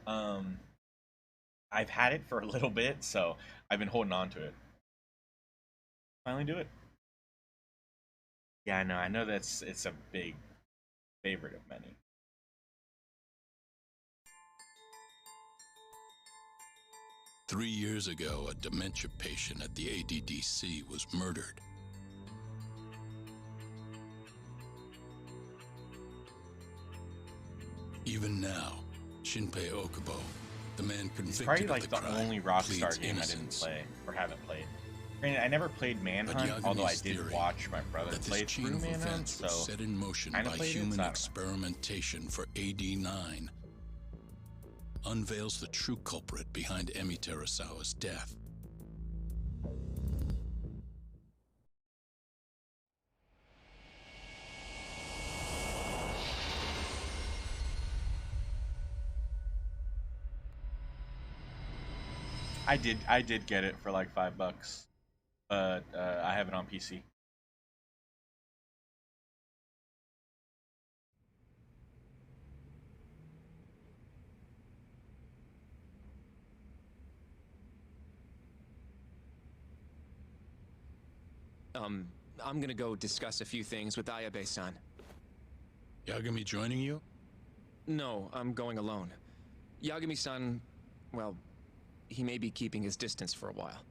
Um, I've had it for a little bit, so I've been holding on to it. Finally do it. Yeah, I know. I know that's it's a big favorite of many. 3 years ago, a dementia patient at the ADDC was murdered. Even now, Shinpei Okubo, the man He's convicted probably of like the the crime, only Rockstar pleads game I didn't innocence. play or haven't played. Granted, I never played But Manhunt, although I Yagami's did theory watch my brother that play this chain through of Manhunt, events was so set in motion kind by of played it. So I human don't know. experimentation for AD9 unveils the true culprit behind Emi Terasawa's death. I did get it for like $5, but I have it on PC. I'm gonna go discuss a few things with Ayabe-san. Yagami joining you? No, I'm going alone. Yagami-san, well, he may be keeping his distance for a while.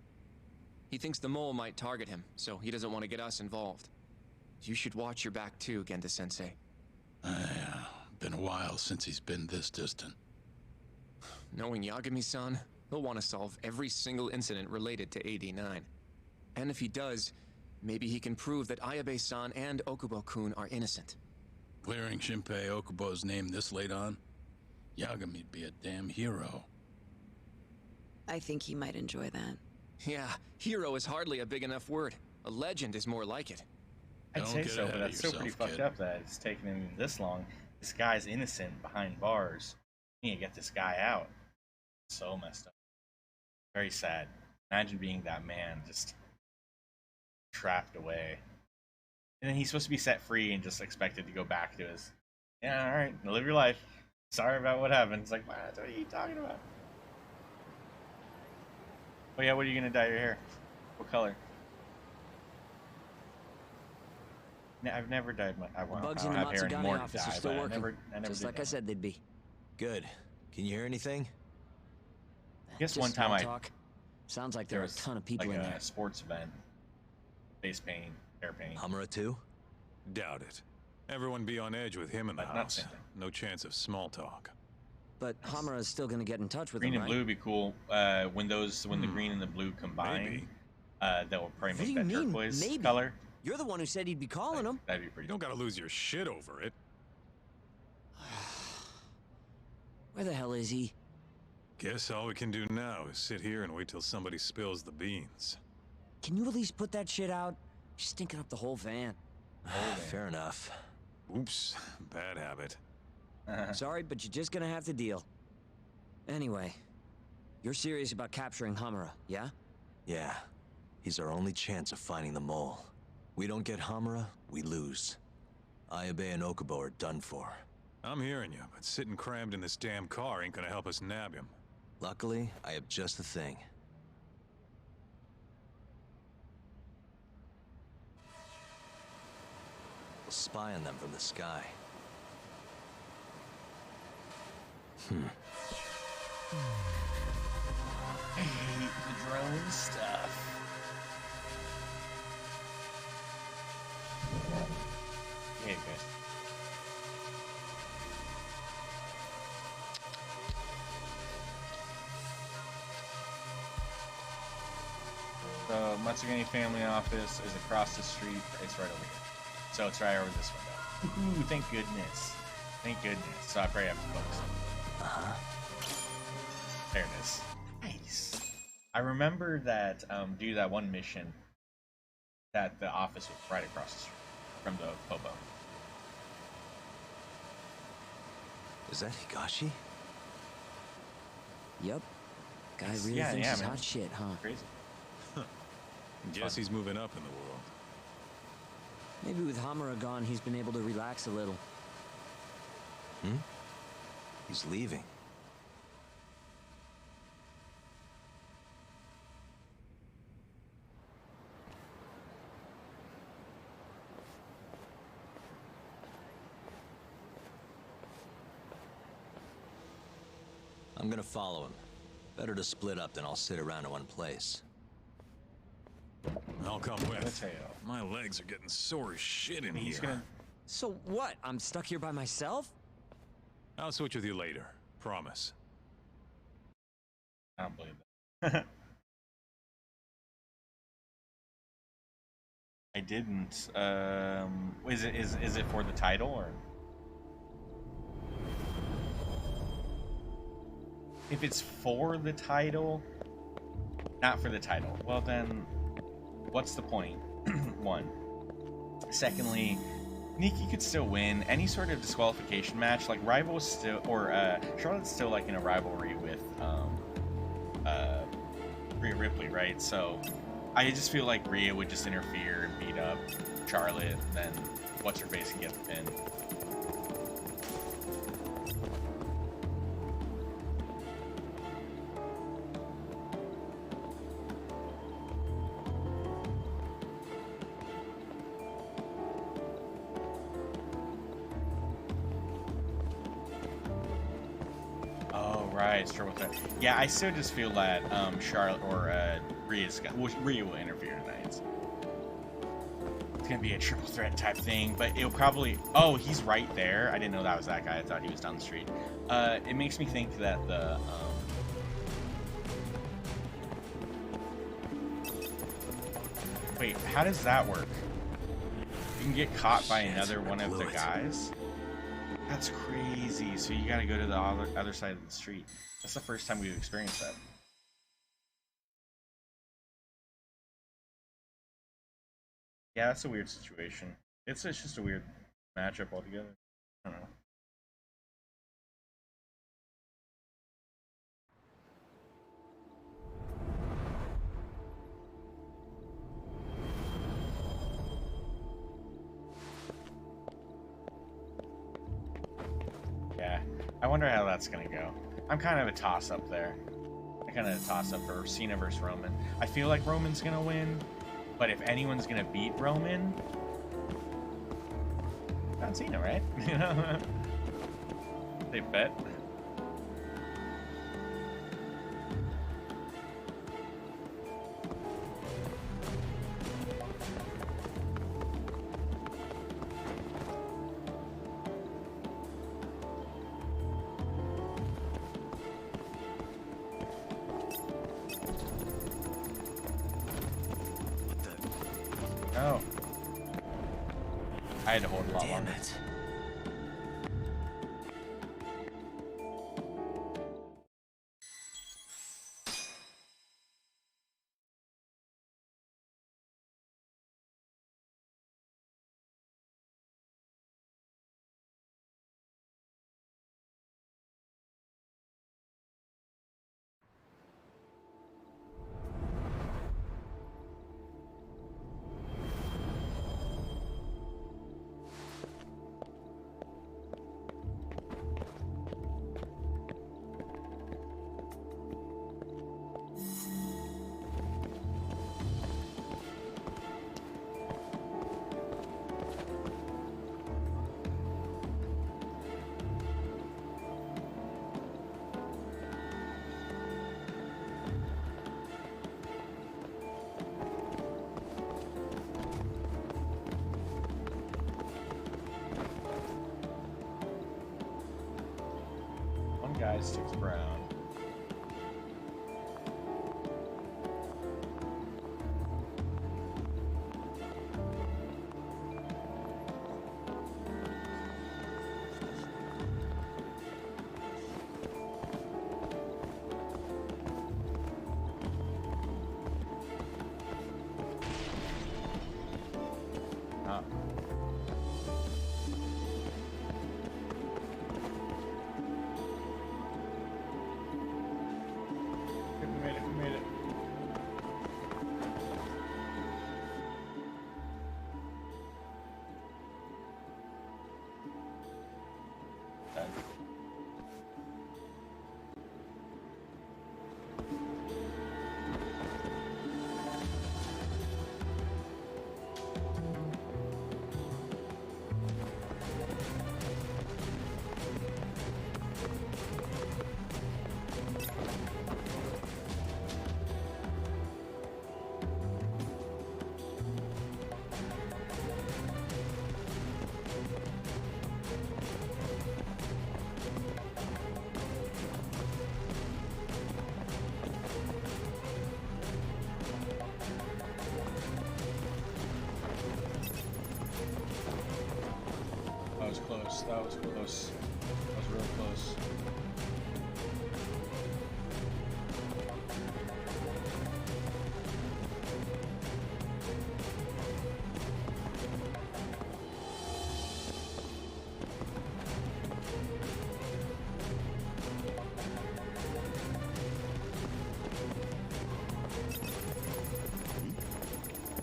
He thinks the mole might target him, so he doesn't want to get us involved. You should watch your back too, Genda-sensei. Yeah, been a while since he's been this distant. Knowing Yagami-san, he'll want to solve every single incident related to AD9. And if he does, maybe he can prove that Ayabe-san and Okubo-kun are innocent. Clearing Shinpei Okubo's name this late on? Yagami'd be a damn hero. I think he might enjoy that. Yeah, hero is hardly a big enough word. A legend is more like it. I'd Don't say get so, ahead but of that's still pretty yourself, fucked kid. up that it's taken him this long. This guy's innocent behind bars. You need to get this guy out. So messed up. Very sad. Imagine being that man, just trapped away. And then he's supposed to be set free and just expected to go back to his, yeah, all right, live your life. Sorry about what happened. It's like, what are you talking about? Oh yeah, what are you gonna dye your hair? What color? I've never dyed my. The I bugs don't in the have hair Matsugane anymore to office are dye, still but working, I never just did like I that. said they'd be. Good. Can you hear anything? I guess Just one time small I talk. Sounds like there there are a was ton of people like in a there. sports event, face paint, hair paint. Hamura too? Doubt it. Everyone be on edge with him in the But not house. same thing. No chance of small talk. But Hamura is still gonna get in touch with Green him, and right? blue would be cool. When the green and the blue combine, Maybe. that will probably What make do you that mean, turquoise maybe? color. You're the one who said he'd be calling him. That'd be You pretty. don't gotta lose your shit over it. Where the hell is he? Guess all we can do now is sit here and wait till somebody spills the beans. Can you at least put that shit out? You're stinking up the whole van. Fair enough. Oops, bad habit. Sorry, but you're just gonna have to deal. Anyway, you're serious about capturing Hamura, yeah? Yeah. He's our only chance of finding the mole. We don't get Hamura, we lose. Ayabe and Okubo are done for. I'm hearing you, but sitting crammed in this damn car ain't gonna help us nab him. Luckily, I have just the thing. We'll spy on them from the sky. I hate the drone stuff. Hey guys. The Matsugane family office is across the street. It's right over here. So it's right over this window. Ooh, thank goodness. Thank goodness. So I probably have to focus. Uh-huh. There it is. Nice. I remember that due to that one mission that the office was right across the street from the Kobo. Is that Higashi? Yep. Guy really Yeah, thinks yeah, he's man. hot shit, huh? Crazy. Guess he's moving up in the world. Maybe with Hamura gone, he's been able to relax a little. He's leaving. I'm gonna follow him. Better to split up than I'll sit around in one place. I'll come with. Mateo. My legs are getting sore as shit in He's here. gonna. So what? I'm stuck here by myself? I'll switch with you later. Promise. I don't believe that. I didn't. Is it for the title or? If it's for the title, not for the title, well then, what's the point? One. Secondly, Nikki could still win any sort of disqualification match. Like Rival is still, or Charlotte's still like in a rivalry with Rhea Ripley, right? So I just feel like Rhea would just interfere and beat up Charlotte, then what's her face can get the pin. Right, start with that. Yeah, I still just feel that Charlotte or Rhea will interfere tonight. It's gonna be a triple threat type thing, but it'll probably. Oh, he's right there. I didn't know that was that guy. I thought he was down the street. It makes me think that the. Wait, how does that work? You can get caught by another one of the guys. That's crazy. So you gotta go to the other side of the street. That's the first time we've experienced that. Yeah, that's a weird situation. It's just a weird matchup altogether. I don't know. Yeah, I wonder how that's gonna go. I'm kind of a toss-up there. I kind of a toss-up for Cena versus Roman. I feel like Roman's gonna win, but if anyone's gonna beat Roman, not Cena, right? You know, they bet. Oh. I had to hold a lot longer. Damn it. Guy sticks around. close. That was real close.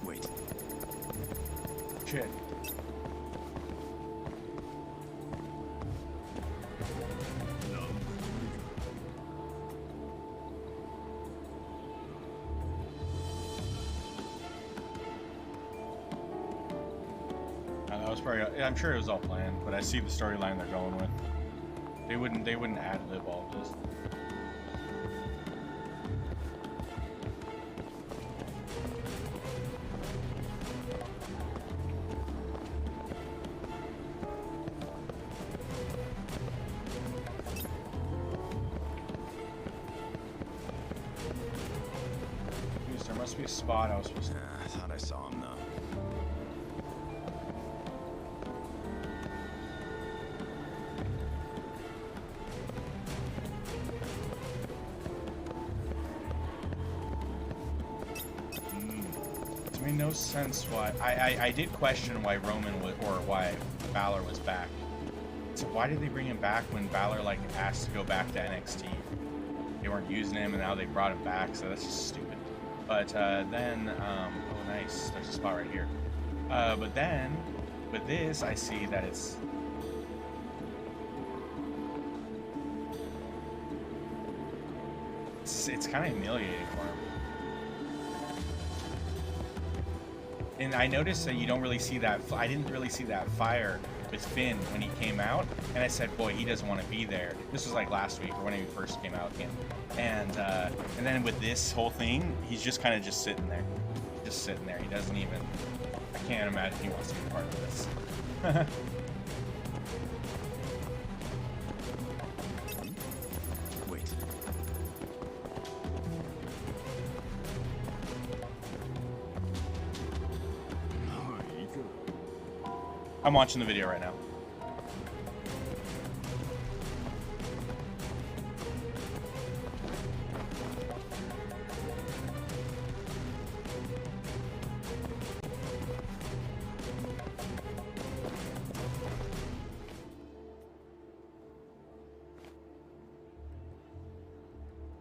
Wait. Shit. That was probably. I'm sure it was all planned, but I see the storyline they're going with. They wouldn't ad lib all of this. There must be a spot I was supposed to. I thought I saw him, though. It made no sense why. I did question why Roman was, or why Balor was back. So why did they bring him back when Balor like asked to go back to NXT? They weren't using him, and now they brought him back. So that's just stupid. But then, oh nice, there's a spot right here. But then, with this, I see that it's. It's kind of humiliating for him. And I noticed that you don't really see that. I didn't really see that fire with Finn when he came out, and I said, "Boy, he doesn't want to be there." This was like last week or when he first came out again, and then with this whole thing, he's just kind of just sitting there, He doesn't even. I can't imagine he wants to be part of this. Wait. I'm watching the video right now.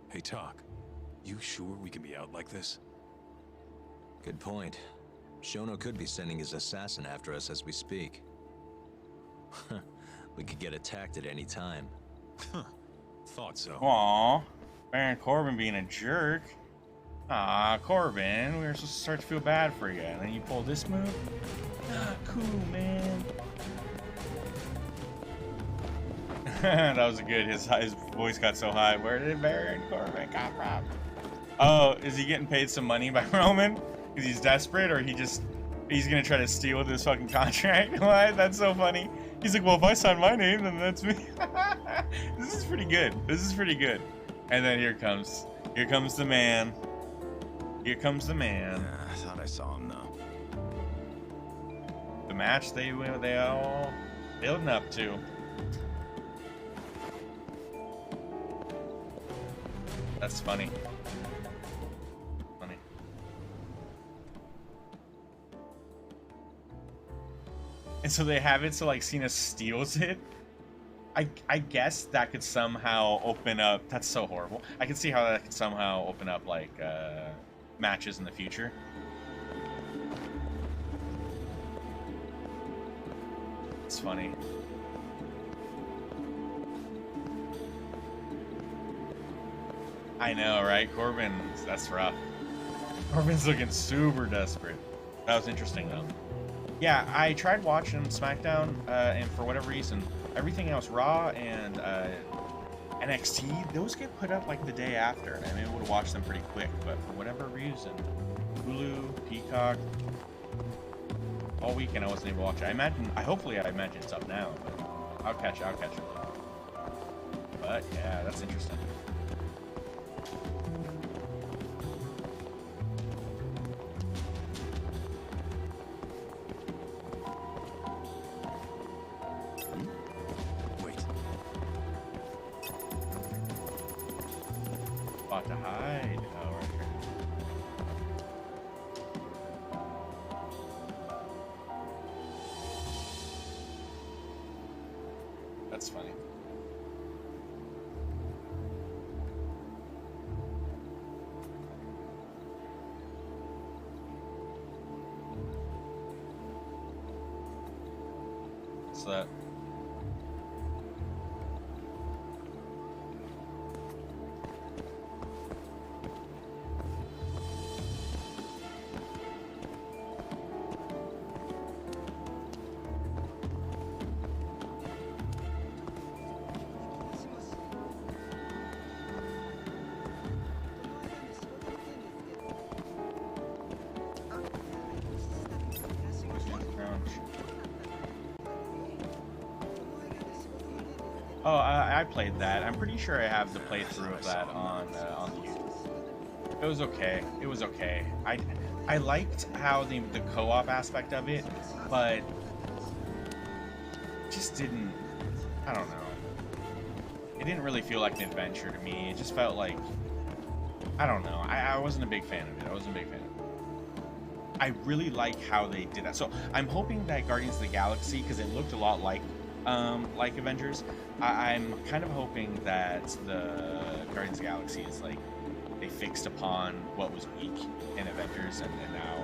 Hey, Talk. You sure we can be out like this? Good point. Shono could be sending his assassin after us as we speak. We could get attacked at any time. Thought so. Aw, Baron Corbin being a jerk. Ah, Corbin, we were supposed to start to feel bad for you, and then you pull this move? Ah, cool, man. That was good. His voice got so high. Where did Baron Corbin come from? Oh, is he getting paid some money by Roman? Because he's desperate, or he's gonna try to steal this fucking contract? What? That's so funny. He's like, well, if I sign my name, then that's me. This is pretty good. And then here comes the man. Here comes the man. I thought I saw him, though. The match they all building up to. That's funny. And so they have it so like Cena steals it. I guess that could somehow open up. That's so horrible. I can see how that could somehow open up like matches in the future. It's funny. I know, right? Corbin, that's rough. Corbin's looking super desperate. That was interesting though. Yeah, I tried watching SmackDown, and for whatever reason, everything else, Raw and NXT, those get put up like the day after, and I maybe would watch them pretty quick, but for whatever reason, Hulu, Peacock, all weekend I wasn't able to watch it. Hopefully I imagine it's up now, but I'll catch it. But yeah, that's interesting. Spot to hide. Oh, right here. That's funny. What's that? Oh, I played that. I'm pretty sure I have the playthrough of that on the YouTube. It was okay. It was okay. I liked how the co-op aspect of it, but just didn't. I don't know. It didn't really feel like an adventure to me. It just felt like, I don't know. I wasn't a big fan of it. I wasn't a big fan of it. I really like how they did that. So I'm hoping that Guardians of the Galaxy, because it looked a lot like Avengers, I'm kind of hoping that the Guardians of the Galaxy is like they fixed upon what was weak in Avengers, and now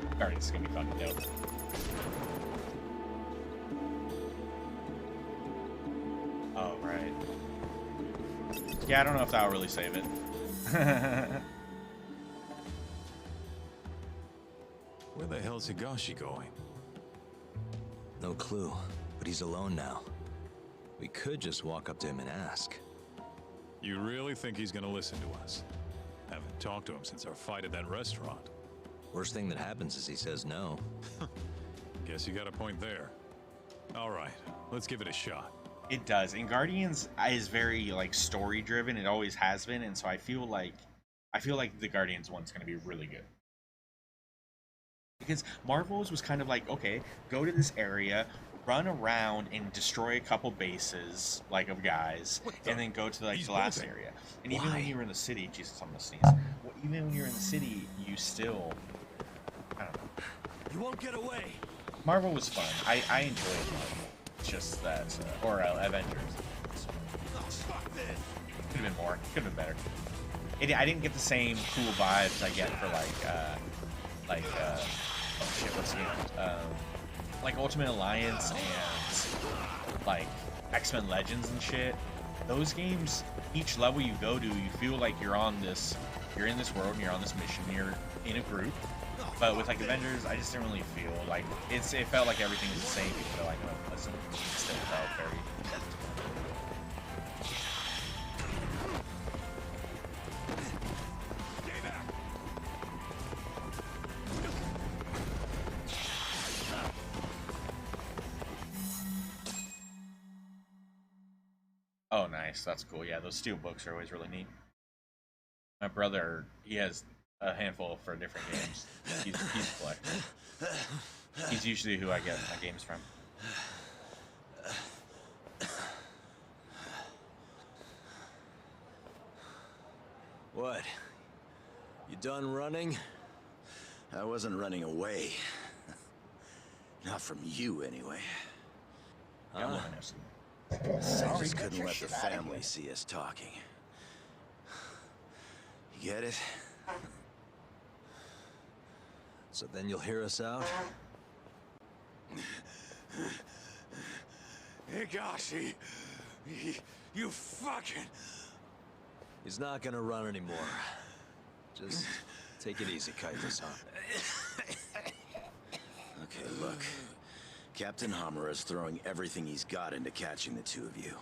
the Guardians is gonna be fucking dope. Oh right. Yeah, I don't know if that'll really save it. Where the hell's Higashi going? No clue, but he's alone now. We could just walk up to him and ask. You really think he's gonna listen to us? Haven't talked to him since our fight at that restaurant. Worst thing that happens is he says no. Guess you got a point there. All right, let's give it a shot. It does. And Guardians is very like story driven. It always has been, and so I feel like the Guardians one's going to be really good. Because Marvel's was kind of like, okay, go to this area, run around and destroy a couple bases like of guys, and then go to like the last area. And even when you were in the city, Jesus, I'm gonna sneeze. Well, even when you're in the city, you still, I don't know. You won't get away. Marvel was fun. I enjoyed Marvel. It's just that, or Avengers. Could have been more. Could have been better. I didn't get the same cool vibes I get for oh shit, what's the name? Like Ultimate Alliance and like X-Men Legends and shit. Those games, each level you go to, you feel like you're in this world and you're on this mission. You're in a group. But with like Avengers, I just didn't really feel like it felt like everything was the same, even though I know it wasn't. It still felt very. Oh, nice. That's cool. Yeah, those steel books are always really neat. My brother, he has a handful for different games. He's a collector. He's usually who I get my games from. What? You done running? I wasn't running away. Not from you, anyway. I'm looking at some. I just couldn't let the family see us talking. You get it? So then you'll hear us out? Higashi, you fucking... He's not gonna run anymore. Just take it easy, Kaito-san. Okay, look. Captain Hamura's throwing everything he's got into catching the two of you.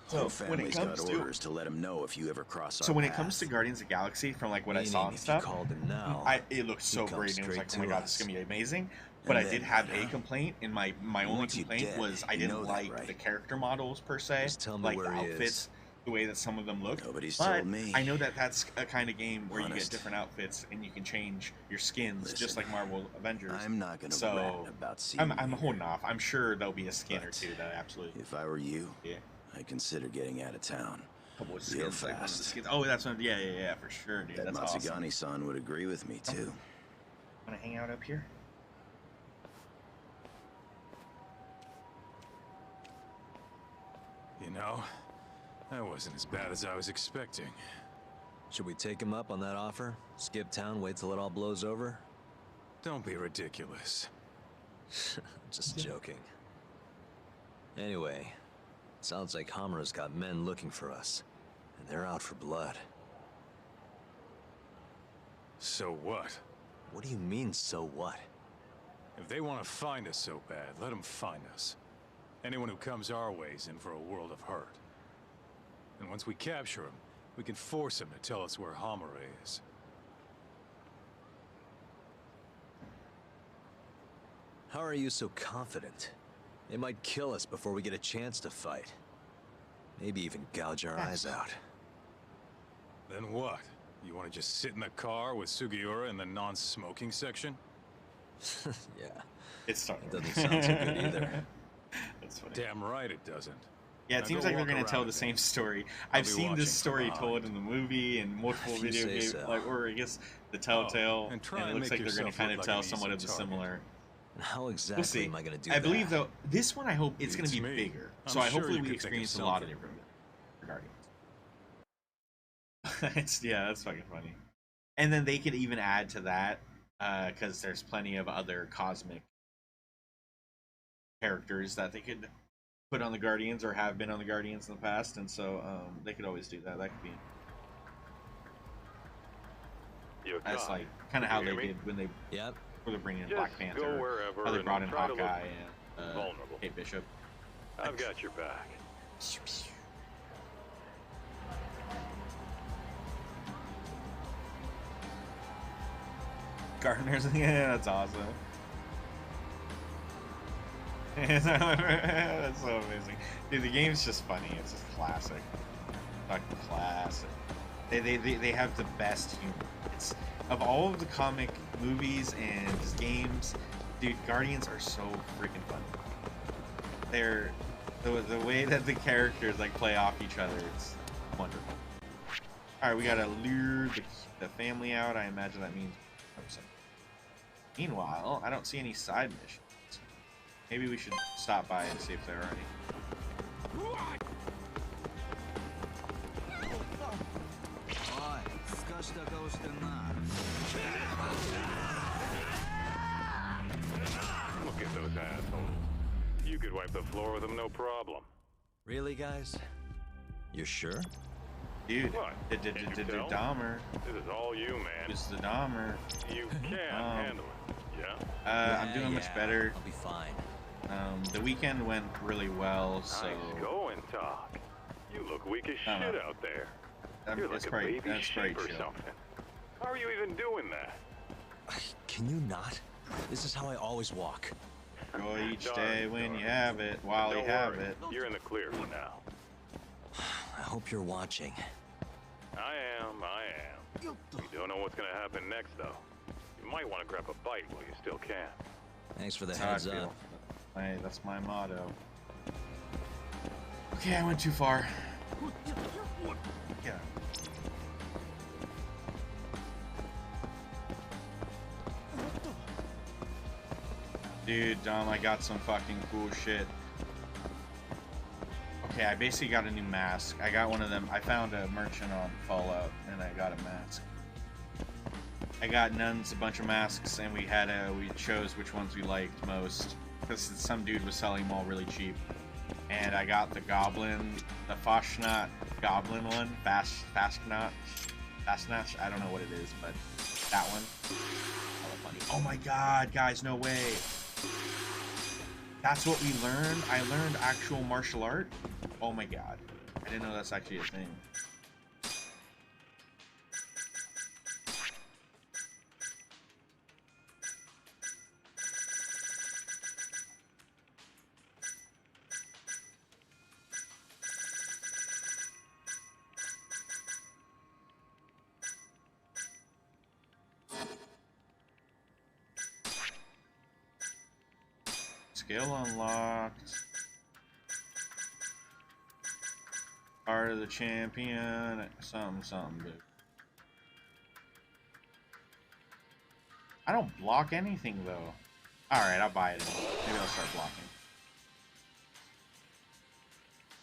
So Whole family's got orders to let him know if you ever cross our So when it path. comes to Guardians of the Galaxy, from like what I saw and If stuff, you called him now, it looked so he great. comes And it was like, oh straight my to god, this is us. gonna be amazing. But I And did then, have a complaint, and my only Once you complaint dead, was I you didn't know that, like right? the character models per se, Just tell me like where the he is. outfits, the way that some of them look. Nobody's But told me. I know that that's a kind of game where you get Honest. different outfits and you can change your skins, just Listen, like Marvel Avengers. I'm not gonna So rat about seeing I'm you. holding off. I'm sure there'll be a skin or But two that absolutely. If I were you, Yeah. I'd consider getting out of town. Couple of Real skins, like one of the fast. skins. Oh, that's one. Yeah, for sure, dude. That That's awesome. Matsugani-san would agree with me, too. Wanna hang out up here? You know, that wasn't as bad as I was expecting. Should we take him up on that offer? Skip town, wait till it all blows over? Don't be ridiculous. Just joking. Anyway, sounds like Hamura's got men looking for us, and they're out for blood. So what? What do you mean, so what? If they want to find us so bad, let them find us. Anyone who comes our way is in for a world of hurt. And once we capture him, we can force him to tell us where Hamura is. How are you so confident? They might kill us before we get a chance to fight. Maybe even gouge our eyes out. Then what? You want to just sit in the car with Sugiura in the non-smoking section? Yeah, It's starting. it doesn't sound so good either. That's funny. Damn right it doesn't. Yeah, it Now seems go like they're walk gonna tell around the a same bit. story. I'll I've be seen this watching story from told behind. in the movie and multiple If you video say games, so. like, or I guess the Telltale, and try and it and looks make like they're gonna yourself kind look of like tell an somewhat easy of the target. similar. And how We'll exactly see. am I gonna do I that? believe though this one I hope it's gonna Beats be me. bigger, I'm so I sure hopefully you we could think of experience a lot of something. different Guardians. It's yeah, that's fucking funny. And then they could even add to that because there's plenty of other cosmic characters that they could put on the Guardians or have been on the Guardians in the past, and so they could always do that. That could be that's like kind of how they did when they Yep. were bringing in Just Black Panther, go wherever how they and brought in try to look Hawkeye and vulnerable. Kate Bishop. I've got your back. Gardeners, yeah, that's awesome. That's so amazing, dude. The game's just funny. It's just classic, fucking classic. They have the best humor. It's of all of the comic movies and just games, dude. Guardians are so freaking funny. They're the way that the characters like play off each other. It's wonderful. All right, we gotta lure the family out. I imagine that means. Meanwhile, I don't see any side missions. Maybe we should stop by and see if there are any. Look at those assholes. You could wipe the floor with them, no problem. Really, guys? You're sure? Dude, What? Can't you tell? Dahmer. This is all you, man. This is the Dahmer. You can handle it. Yeah? I'm doing much better. I'll be fine. The weekend went really well, so Nice going, Talk. You look weak as Uh-huh. shit out there. You're that's like a probably baby that's sheep probably or chill. something. How are you even doing that? Can you not? This is how I always walk. Go each Darn, day when you darn. have it, while you Don't have worry. it. You're in the clear for now. I hope you're watching. I am. You don't know what's gonna happen next, though. You might want to grab a bite while you still can. Thanks for the That's how I heads feel. up. That's my motto. Okay, I went too far. Yeah. Dude, Dom, I got some fucking cool shit. Okay, I basically got a new mask. I got one of them. I found a merchant on Fallout, and I got a mask. I got nuns, a bunch of masks, and we chose which ones we liked most. Because some dude was selling them all really cheap. And I got the goblin, the Fashnot goblin one. Fastnotch? I don't know what it is, but that one. Hella funny. Oh my god, guys, no way. That's what we learned? I learned actual martial art? Oh my god. I didn't know that's actually a thing. Skill unlocked. Part of the champion. Something, dude. I don't block anything though. Alright, I'll buy it. Maybe I'll start blocking.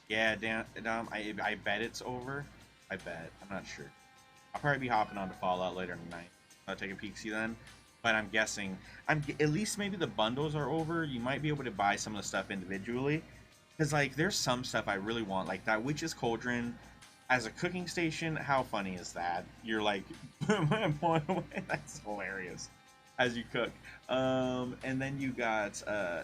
Yeah, damn, I bet it's over. I bet. I'm not sure. I'll probably be hopping on to Fallout later tonight. I'll take a peek see then. But I'm guessing, at least maybe the bundles are over. You might be able to buy some of the stuff individually. Because, like, there's some stuff I really want. Like, that Witch's Cauldron as a cooking station. How funny is that? You're like, that's hilarious. As you cook. And then you got,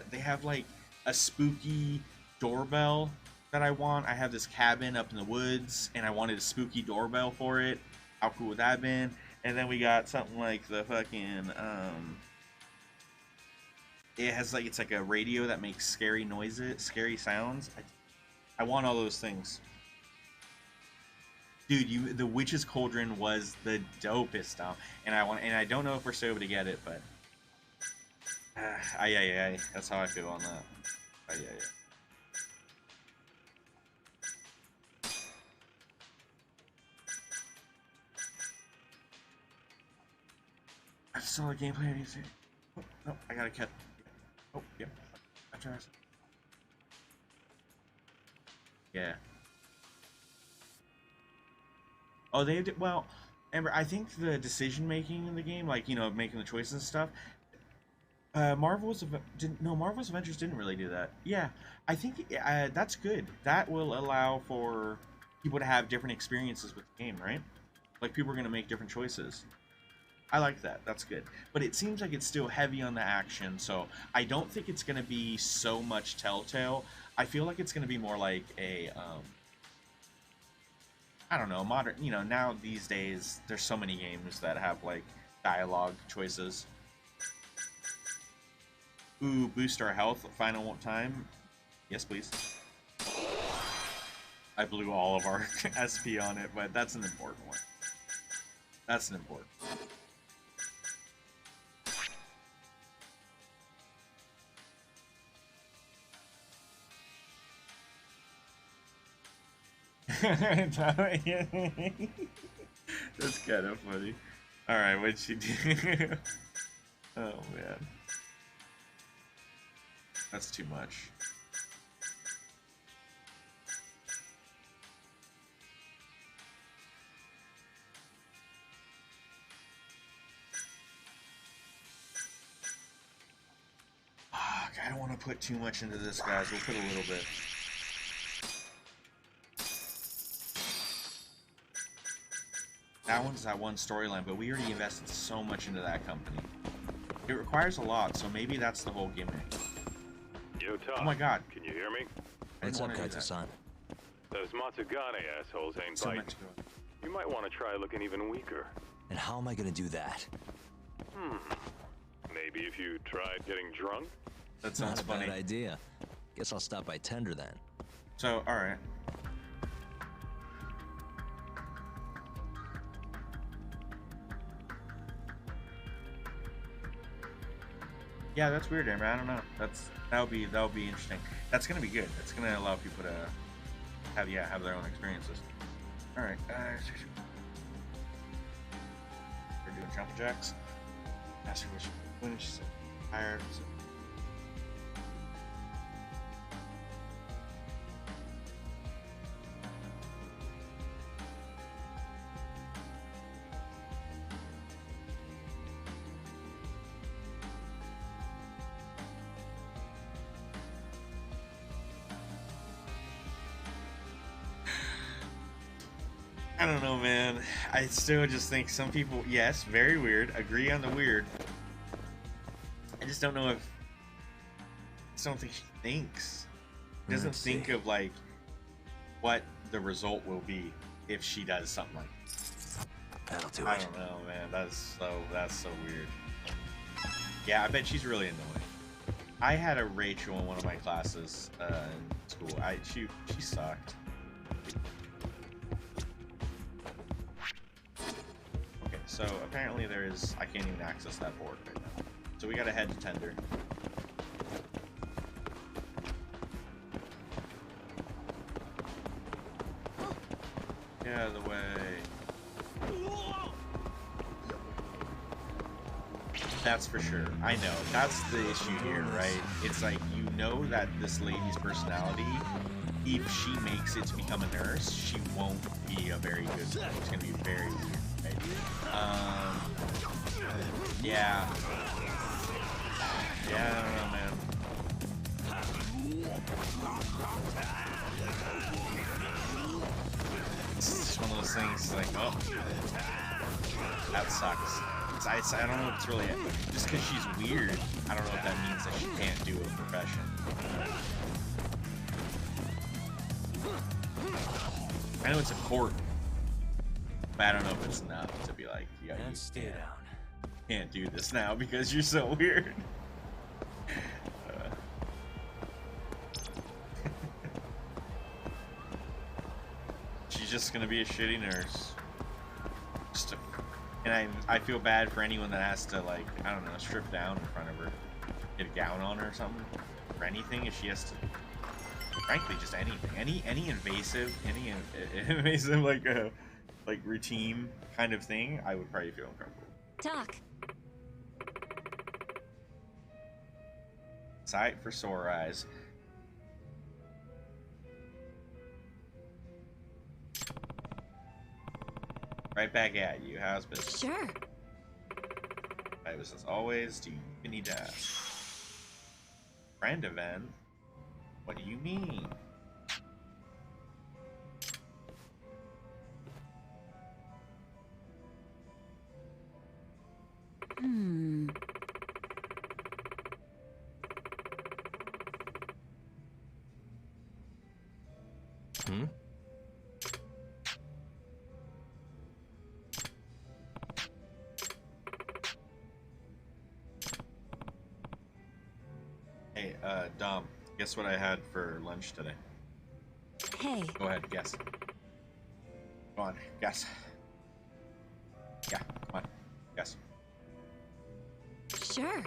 they have like a spooky doorbell that I want. I have this cabin up in the woods and I wanted a spooky doorbell for it. How cool would that have been? And then we got something like the fucking, it has like, it's like a radio that makes scary noises, scary sounds. I want all those things. Dude, the Witch's Cauldron was the dopest stuff, and I don't know if we're still able to get it, but that's how I feel on that. I saw the gameplay. I need to see. Oh, no, I gotta catch. Oh, yep. Yeah. Oh, they did well. Amber, I think the decision making in the game, like, you know, making the choices and stuff. Marvel's Avengers didn't really do that. Yeah, I think that's good. That will allow for people to have different experiences with the game, right? Like, people are gonna make different choices. I like that. That's good. But it seems like it's still heavy on the action, so I don't think it's gonna be so much Telltale. I feel like it's gonna be more like a I don't know, modern, you know, now these days, there's so many games that have, like, dialogue choices. Ooh, boost our health, final time. Yes, please. I blew all of our SP on it, but that's an important one. That's an important one. That's kind of funny. Alright, what'd she do? Oh man. That's too much. I don't want to put too much into this, guys. We'll put a little bit. That one's that one storyline, but we already invested so much into that company. It requires a lot, so maybe that's the whole gimmick. Yo, Tom. Oh my god. Can you hear me? What's up, Kaito-san? Those Matsugane assholes ain't So biting. much going. You might want to try looking even weaker. And how am I gonna do that? Maybe if you tried getting drunk? That sounds Not a funny. bad idea. Guess I'll stop by Tender then. So, alright. Yeah, that's weird, Amber. I don't know. That'll be interesting. That's gonna be good. That's gonna allow people to have their own experiences. All right, we're doing jumping jacks. Ask her what she's doing. She said tired. So. I don't know, man. I still just think some people, yes, very weird. Agree on the weird. I just don't know if. I just don't think she thinks. She doesn't think of like what the result will be if she does something like. That'll do I it. don't know, man. That's so weird. Yeah, I bet she's really annoying. I had a Rachel in one of my classes in school. She sucked. So apparently I can't even access that board right now. So we gotta head to Tender. out of the way. That's for sure. I know. That's the issue here, right? It's like, you know that this lady's personality, if she makes it to become a nurse, she won't be a very good nurse. It's gonna be very weird, right? Yeah. Yeah, I don't know, man. It's just one of those things, like, oh, that sucks. I don't know if it's really, just because she's weird, I don't know if that means that she can't do a profession. I know it's a court, but I don't know if it's enough to be like, yeah, you can't do this now because you're so weird. She's just gonna be a shitty nurse. And I feel bad for anyone that has to, like, I don't know, strip down in front of her, get a gown on her or something, or anything. If she has to, frankly, just anything, any invasive like routine kind of thing, I would probably feel uncomfortable. Doc. Sight for sore eyes. Right back at you. How's business? Sure. I was as always. Do you even need to ask? Friend event? What do you mean? Hey, Dom, guess what I had for lunch today? Hey. Go ahead, guess. Go on, guess. Yeah, come on, guess. Sure.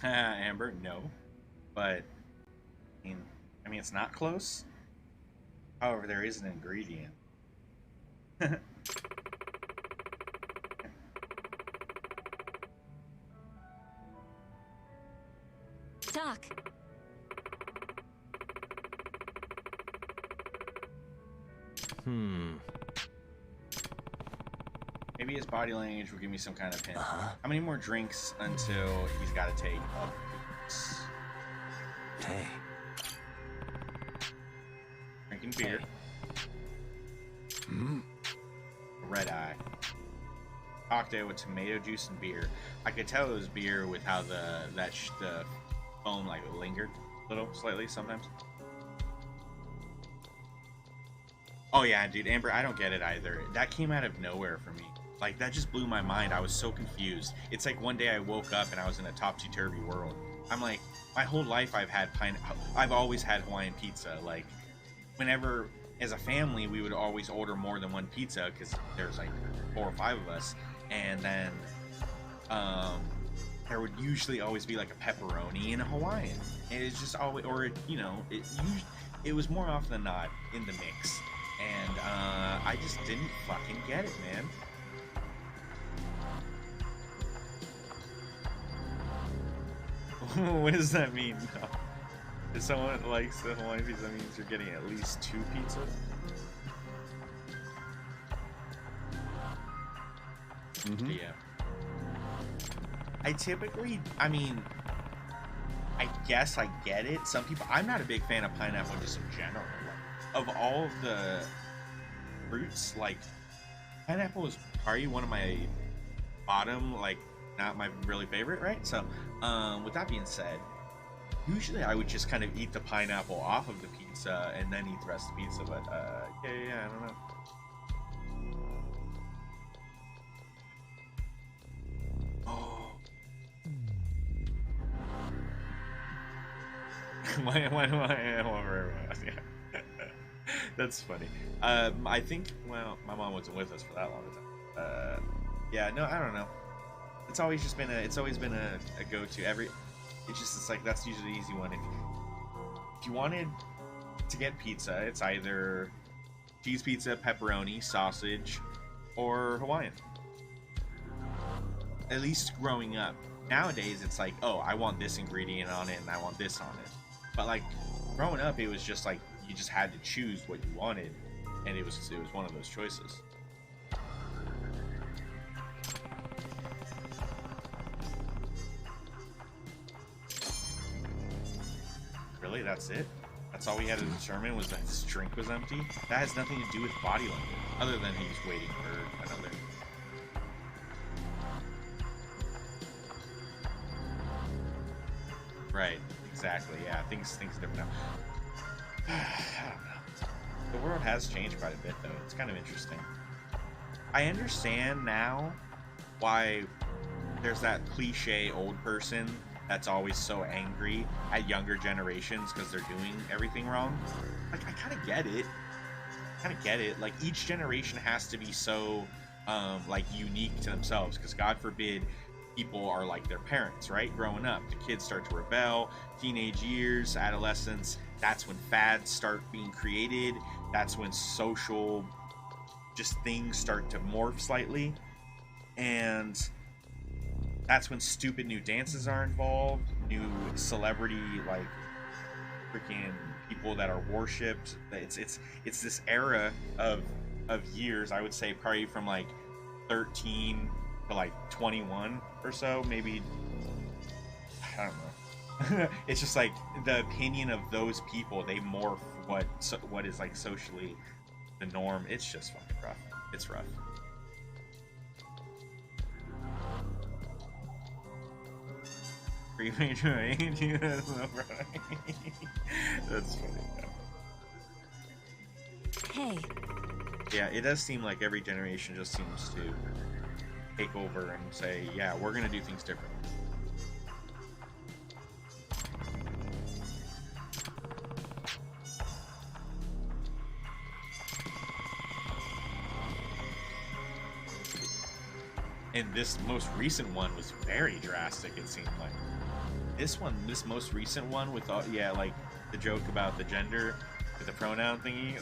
Amber, no. But, I mean, it's not close. However, there is an ingredient. Doc. Maybe his body language will give me some kind of hint. How many more drinks until he's got to take? Hey. Drinking beer. Red eye. Cocktail with tomato juice and beer. I could tell it was beer with how the foam like lingered a little slightly sometimes. Oh yeah, dude, Amber, I don't get it either. That came out of nowhere for me. Like, that just blew my mind. I was so confused. It's like one day I woke up and I was in a topsy-turvy world. I'm like, my whole life I've always had Hawaiian pizza. Like, whenever, as a family, we would always order more than one pizza because there's like 4 or 5 of us. And then there would usually always be like a pepperoni and a Hawaiian. And it's just always, or, you know, it was more often than not in the mix. And I just didn't fucking get it, man. What does that mean? No. If someone likes the Hawaiian pizza, that means you're getting at least 2 pizzas? Yeah. I guess I get it. Some people, I'm not a big fan of pineapple just in general. Of all of the fruits, like, pineapple is probably one of my bottom, like, not my really favorite, right? So, with that being said, usually I would just kind of eat the pineapple off of the pizza and then eat the rest of the pizza, but, yeah, I don't know. Oh. Whatever it was, yeah. That's funny. I think, well, my mom wasn't with us for that long time. Yeah, no, I don't know. It's always just been a go-to. It's like that's usually the easy one. If you wanted to get pizza, it's either cheese pizza, pepperoni, sausage, or Hawaiian. At least growing up. Nowadays, it's like, oh, I want this ingredient on it, and I want this on it. But like growing up, it was just like you just had to choose what you wanted, and it was one of those choices. Really, that's it? That's all we had to determine was that this drink was empty? That has nothing to do with body language, other than he's waiting for another. Right, exactly, yeah, things are different now. I don't know. The world has changed quite a bit, though. It's kind of interesting. I understand now why there's that cliche old person that's always so angry at younger generations because they're doing everything wrong. Like, I kind of get it. Like, each generation has to be so, like, unique to themselves because, God forbid, people are like their parents, right? Growing up, the kids start to rebel, teenage years, adolescence, that's when fads start being created. That's when social just things start to morph slightly. And that's when stupid new dances are involved, new celebrity, like, freaking people that are worshipped. It's this era of years, I would say probably from like 13 to like 21 or so, maybe. I don't know. It's just like the opinion of those people, they morph what is like socially the norm. It's just fucking rough. It's rough. Premature aging. That's funny. Hey. Yeah, it does seem like every generation just seems to take over and say, yeah, we're gonna do things different. And this most recent one was very drastic, it seemed like. This most recent one with all, yeah, like the joke about the gender with the pronoun thingy,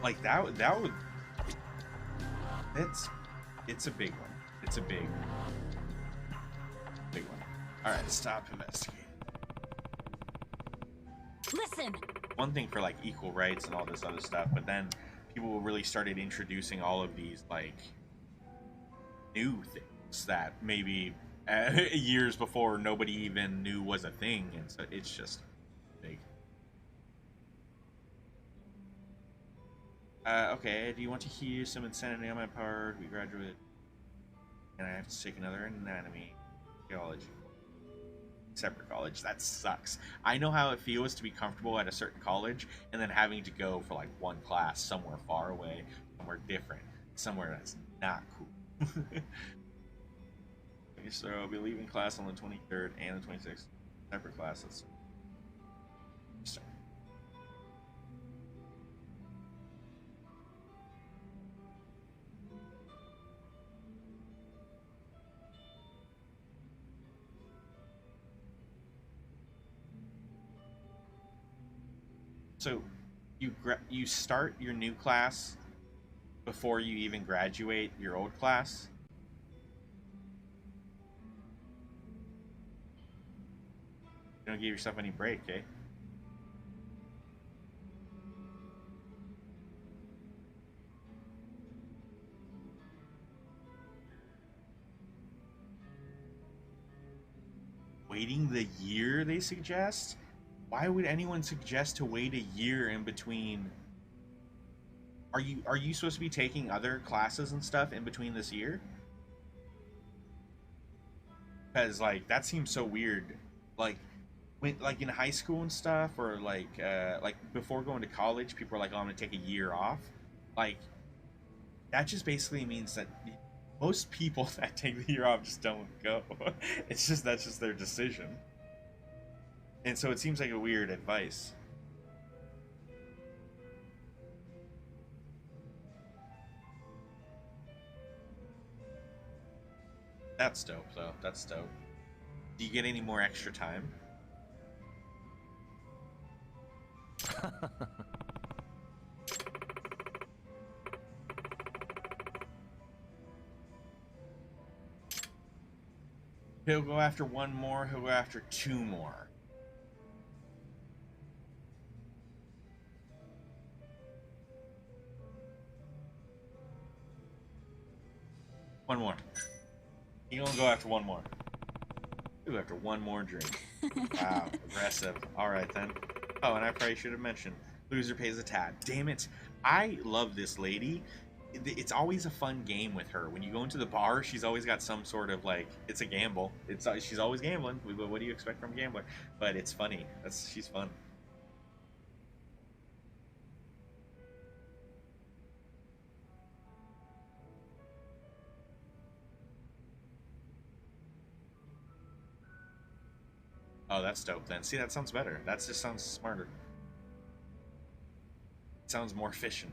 like that would, it's a big one. It's a big one. All right, stop investigating. Listen. One thing for like equal rights and all this other stuff, but then people really started introducing all of these like new things that maybe years before nobody even knew was a thing, and so it's just big. Okay, do you want to hear some insanity on my part? We graduated, and I have to take another anatomy, theology, separate college. That sucks. I know how it feels to be comfortable at a certain college and then having to go for like one class somewhere far away, somewhere different, somewhere that's not cool. Okay, so I'll be leaving class on the 23rd and the 26th. Separate classes. Start. So you start your new class before you even graduate your old class? You don't give yourself any break, eh? Waiting the year they suggest? Why would anyone suggest to wait a year in between? Are you supposed to be taking other classes and stuff in between this year? Because like that seems so weird. Like when, like in high school and stuff, or like before going to college, people are like, "Oh, I'm gonna take a year off." Like that just basically means that most people that take the year off just don't go. That's just their decision. And so it seems like a weird advice. That's dope, though. That's dope. Do you get any more extra time? He'll go after one more, he'll go after two more. One more. He'll go after one more. He'll go after one more drink. Wow, aggressive. Alright then. Oh, and I probably should have mentioned, loser pays a tab. Damn it. I love this lady. It's always a fun game with her. When you go into the bar, she's always got some sort of like, it's a gamble. She's always gambling. What do you expect from a gambler? But it's funny. She's fun. Oh, that's dope then. See, that sounds better. That just sounds smarter. It sounds more efficient.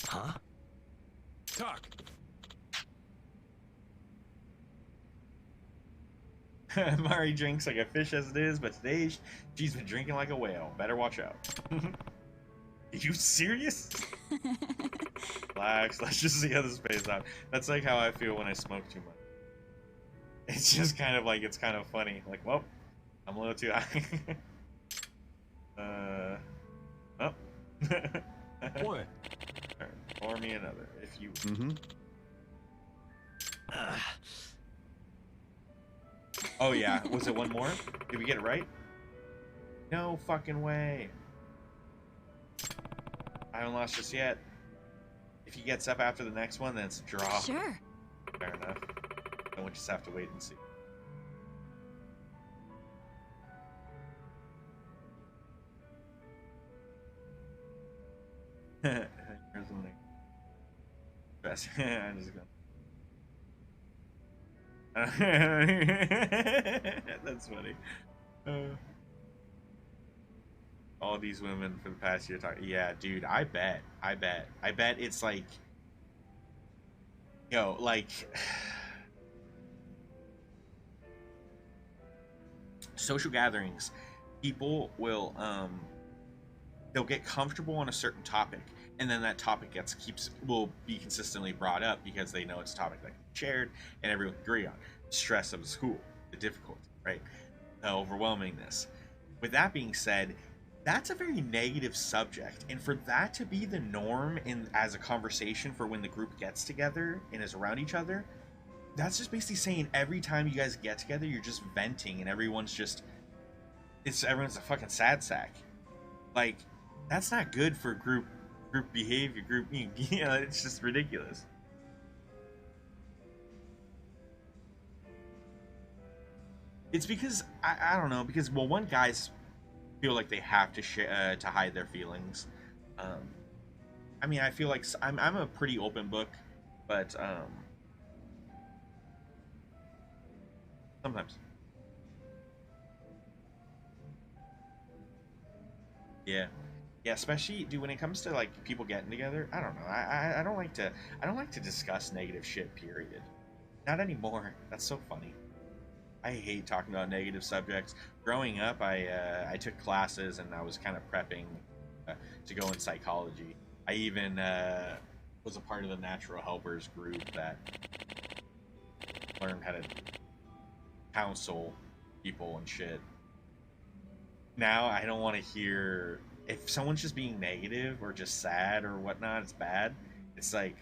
Huh? Talk. Mari drinks like a fish as it is, but today she's been drinking like a whale. Better watch out. Are you serious? Relax. Let's just see how this plays out. That's like how I feel when I smoke too much. It's just kind of like, it's kind of funny. Like, well, I'm a little too high. Oh. Boy. Pour me another, if you... Oh yeah, was it one more? Did we get it right? No fucking way. I haven't lost just yet. If he gets up after the next one, then it's a draw. Sure. Fair enough. Then we'll just have to wait and see. Here's something. Best. I'm just gonna. That's funny. All these women for the past year talking. Yeah, dude. I bet it's like, yo, like. Social gatherings, people will they'll get comfortable on a certain topic, and then that topic will be consistently brought up because they know it's a topic that can be shared and everyone can agree on. The stress of the school, the difficulty, right? The overwhelmingness. With that being said, that's a very negative subject, and for that to be the norm as a conversation for when the group gets together and is around each other, that's just basically saying every time you guys get together, you're just venting and everyone's a fucking sad sack. Like, that's not good for group behavior, it's just ridiculous. It's because, I don't know, because, well, one, guys feel like they have to hide their feelings. I mean, I feel like I'm a pretty open book, but, sometimes. Yeah, especially, dude, when it comes to like people getting together, I don't know. I don't like to discuss negative shit, period. Not anymore. That's so funny. I hate talking about negative subjects. Growing up, I took classes and I was kind of prepping to go in psychology. I even was a part of the natural helpers group that learned how to counsel people and shit. Now I don't want to hear if someone's just being negative or just sad or whatnot. It's bad. It's like,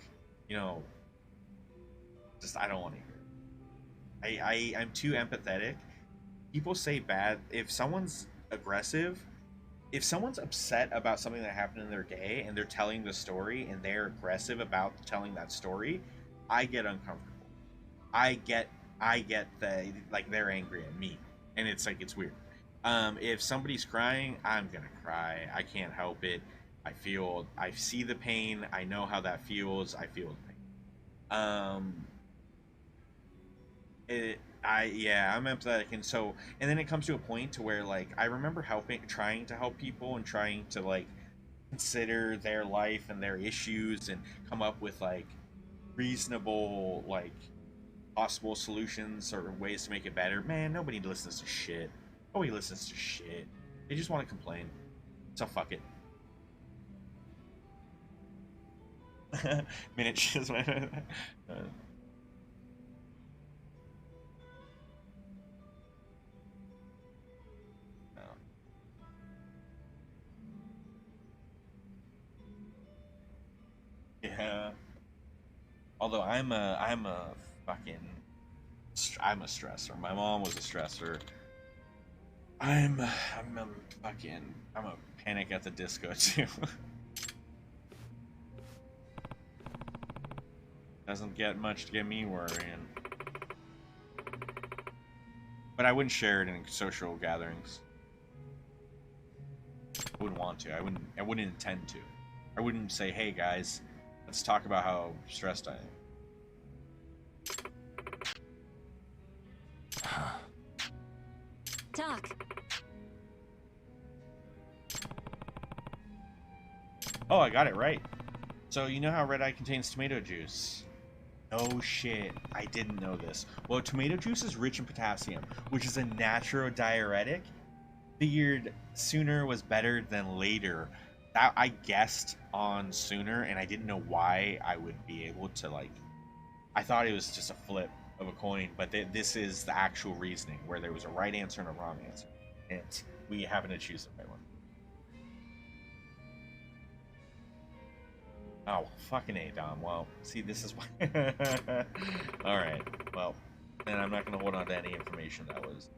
just I don't want to hear it. I'm too empathetic. People say bad if someone's aggressive. If someone's upset about something that happened in their day and they're telling the story and they're aggressive about telling that story, I get uncomfortable. I get the, like, they're angry at me, and it's like, it's weird. If somebody's crying, I'm gonna cry. I can't help it. I see the pain. I know how that feels. I feel the pain. I'm empathetic, and then it comes to a point to where like I remember trying to help people and trying to like consider their life and their issues and come up with like reasonable like possible solutions or ways to make it better. Man, nobody listens to shit. Nobody listens to shit. They just want to complain. So fuck it. Miniatures. Yeah. Although I'm a stressor. My mom was a stressor. I'm a Panic at the Disco too. Doesn't get much to get me worrying. But I wouldn't share it in social gatherings. I wouldn't want to. I wouldn't intend to. I wouldn't say, "Hey guys, let's talk about how stressed I am." Doc. Oh, I got it right. So you know how red eye contains tomato juice? No shit, I didn't know this. Well, tomato juice is rich in potassium, which is a natural diuretic. Figured sooner was better than later. I guessed on sooner, and I didn't know why I would be able to like. I thought it was just a flip of a coin, but this is the actual reasoning where there was a right answer and a wrong answer, and we happen to choose the right one. Oh, fucking A, Dom. Well, see, this is why. Alright, well, then I'm not going to hold on to any information that was.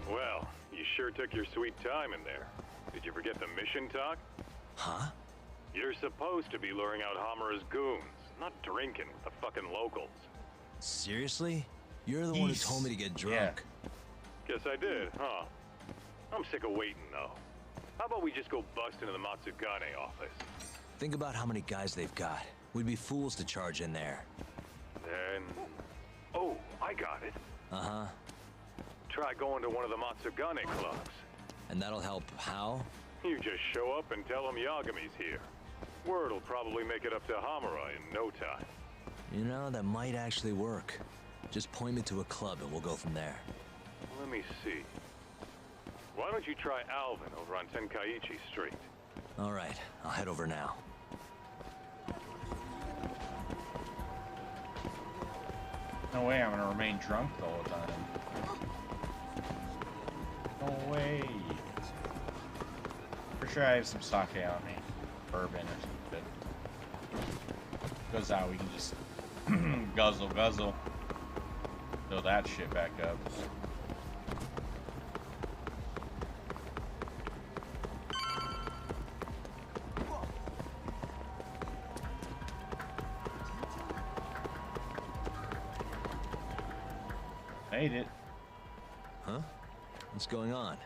Well, you sure took your sweet time in there. Did you forget the mission talk? Huh? You're supposed to be luring out Hamura's goons, not drinking with the fucking locals. Seriously? You're the one who told me to get drunk. Yeah. Guess I did, huh? I'm sick of waiting, though. How about we just go bust into the Matsugane office? Think about how many guys they've got. We'd be fools to charge in there. Then... Oh, I got it. Uh-huh. Try going to one of the Matsugane clubs. And that'll help how? You just show up and tell them Yagami's here. Word'll probably make it up to Hamura in no time. You know, that might actually work. Just point me to a club and we'll go from there. Let me see. Why don't you try Alvin over on Tenkaichi Street? All right, I'll head over now. No way I'm gonna remain drunk the whole time. No way. For sure I have some sake on me. Bourbon or something. Goes out, we can just guzzle. Fill that shit back up. Made it. Huh? What's going on?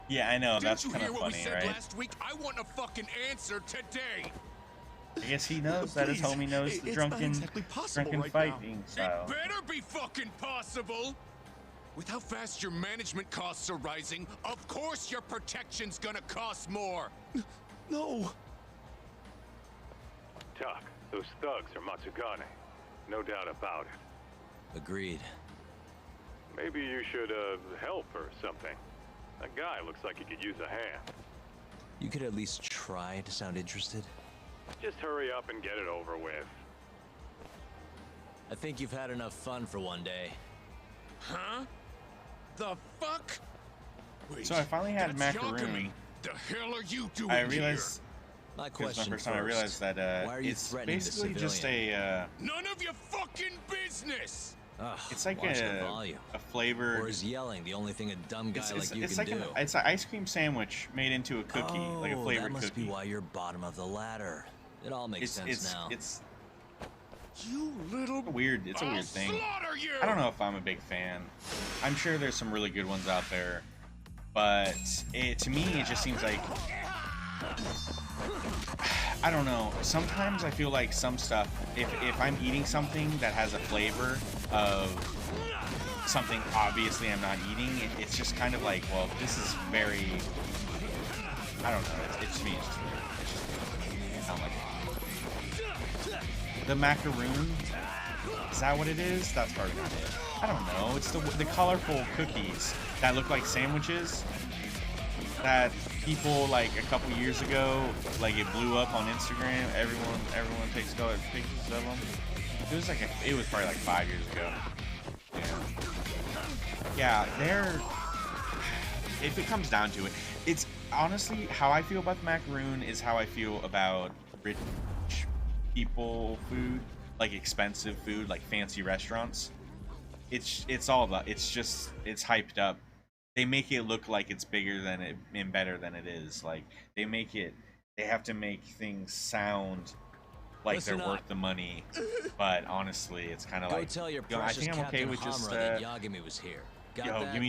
Yeah, I know. That's Didn't you kind of hear what funny, we said right? last week? I want a fucking answer today. I guess he knows that his homie knows the drunken right fighting style. It better be fucking possible. With how fast your management costs are rising, of course your protection's gonna cost more. No. Tuck, those thugs are Matsugane. No doubt about it. Agreed. Maybe you should, help or something. That guy looks like he could use a hand. You could at least try to sound interested. Just hurry up and get it over with. I think you've had enough fun for one day. Huh? The fuck? Wait, So I finally had that's macaroon. The hell are you doing I realized. My It was my question first time I realized that Why are you it's threatening the basically just civilian? a. None of your fucking business! Ugh, It's like watch the volume. a flavor. Or is yelling the only thing a dumb guy like you it's can like do? it's an ice cream sandwich made into a cookie, like a Oh, flavored that must cookie. be why you're bottom of the ladder. It all makes sense now. It's You little... weird. It's a weird thing. Slaughter you! I don't know if I'm a big fan. I'm sure there's some really good ones out there, but to me it just seems like, I don't know. Sometimes I feel like some stuff, if I'm eating something that has a flavor of something obviously I'm not eating, it's just kind of like, well, this is very, I don't know. It's to me, it's just weird. I don't like it. The macaroon, is that what it is? That's probably not it. I don't know. It's the colorful cookies that look like sandwiches that people like a couple years ago, like it blew up on Instagram. Everyone takes colored pictures of them. It was probably like 5 years ago. Yeah, if it comes down to it, it's honestly how I feel about the macaroon is how I feel about rich people food, like expensive food, like fancy restaurants. It's all about, it's hyped up. They make it look like it's bigger than it and better than it is. Like they have to make things sound like Listen they're worth the money, but honestly, it's kind of Go like, tell your I precious think I'm okay Captain with just Hamra that Yagami was here. Got yo, that? give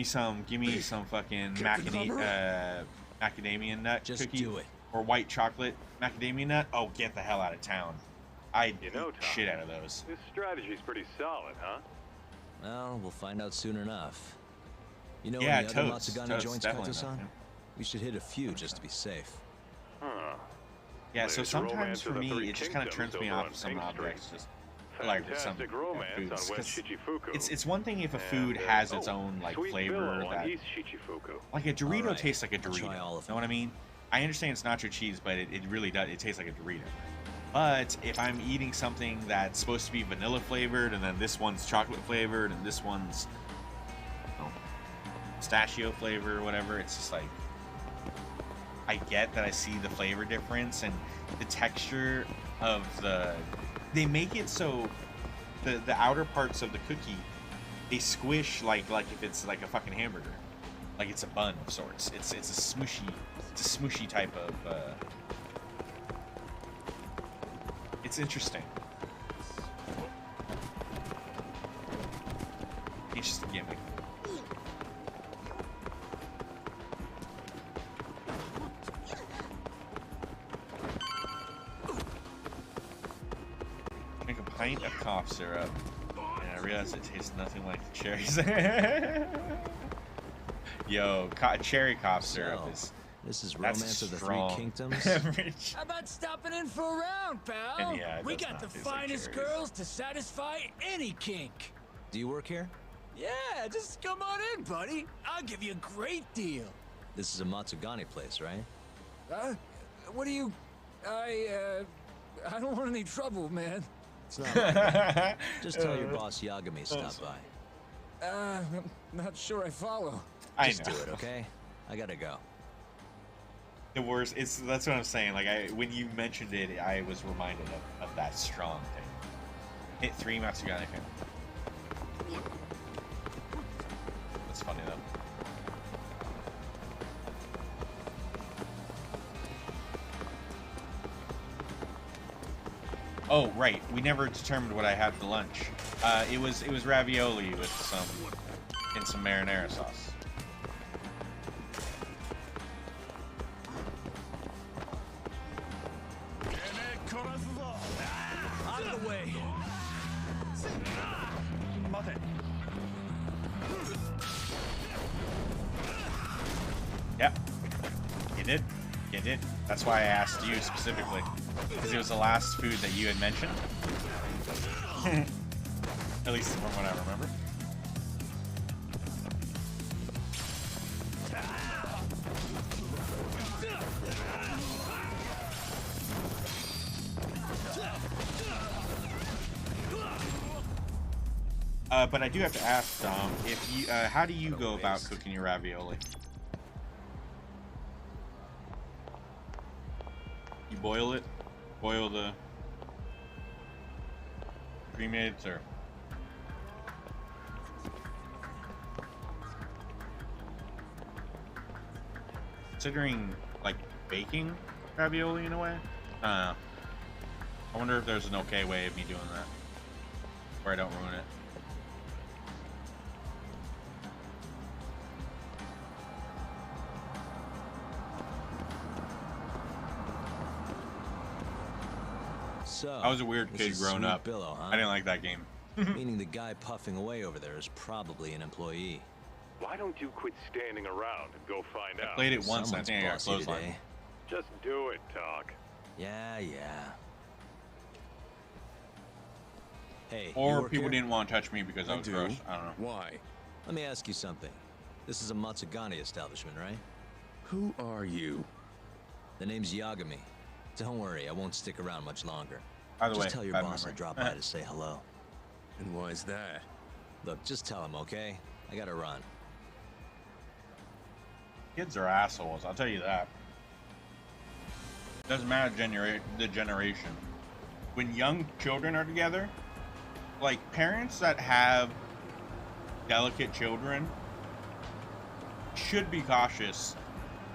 me some fucking macadamia nut Just cookie do it. or white chocolate macadamia nut. Oh, get the hell out of town. I You know, eat Tom, shit out of those. This strategy's pretty solid, huh? Well, we'll find out soon enough. You know Yeah, any other totes. Matsugani Totes, joints, definitely Kaito-san? not, We should hit a few just to be safe. Huh. Yeah, so There's sometimes Romance for of the me, Three it just kind of Kingdoms turns me over off on of some Pink Street. objects, just like with some Fantastic romance foods. on West 'Cause Shichifuku. it's one thing if a food And, has its own like Sweet flavor Billow on that, East Shichifuku. like a Dorito Alright, tastes like a I'll Dorito. try all of Know what I mean? I understand it's nacho cheese, but it really does. It tastes like a Dorito. But if I'm eating something that's supposed to be vanilla flavored, and then this one's chocolate flavored, and this one's pistachio flavor or whatever, it's just like, I get that I see the flavor difference and the texture of they make it so the outer parts of the cookie, they squish like if it's like a fucking hamburger, like it's a bun of sorts. It's a smooshy type of it's interesting. It's just a gimmick. Make a pint of cough syrup, and I realized it tastes nothing like the cherries. Yo, cherry cough syrup is. This is That's Romance of the Three strong. Kingdoms. How about stopping in for a round, pal? And yeah, it we does got not the taste like finest cherries. girls to satisfy any kink. Do you work here? Yeah, just come on in, buddy. I'll give you a great deal. This is a Matsugani place, right? What do you... I don't want any trouble, man. It's not like that. Just tell your boss Yagami stopped by. I'm not sure I follow. I Just know. do it, okay? I gotta go. The worst. That's what I'm saying. Like when you mentioned it, I was reminded of that strong thing. Hit 3 Matsugane. That's funny though. Oh right, we never determined what I had for lunch. It was ravioli with some marinara sauce. Out of the way. Yep. You did. You did. That's why I asked you specifically. Because it was the last food that you had mentioned. At least from what I remember. But I do have to ask, Dom, if you, how do you go about cooking your ravioli? You boil it? Boil the cremates, or considering like baking ravioli in a way. I wonder if there's an okay way of me doing that where I don't ruin it. So, I was a weird this kid is growing Sweet up. Billow, huh? I didn't like that game. Meaning the guy puffing away over there is probably an employee. Why don't you quit standing around and go find out? Played it once and I Someone's think I got bossy clothesline. today. Just do it, Talk. Yeah. Hey, you Or work people here? didn't want to touch me because I was gross. I don't know. Why? Let me ask you something. This is a Matsugane establishment, right? Who are you? The name's Yagami. Don't worry, I won't stick around much longer. By the Just way, tell your bad boss I memory. dropped by to say hello. And why is that? Look, just tell him, okay? I gotta run. Kids are assholes, I'll tell you that. Doesn't matter the generation. When young children are together, like parents that have delicate children should be cautious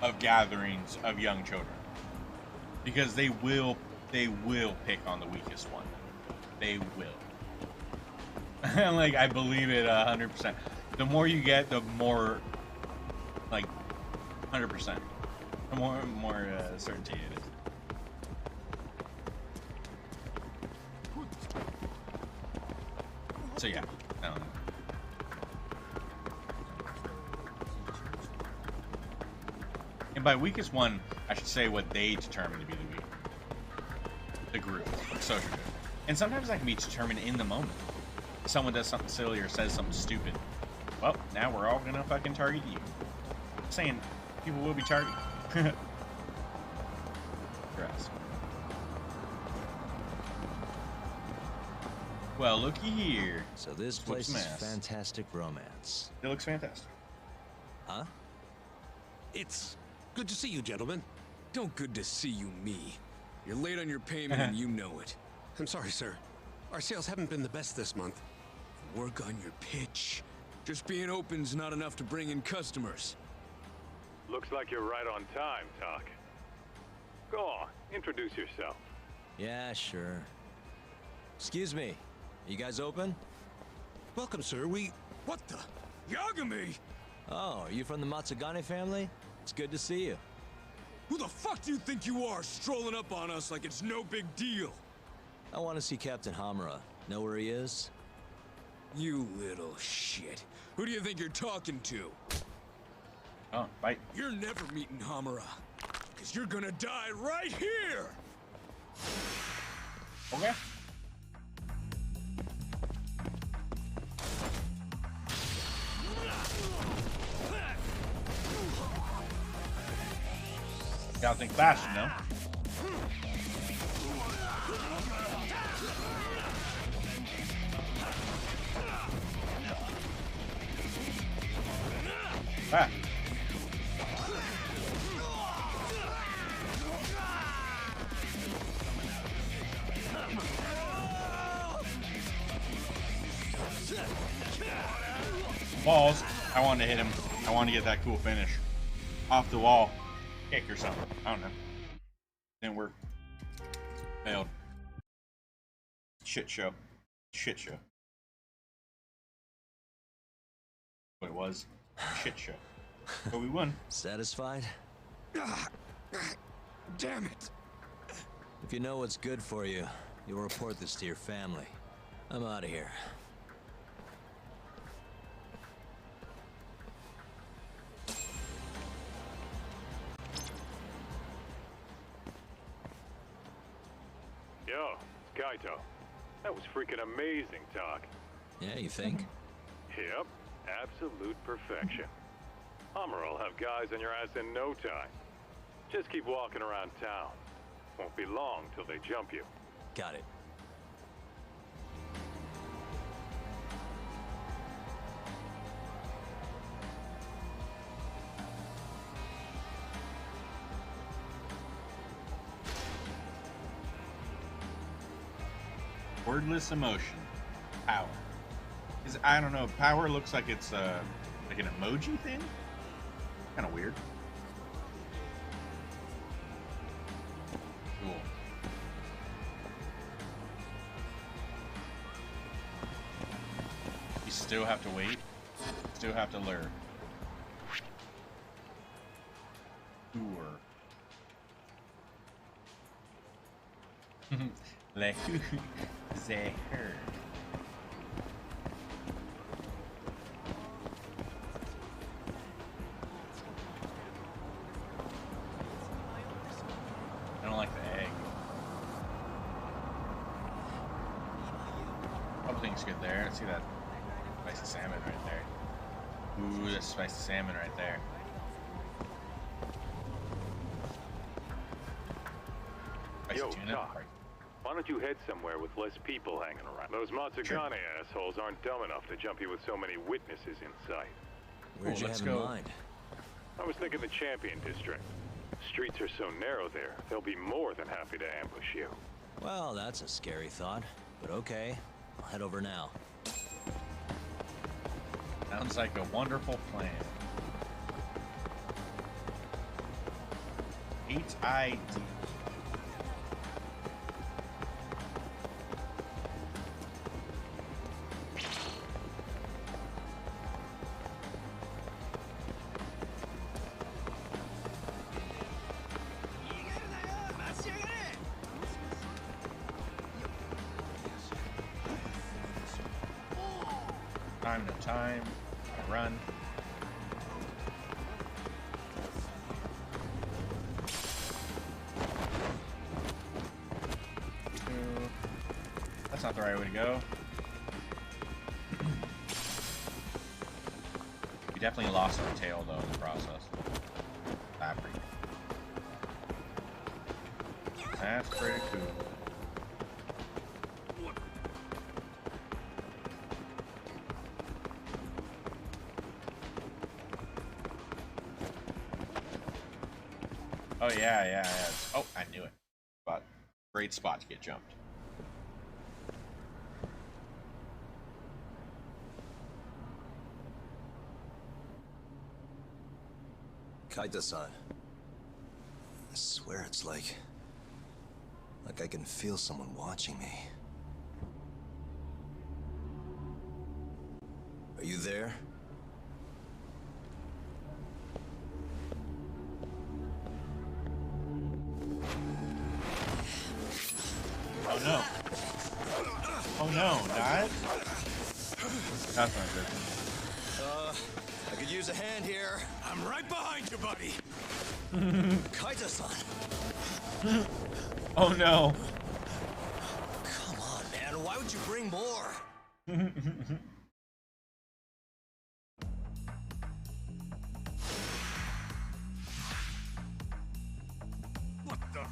of gatherings of young children. Because they will pick on the weakest one. They will. Like, I believe it 100%. The more you get, the more, like, 100%. The more certainty it is. So yeah, I don't know. And by weakest one, I should say what they determine to be the weak. The group, the social group. And sometimes that can be determined in the moment. Someone does something silly or says something stupid. Well, now we're all gonna fucking target you. I'm saying people will be targeted. Grass. Well, looky here. So this place is fantastic romance. It looks fantastic. Huh? It's good to see you, gentlemen. Don't good to see you me. You're late on your payment and you know it. I'm sorry, sir. Our sales haven't been the best this month. Work on your pitch. Just being open's not enough to bring in customers. Looks like you're right on time, Talk. Go on, introduce yourself. Yeah, sure. Excuse me. Are you guys open? Welcome, sir. What the? Yagami! Oh, are you from the Matsugane family? It's good to see you. Who the fuck do you think you are, strolling up on us like it's no big deal? I want to see Captain Hamura. Know where he is? You little shit. Who do you think you're talking to? Oh, bite. You're never meeting Hamura. Because you're gonna die right here! Okay. Gotta think fast, you know? Ah. Balls. I wanted to hit him. I wanted to get that cool finish. Off the wall. Kick or something. I don't know. Didn't work. Failed. Shit show. Shit show. What it was. Shit show. But we won. Satisfied? Damn it! If you know what's good for you, you'll report this to your family. I'm out of here. Yo, Kaito. That was freaking amazing, Talk. Yeah, you think? Yep, absolute perfection. Hamura will have guys on your ass in no time. Just keep walking around town. Won't be long till they jump you. Got it. Wordless emotion. Power. I don't know. Power looks like it's like an emoji thing. Kind of weird. still have to wait. Still have to lure. Like they heard. I don't like the egg. Couple things good there. See that spicy salmon right there. Ooh, that's spicy salmon right there. Spicy Yo, tuna. Doc, why don't you head somewhere with less people hanging around? Those Matsugane assholes aren't dumb enough to jump you with so many witnesses in sight. Where'd you have in mind? I was thinking the Champion District. Streets are so narrow there, they'll be more than happy to ambush you. Well, that's a scary thought, but okay. I'll head over now. Sounds like a wonderful plan. H-I-D. Time to time. I run. That's not the right way to go. We definitely lost our tail though in the process. Fabric. That's pretty cool. Oh yeah. Oh, I knew it. But great spot to get jumped. Kaita-san. I swear it's like I can feel someone watching me. Are you there? Oh no. Oh no, not? That's not good. I could use a hand here. I'm right behind you, buddy. Kaita-san. Oh no. Come on, man. Why would you bring more? What the?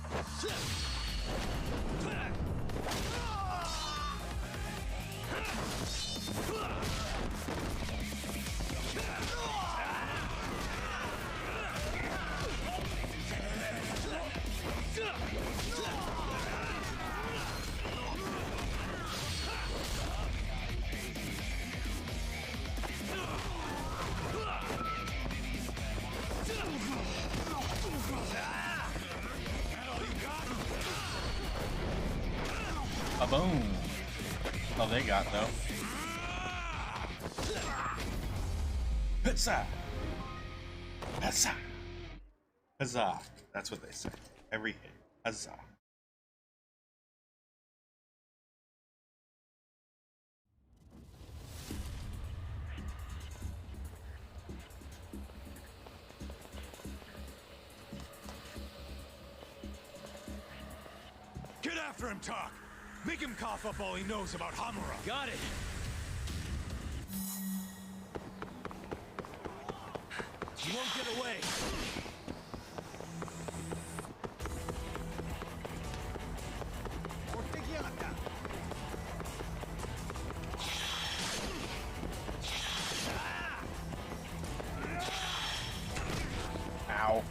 A boom. Oh, they got though. Huzzah! Huzzah! Huzzah! That's what they say. Every hit. Huzzah! Get after him, Talk. Make him cough up all he knows about Hamura. Got it. You won't get away. Ow.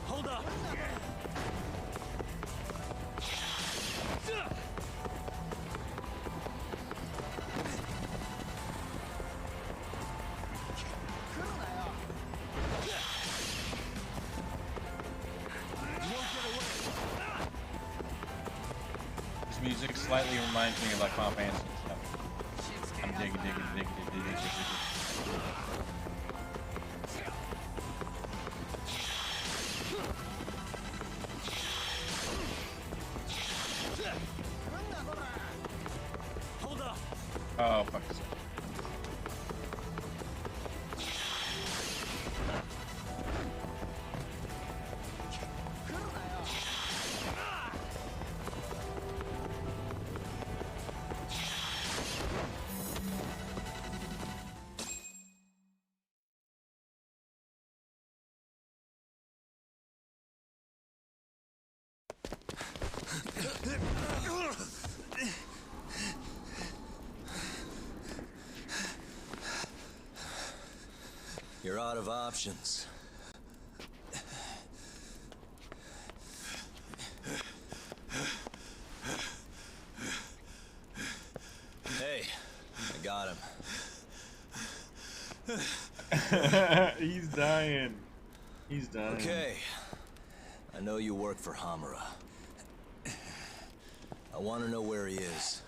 Hold up. This music slightly reminds me of like Final Fantasy stuff. I'm Hold up. Oh, fuck. You're out of options. Hey, I got him. He's dying. He's dying. Okay. I know you work for Hamura. I want to know where he is.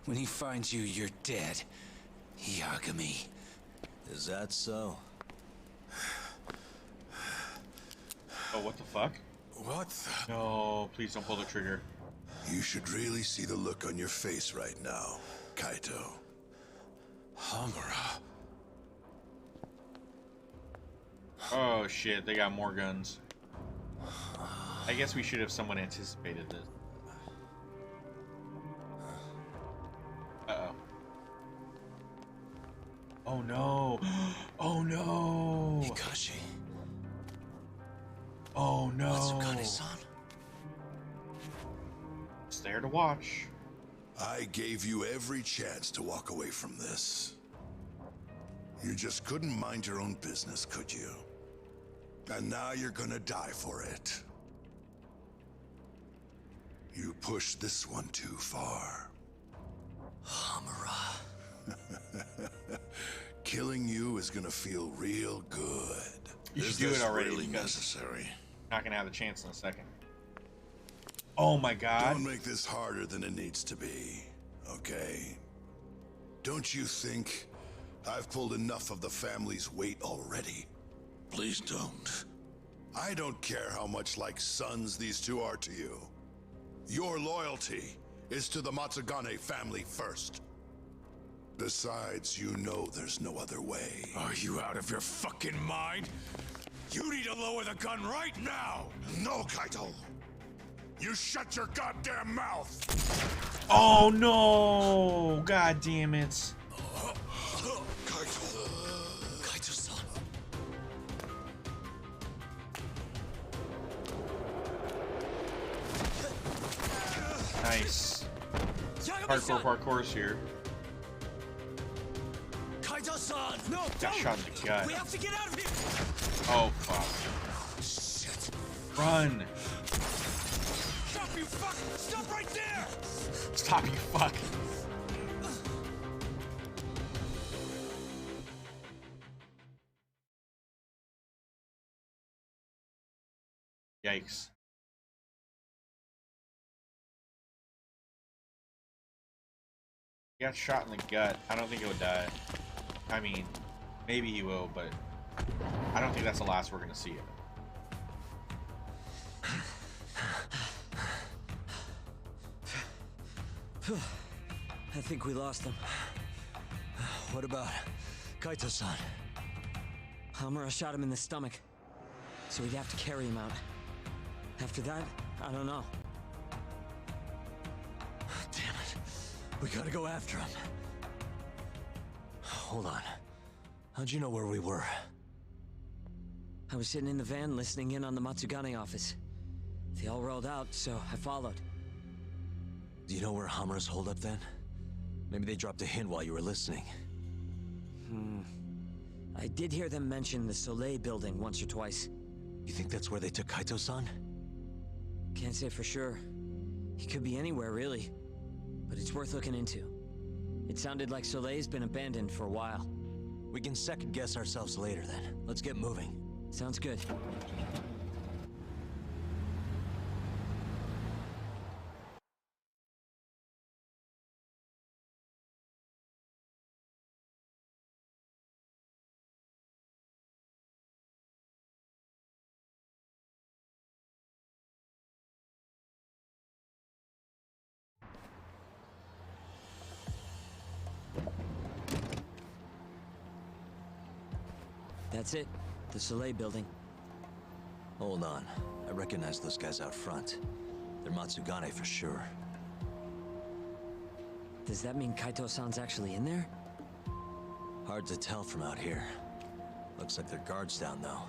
When he finds you, you're dead. Yagami. Is that so? Oh, what the fuck? What the? No, please don't pull the trigger. You should really see the look on your face right now, Kaito. Hamura. Oh shit, they got more guns. I guess we should have someone anticipated this. Uh-oh. Oh no! Oh no! Hikashi. Oh no! Matsukane-san. It's there to watch. I gave you every chance to walk away from this. You just couldn't mind your own business, could you? And now you're gonna die for it. You pushed this one too far. Hamura. Killing you is gonna feel real good. You should Is do this it already really because necessary? not gonna have the chance in a second. Oh my god. Don't make this harder than it needs to be, okay? Don't you think I've pulled enough of the family's weight already? Please don't. I don't care how much like sons these two are to you. Your loyalty is to the Matsugane family first. Besides, you know there's no other way. Are you out of your fucking mind? You need to lower the gun right now! No, Kaito! You shut your goddamn mouth! Oh no! God damn it. Kaito. Kaito-san. Nice. Hardcore parkour's here. Kaito-san! No, Got shot in the gut. We have to get out of here! Oh fuck. Shit. Run! Stop, you fuck! Stop right there! Stop, you fuck! Yikes. He got shot in the gut. I don't think he'll die. I mean, maybe he will, but I don't think that's the last we're gonna see of it. I think we lost him. What about Kaito-san? Hamura shot him in the stomach, so we'd have to carry him out. After that, I don't know. Damn it. We gotta go after him. Hold on. How'd you know where we were? I was sitting in the van listening in on the Matsugane office. They all rolled out, so I followed. Do you know where Hamura's hold up then? Maybe they dropped a hint while you were listening. I did hear them mention the Soleil building once or twice. You think that's where they took Kaito-san? Can't say for sure. He could be anywhere, really. But it's worth looking into. It sounded like Soleil's been abandoned for a while. We can second guess ourselves later then. Let's get moving. Sounds good. That's it. The Soleil building. Hold on. I recognize those guys out front. They're Matsugane for sure. Does that mean Kaito-san's actually in there? Hard to tell from out here. Looks like their guard's down, though.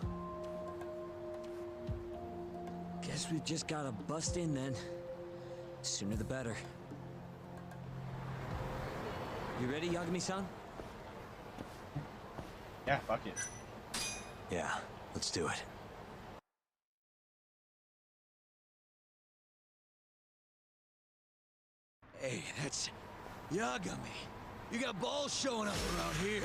Guess we've just gotta bust in then. Sooner the better. You ready, Yagami-san? Yeah, fuck it. Yeah, let's do it. Hey, that's Yagami. You got balls showing up around here.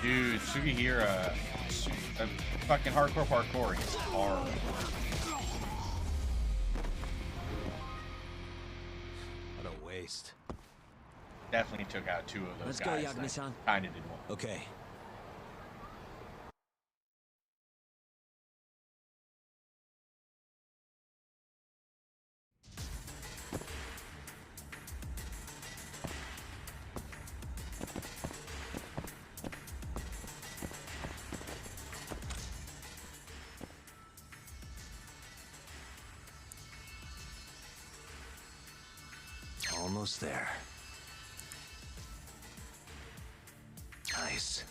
Dude, Sugihira, fucking hardcore parkour. He's hard. What a waste. Definitely took out two of those Let's guys. go, Yagami-san. Kinda did one. Okay. Almost there. Nice.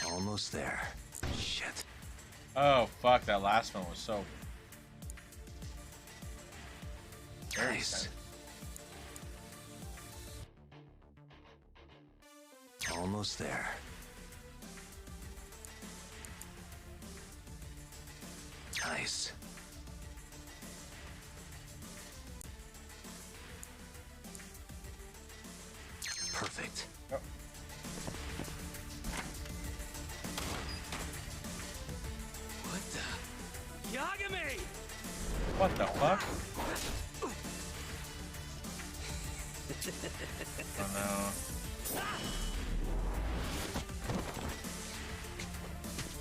Almost there. Shit. Oh, fuck, that last one was so... very Nice. exciting. Almost there. Nice. Perfect. Oh. What the? Yagami! What the fuck? Oh no.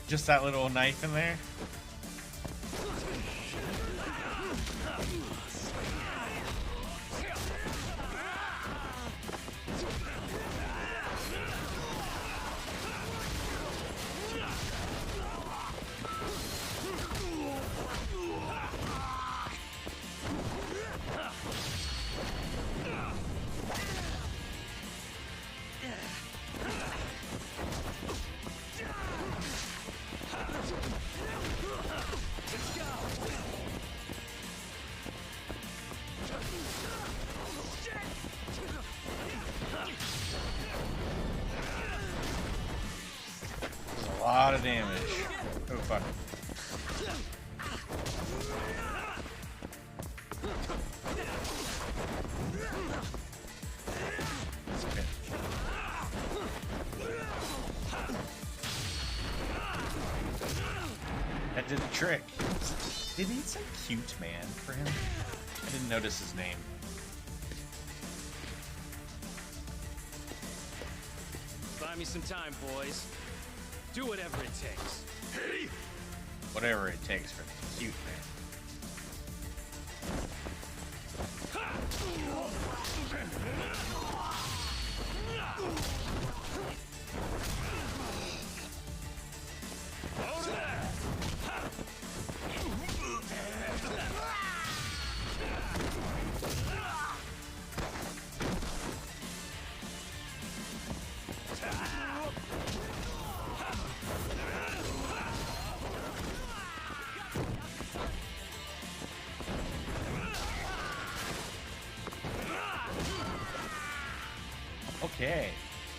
Just that little knife in there? A lot of damage. Oh fuck. Okay. That did the trick. Did he say cute man for him? I didn't notice his name. Buy me some time, boys. Do whatever it takes. Hey! Whatever it takes for the cute man. Okay.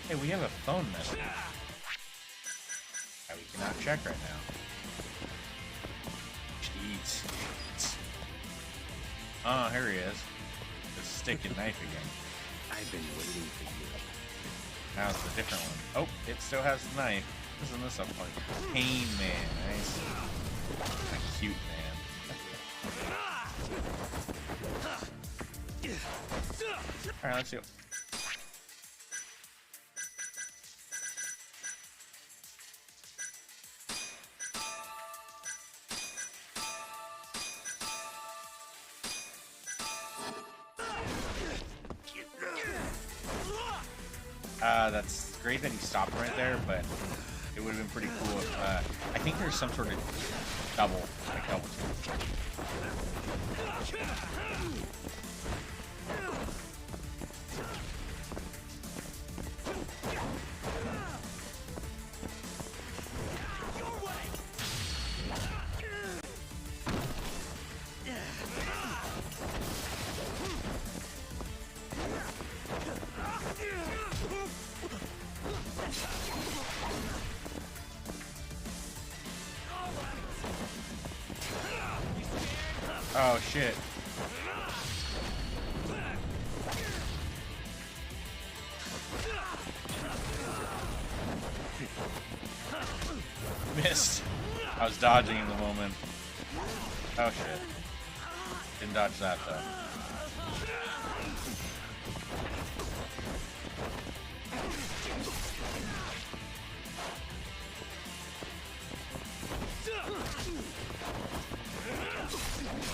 Hey, we have a phone message. That we cannot check right now. Jeez. Oh, here he is. The stick and knife again. I've been waiting for you. Now it's a different one. Oh, it still has the knife. Isn't this a point? Pain man. Nice. A cute man. Alright, let's go. That's great that he stopped right there, but it would have been pretty cool if, I think there's some sort of double, like double team. Oh shit. Missed. I was dodging in the moment. Oh shit. Didn't dodge that though.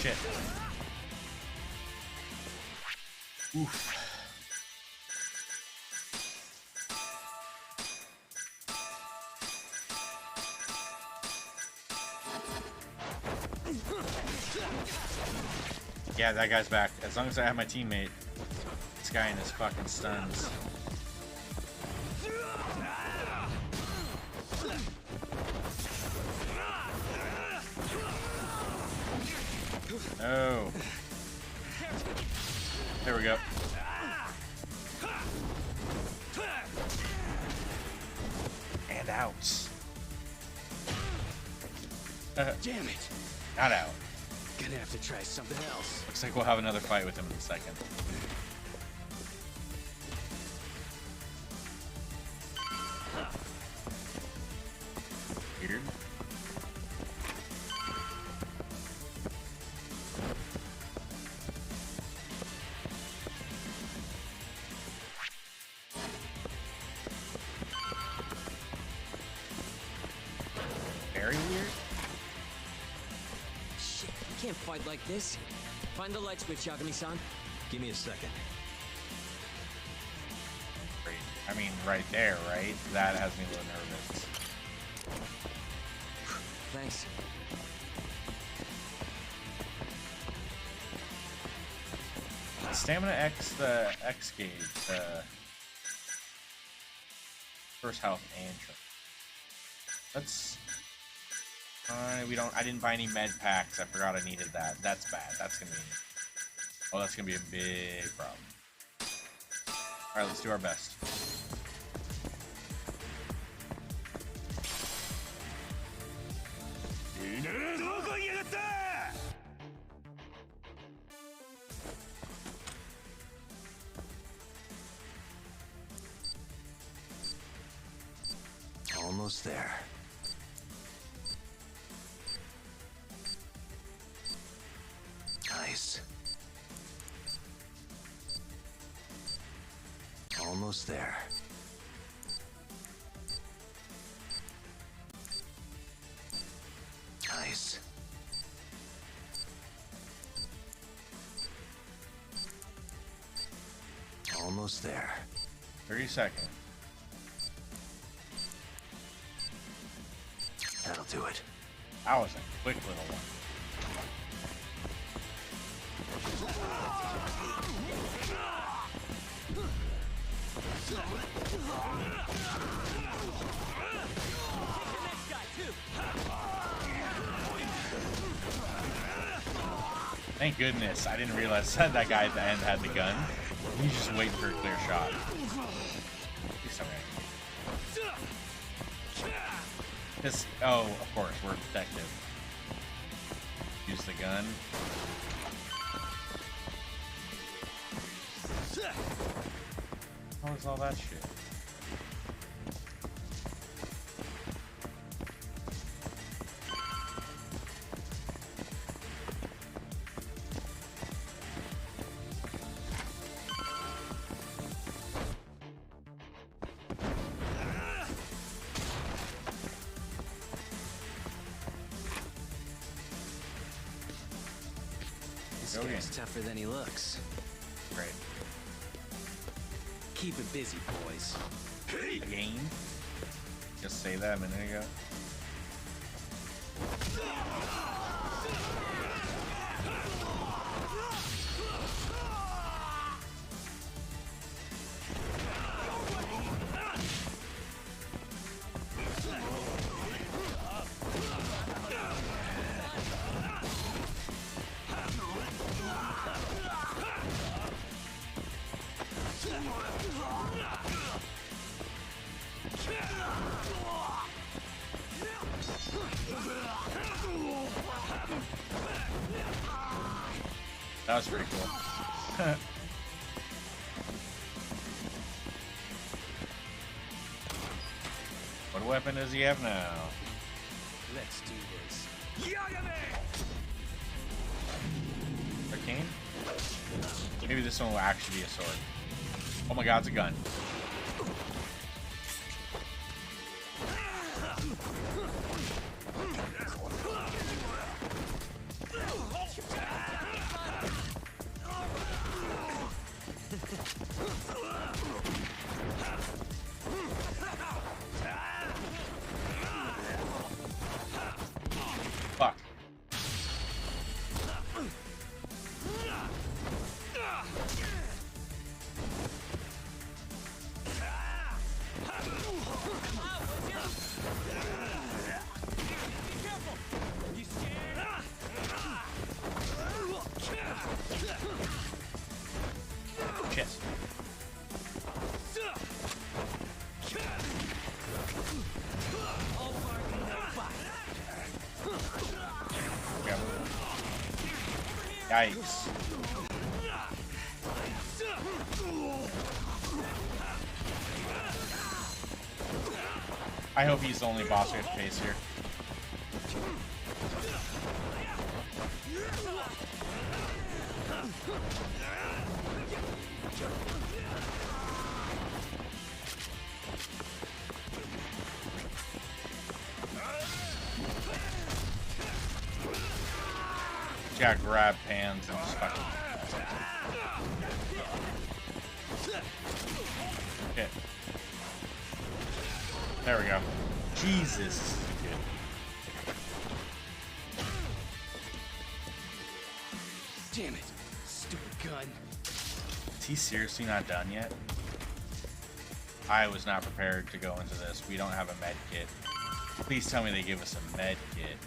Shit. Oof. Yeah, that guy's back. As long as I have my teammate. This guy in his fucking stuns. Oh. There we go. And out. Damn it. Not out. Gonna have to try something else. Looks like we'll have another fight with him in a second. Weird. Very weird. Shit, you can't fight like this. Find the light switch, Yagami-san. Give me a second. Great. I mean, right there, right? That has me a little nervous. Thanks. Stamina X, the X gauge, first health and trip. Let's. I didn't buy any med packs. I forgot I needed that. That's bad. That's gonna be. Oh, that's gonna be a big problem. All right, let's do our best. Almost there. Nice. Almost there. Nice. Almost there. 30 seconds. That'll do it. That was a quick little one. Thank goodness. I didn't realize that guy at the end had the gun. He's just waiting for a clear shot. Please tell me. This, oh, of course, we're a detective. Use the gun. What was all that shit? This Okay. guy's tougher than he looks. Great. Keep it busy, boys. Again? Just say that a minute ago. That was pretty cool. What weapon does he have now? Let's do this. Arcane? Maybe this one will actually be a sword. Oh my god, it's a gun. Fuck. Shit. Yikes. I hope he's the only boss we have to face here. Just gotta grab hands and just fucking... Hit. There we go. Jesus, this is good. Damn it. Stupid gun. Is he seriously not done yet? I was not prepared to go into this. We don't have a med kit. Please tell me they give us a med kit.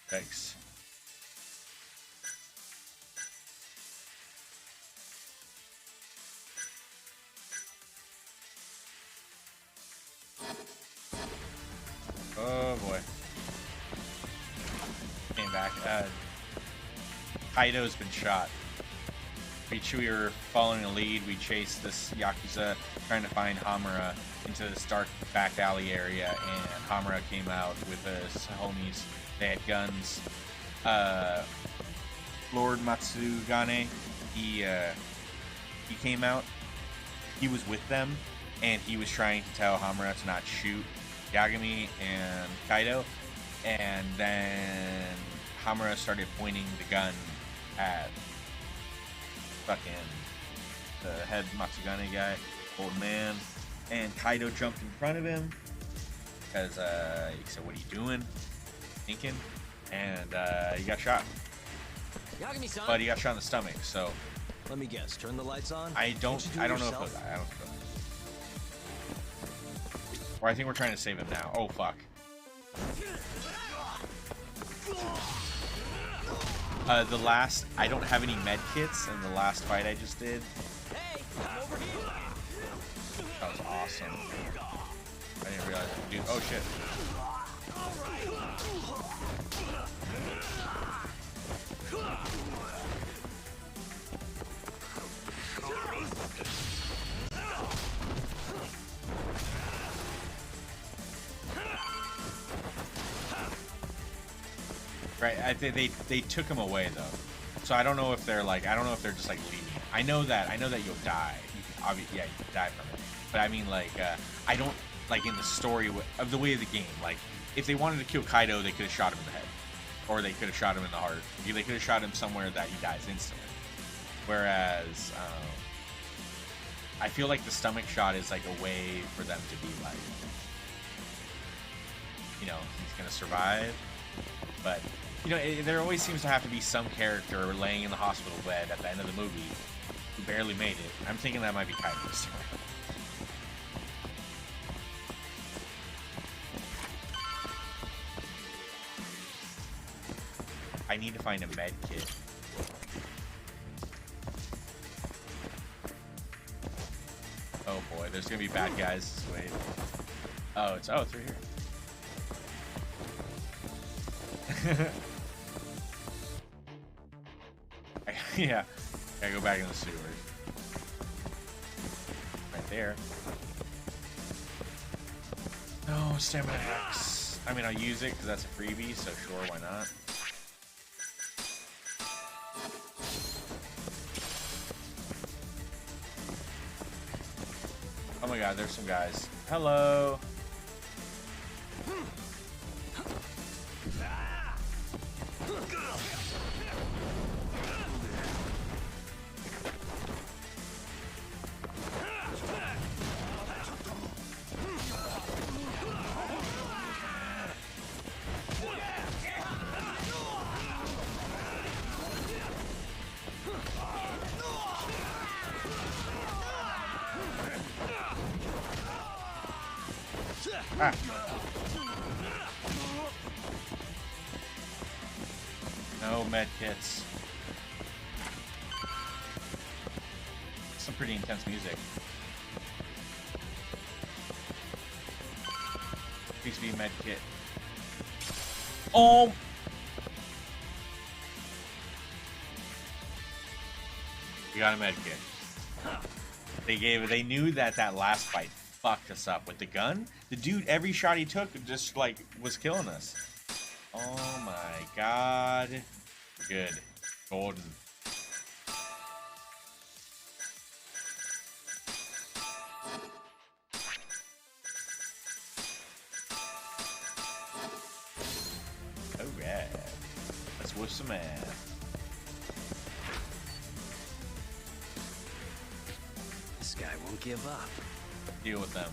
Thanks. Oh boy. Came back. Kaido's been shot. We were following a lead. We chased this Yakuza trying to find Hamura into this dark back alley area, and Hamura came out with his homies. They had guns. Lord Matsugane, he came out. He was with them, and he was trying to tell Hamura to not shoot Yagami and Kaido. And then Hamura started pointing the gun at fucking the head Matsugane guy, old man. And Kaido jumped in front of him because he said, "What are you doing?" Thinking, and he got shot. Yagami-san. But he got shot in the stomach, so Let me guess, turn the lights on? I don't know if I don't know. Or I think we're trying to save him now. Oh fuck. The last, I don't have any med kits in the last fight I just did. That was awesome. I didn't realize it, dude. Oh shit. Right? They took him away though, so I don't know if they're like just like leaving. I know that you'll die. Obviously, yeah, you can die from it. But I mean, like, I don't like in the story of the way of the game. Like, if they wanted to kill Kaido, they could have shot him in the head, or they could have shot him in the heart. They could have shot him somewhere that he dies instantly. Whereas, I feel like the stomach shot is like a way for them to be like, you know, he's gonna survive. But you know, there always seems to have to be some character laying in the hospital bed at the end of the movie who barely made it. I'm thinking that might be Kaido this time. I need to find a med kit. Oh boy, there's gonna be bad guys. Wait. Oh, it's right here. Yeah, gotta go back in the sewers. Right there. No, stamina X. I mean, I'll use it because that's a freebie, so sure, why not? Oh my god, there's some guys. Hello! Ah. No med kits. Some pretty intense music. Please be a med kit. Oh! We got a med kit. They knew that last fight fucked us up with the gun. The dude, every shot he took just like was killing us. Oh my god. Good. Golden. Alright. Let's whip some ass. This guy won't give up. Deal with them.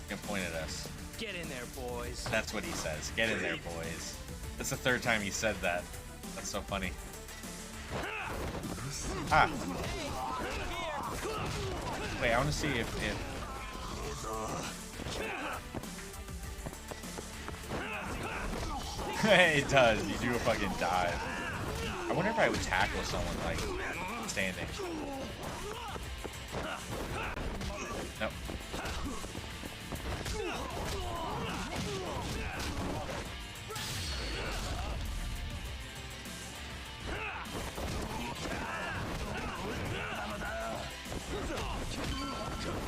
You can point at us. Get in there, boys. That's what he says. Get in there, boys. That's the third time he said that. That's so funny. Ah. Wait, I want to see if... It does. You do a fucking dive. I wonder if I would tackle someone, like, standing. Nope.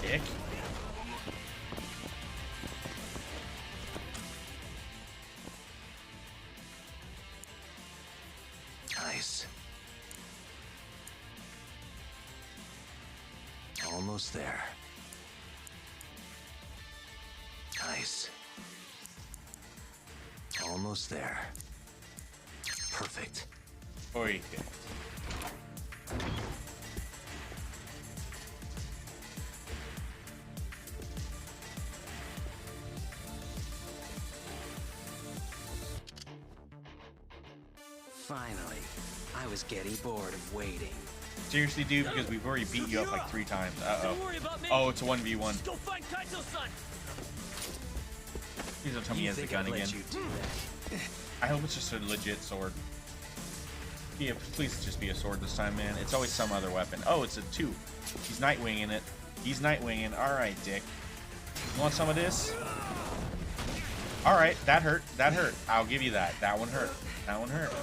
Dick. Nice. Almost there. Nice. Almost there. Perfect. Oi. Finally, I was getting bored of waiting. Seriously, dude, because we've already beat you up like 3 times. Uh-oh. Oh, it's a 1v1. Go find Kaito-san. Please don't tell me he has the gun again. I hope it's just a legit sword. Yeah, please just be a sword this time, man. It's always some other weapon. Oh, it's a 2. He's Nightwinging it. He's Nightwinging. Alright, Dick. You want some of this? Alright, that hurt. That hurt. I'll give you that. That one hurt. That one hurt.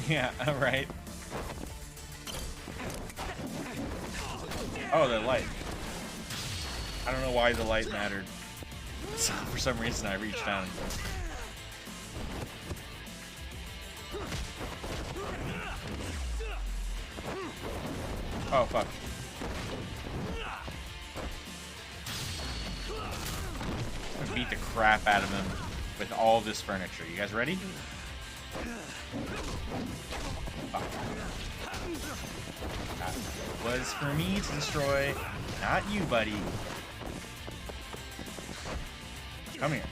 Yeah, alright. Oh, the light. I don't know why the light mattered. So, for some reason, I reached down. Oh, fuck. I'm gonna beat the crap out of him with all this furniture. You guys ready? Fuck. That was for me to destroy, not you, buddy. Come here.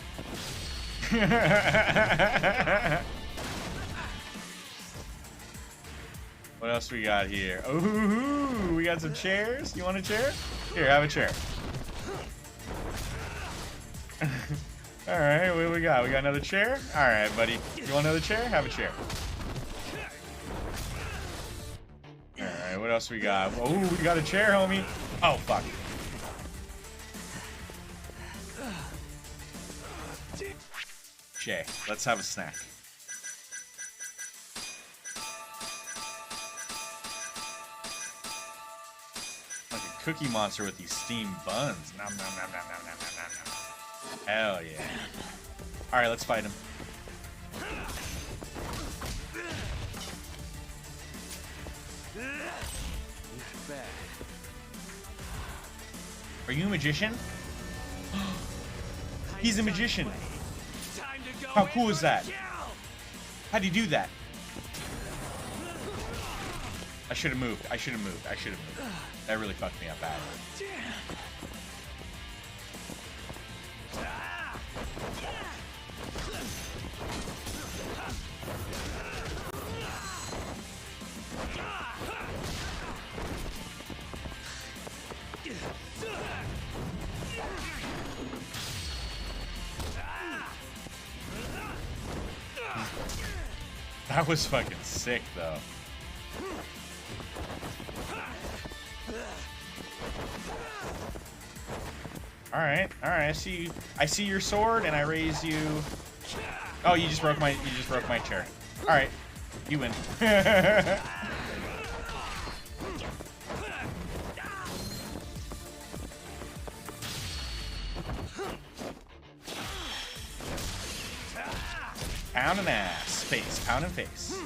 What else we got here? Ooh, we got some chairs. You want a chair? Here, have a chair. All right, what do we got? We got another chair? All right, buddy. You want another chair? Have a chair. All right, what else we got? Oh, we got a chair, homie. Oh, fuck. Okay, let's have a snack. Like a cookie monster with these steamed buns. Nom, nom, nom, nom, nom, nom, nom, nom. Hell yeah. Alright, let's fight him. Are you a magician? He's a magician. How cool is that? How'd he do that? I should have moved. I should have moved. I should have moved. That really fucked me up bad. That was fucking sick, though. All right. I see you. I see your sword, and I raise you. Oh, you just broke my chair. All right, you win. Pound and ass, face, pound and face.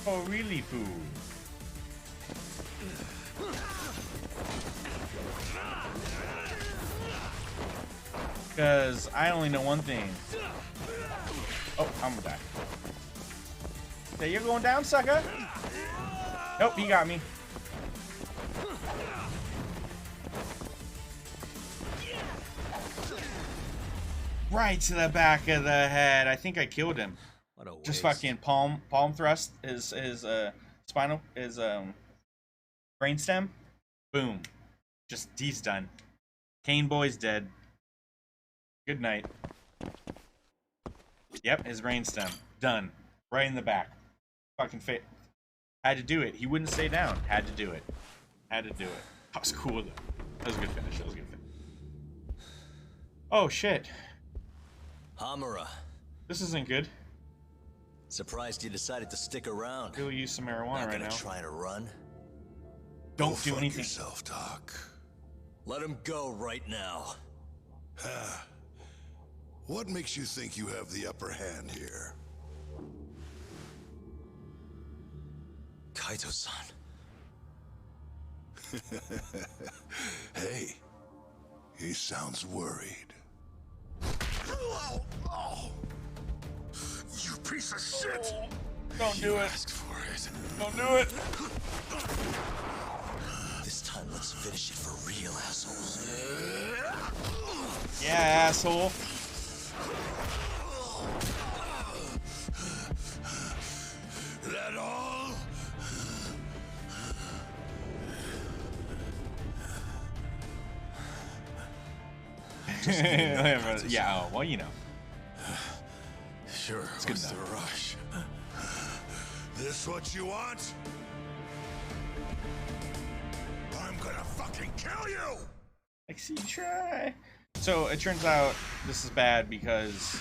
Oh, really, fool? Because I only know one thing. Oh, I'm gonna die. Okay, you're going down, sucker. Nope, he got me. Right to the back of the head. I think I killed him. What a Just waste. fucking palm thrust his spinal, his brainstem. Boom. Just he's done. Kane boy's dead. Good night. Yep, his brainstem done. Right in the back. Fucking fit. Had to do it. He wouldn't stay down. Had to do it. Had to do it. That was cool though. That was a good finish. That was a good finish. Oh shit. Hamura. This isn't good. Surprised you decided to stick around. We'll use some marijuana Not right gonna now. try to run. Don't Go do fuck anything. yourself, Doc. Let him go right now. What makes you think you have the upper hand here? Kaito-san. Hey, he sounds worried. You piece of shit! Don't do You it. asked for it. Don't do it. This time, let's finish it for real, assholes. Yeah, asshole. That all? Yeah, oh, well, you know. Sure, It's good what's the enough. rush? This what you want? I'm gonna fucking kill you! Like, see, try. So it turns out this is bad because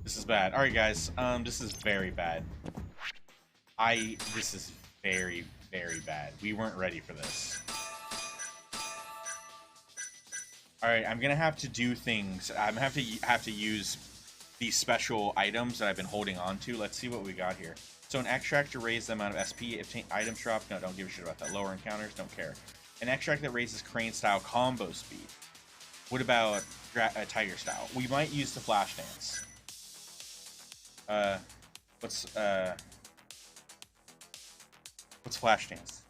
this is bad. All right, guys. This is very bad. This is very, very bad. We weren't ready for this. All right, I'm gonna have to do things. I'm gonna have to use these special items that I've been holding on to. Let's see what we got here. So an extract to raise the amount of SP if items drop. No, don't give a shit about that. Lower encounters, don't care. An extract that raises crane style combo speed. What about tiger style? We might use the flash dance. What's flash dance?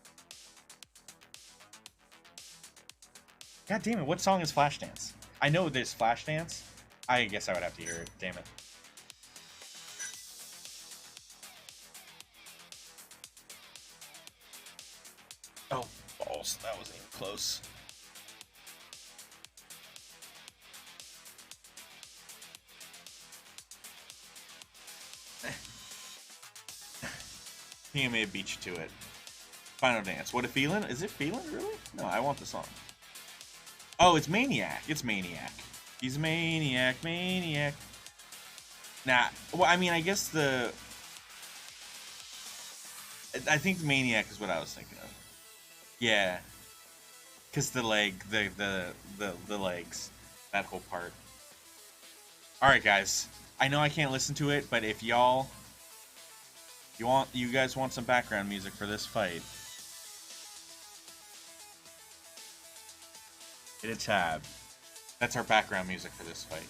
God damn it, what song is Flashdance? I know there's Flashdance. I guess I would have to hear it, damn it. Oh, balls, that wasn't even close. He may have beat you to it. Final dance. What a feeling? Is it feeling, really? No, I want the song. Oh, it's Maniac. It's Maniac. He's a maniac, maniac. Nah, well, I mean, I guess I think Maniac is what I was thinking of. Yeah. Because the legs. That whole part. Alright, guys. I know I can't listen to it, but if you guys want some background music for this fight, hit a tab. That's our background music for this fight.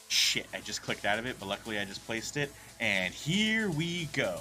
Shit, I just clicked out of it, but luckily I just placed it. And here we go.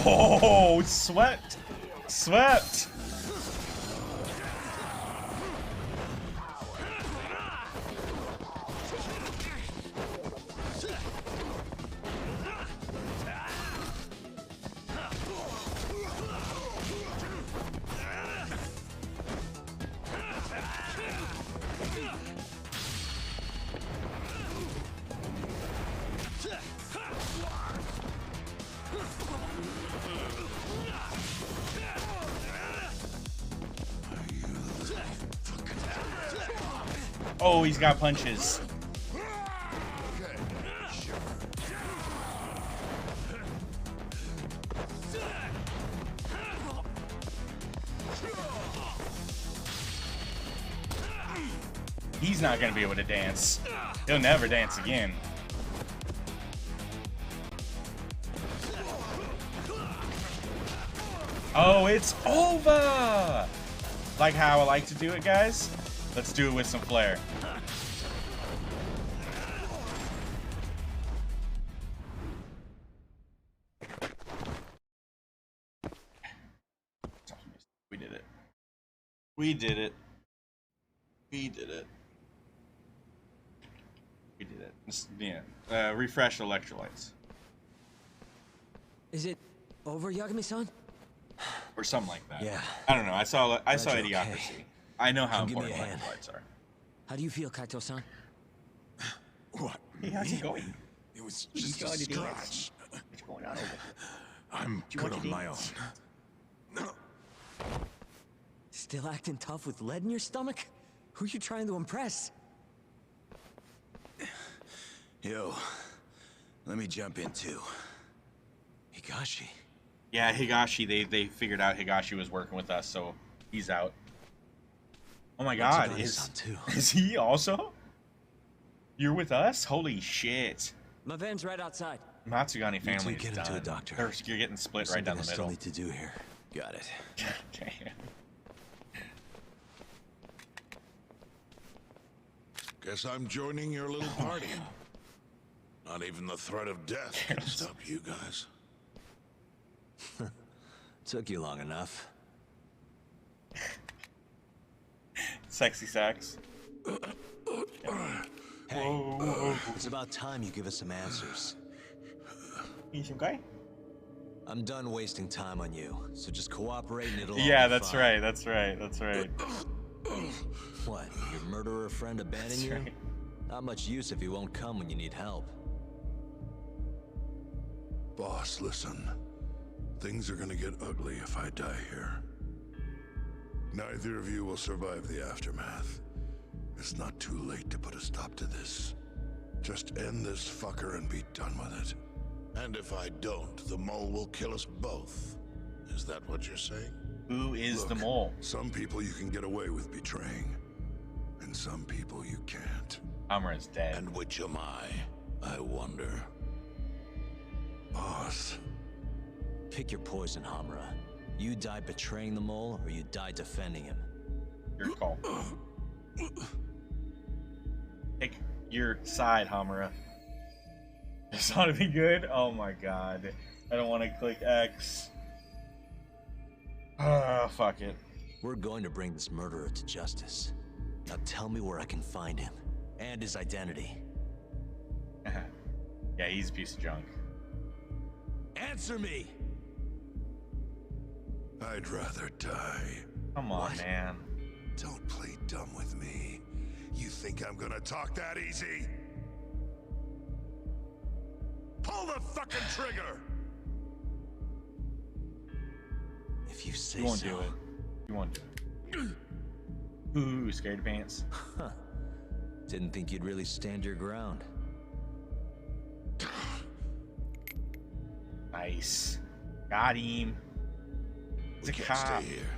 Oh, swept! Swept! Oh, he's got punches. He's not gonna be able to dance. He'll never dance again. Oh, it's over! Like how I like to do it, guys? Let's do it with some flair. We did it. We did it. We did it. We did it. Just, yeah. Refresh electrolytes. Is it over, Yagami-san? Or something like that. Yeah. I don't know. I saw Idiocracy. Okay. I know how Come give me important a hand. electrolytes are. How do you feel, Kaito-san? What? Hey, how's it going? It was just a scratch. What's going on over there? I'm good on my own. Still acting tough with lead in your stomach? Who are you trying to impress? Yo, let me jump in too. Higashi. Yeah, Higashi. They figured out Higashi was working with us, so he's out. Oh my God, is he also? You're with us? Holy shit! My van's right outside. Matsugani family get is him to a done. doctor. You're getting split There's right down the something I middle. still need to do here. Got it. Damn. Guess I'm joining your little party. Not even the threat of death can stop you guys. Took you long enough. Sexy sex. Hey, it's about time you give us some answers. You okay? I'm done wasting time on you, so just cooperate and it'll Yeah, all be that's fine. right. That's right. That's right. What? Your murderer friend abandoned That's you? right. Not much use if he won't come when you need help. Boss, listen. Things are gonna get ugly if I die here. Neither of you will survive the aftermath. It's not too late to put a stop to this. Just end this fucker and be done with it. And if I don't, the mole will kill us both. Is that what you're saying? Who is Look, the mole? some people you can get away with betraying, and some people you can't. Hamura's dead. And which am I wonder? Boss. Pick your poison, Hamura. You die betraying the mole, or you die defending him. Your call. Pick your side, Hamura. It's not to be good. Oh my god. I don't want to click X. Ah, fuck it. We're going to bring this murderer to justice. Now tell me where I can find him, and his identity. Yeah, he's a piece of junk. Answer me! I'd rather die. Come on, man. Don't play dumb with me. You think I'm gonna talk that easy? Pull the fucking trigger! If you say You won't so. do it. You won't do it. Ooh, scared pants. Huh. Didn't think you'd really stand your ground. Nice. Got him. It's We a can't cop. stay here.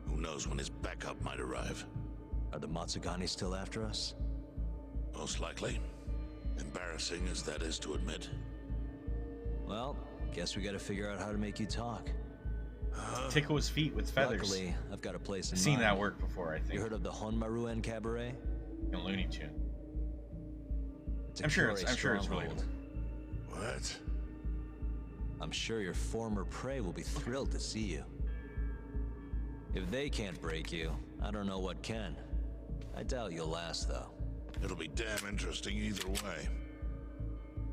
Who knows when his backup might arrive? Are the Matsugani still after us? Most likely. Embarrassing as that is to admit. Well, guess we gotta figure out how to make you talk. Tickle his feet with feathers. Luckily, I've got a place in I've seen mind. that work before, I think. You heard of the Honmaruen Cabaret? In Looney Tune. It's a I'm sure Kure it's really stronghold. What? I'm sure your former prey will be thrilled to see you. If they can't break you, I don't know what can. I doubt you'll last, though. It'll be damn interesting either way.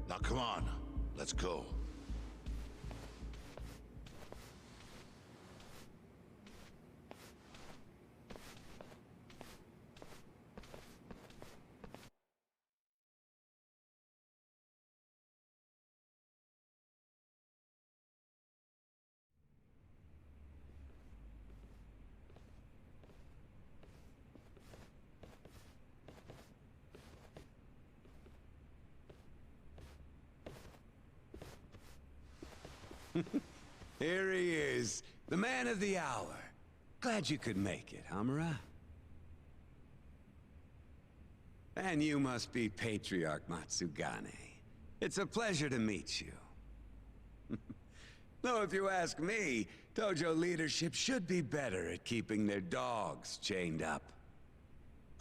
Now come on, let's go. Here he is, the man of the hour. Glad you could make it, Hamura. And you must be Patriarch Matsugane. It's a pleasure to meet you. Though if you ask me, dojo leadership should be better at keeping their dogs chained up.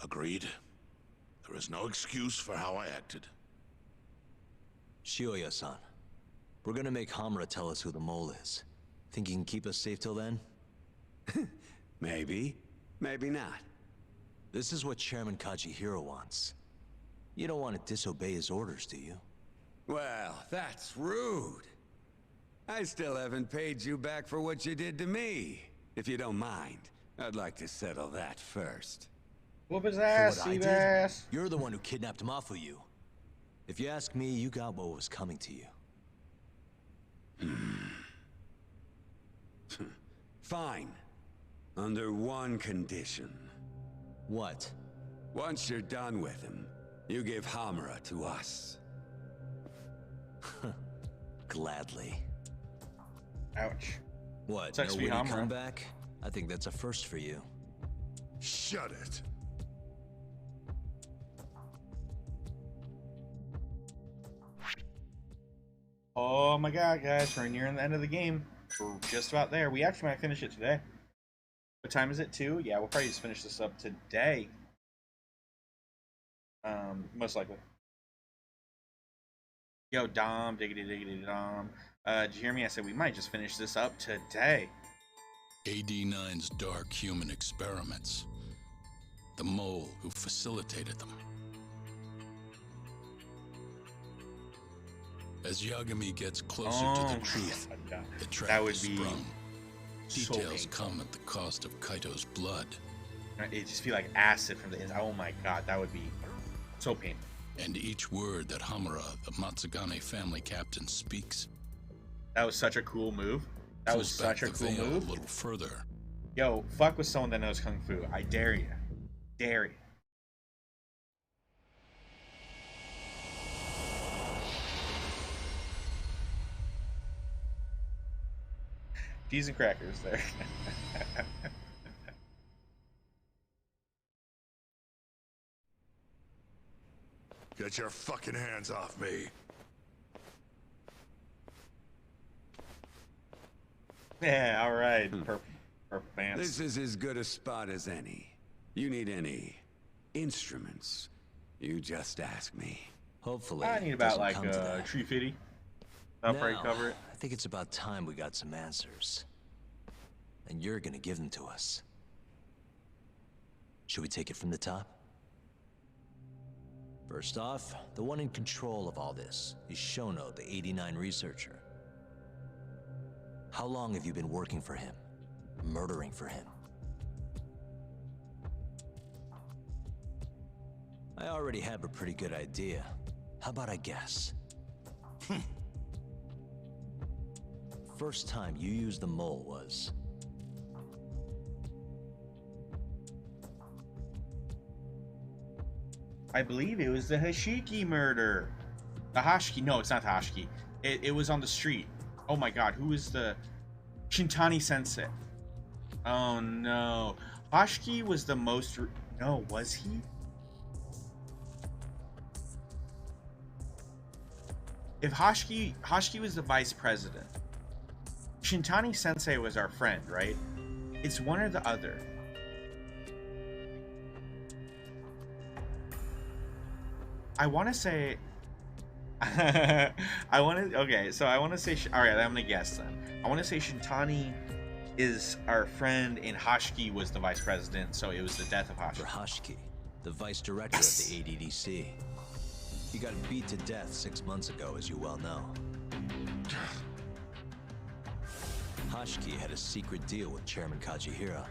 Agreed. There is no excuse for how I acted. Shioya-san, we're gonna make Hamura tell us who the mole is. Think you can keep us safe till then? Maybe. Maybe not. This is what Chairman Kajihiro wants. You don't want to disobey his orders, do you? Well, that's rude. I still haven't paid you back for what you did to me. If you don't mind, I'd like to settle that first. Whoop his For ass, what I did, Seabass. you're the one who kidnapped Mafuyu. If you ask me, you got what was coming to you. Fine. Under one condition. What? Once you're done with him, you give Hamura to us. Gladly. Ouch. What, Sucks no to be witty Hamura. comeback? I think that's a first for you. Shut it. Oh my god, guys, we're nearing the end of the game. We're just about there. We actually might finish it today. What time is it, 2? Yeah, we'll probably just finish this up today. Most likely. Yo, Dom, diggity diggity Dom. Did you hear me? I said we might just finish this up today. AD9's dark human experiments. The mole who facilitated them. As Yagami gets closer to the truth, the trap is sprung. Details come at the cost of Kaito's blood. It just feel like acid from the inside. Oh my god, that would be so painful. And each word that Hamura, the Matsugane family captain, speaks. That was such a cool move. That was such a cool move. A little further. Yo, fuck with someone that knows Kung Fu. I dare you. Dare you. Cheese and crackers there. Get your fucking hands off me. Yeah, alright. Purple pants. This is as good a spot as any. You need any instruments, you just ask me. Hopefully, I need about like a tree fitty. I'll probably cover it. I think it's about time we got some answers. And you're gonna give them to us. Should we take it from the top? First off, the one in control of all this is Shono, the 89 researcher. How long have you been working for him? Murdering for him? I already have a pretty good idea. How about I guess? First time you used the mole was... I believe it was the Hashiki murder. The Hashiki. No, it's not the Hashiki. It was on the street. Oh my god, who is the... Shintani Sensei. Oh no. Hashiki was the most... No, was he? If Hashiki was the vice president, Shintani Sensei was our friend, right? It's one or the other. I want to say... Okay, so I want to say... Alright, I'm going to guess then. I want to say Shintani is our friend and Hashiki was the vice president, so it was the death of Hashiki. For Hashiki, the vice director of the ADDC. He got beat to death 6 months ago, as you well know. Hashiki had a secret deal with Chairman Kajihira.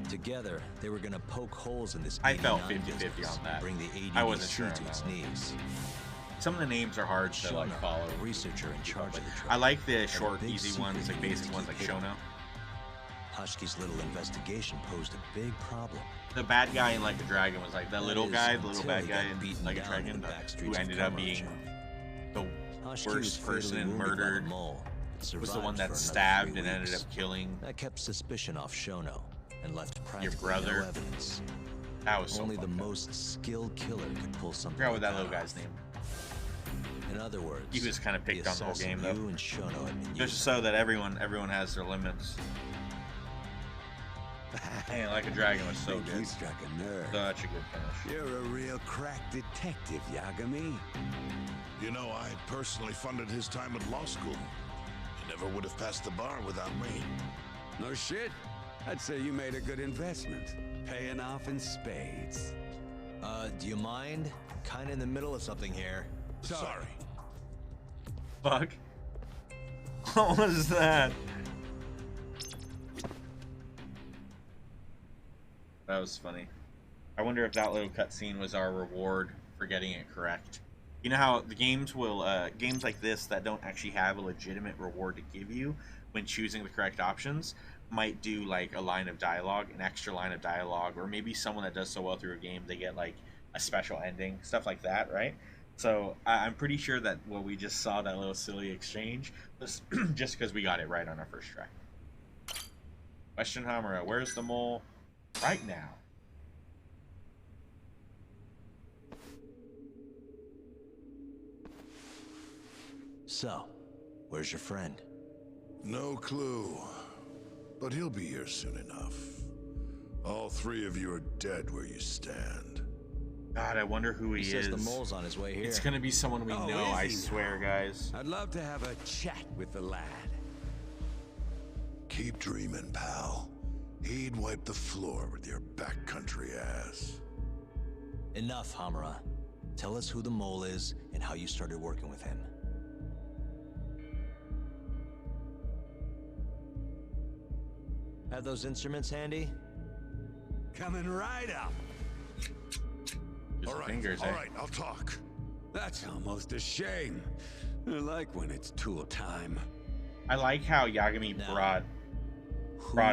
Together, they were gonna poke holes in this. I felt 50-50 on that. Bring the ADDC I wasn't sure to its knees. Some of the names are hard to like follow. Researcher in charge of the trip. I like the short, easy ones, like basic ones, like Shono. Hashki's little investigation posed a big problem. The bad guy in Like a Dragon was like that little guy, the little bad guy in Like a Dragon, who ended up being the worst person murdered. Was the one that stabbed and ended up killing. That kept suspicion off Shono and left practically your brother. No evidence. That was so only the most skilled killer could pull something. I forgot what that little guy's name. In other words, he was kind of picked on the whole game though. And Shono just so that everyone has their limits. Man, Like a Dragon was so good. You struck a nerve. Such a good finish. You're a real crack detective, Yagami. You know, I personally funded his time at law school. He never would have passed the bar without me. No shit. I'd say you made a good investment. Paying off in spades. Do you mind? Kinda in the middle of something here. Sorry. Fuck. What was that? That was funny. I wonder if that little cutscene was our reward for getting it correct. You know how the games will, games like this that don't actually have a legitimate reward to give you when choosing the correct options might do like a line of dialogue, an extra line of dialogue, or maybe someone that does so well through a game, they get like a special ending, stuff like that, right? So I'm pretty sure that what we just saw, that little silly exchange, was just because we got it right on our first try. Question Hamura, where's the mole right now? So, where's your friend? No clue. But he'll be here soon enough. All three of you are dead where you stand. God, I wonder who he says is. the mole's on his way here. It's gonna be someone we Oh, know, is I he swear, now? guys. I'd love to have a chat with the lad. Keep dreaming, pal. He'd wipe the floor with your backcountry ass. Enough, Hamura. Tell us who the mole is and how you started working with him. Have those instruments handy? Coming right up. Just fingers, all eh? right, I'll talk. That's almost a shame. I like when it's tool time. I like how Yagami brought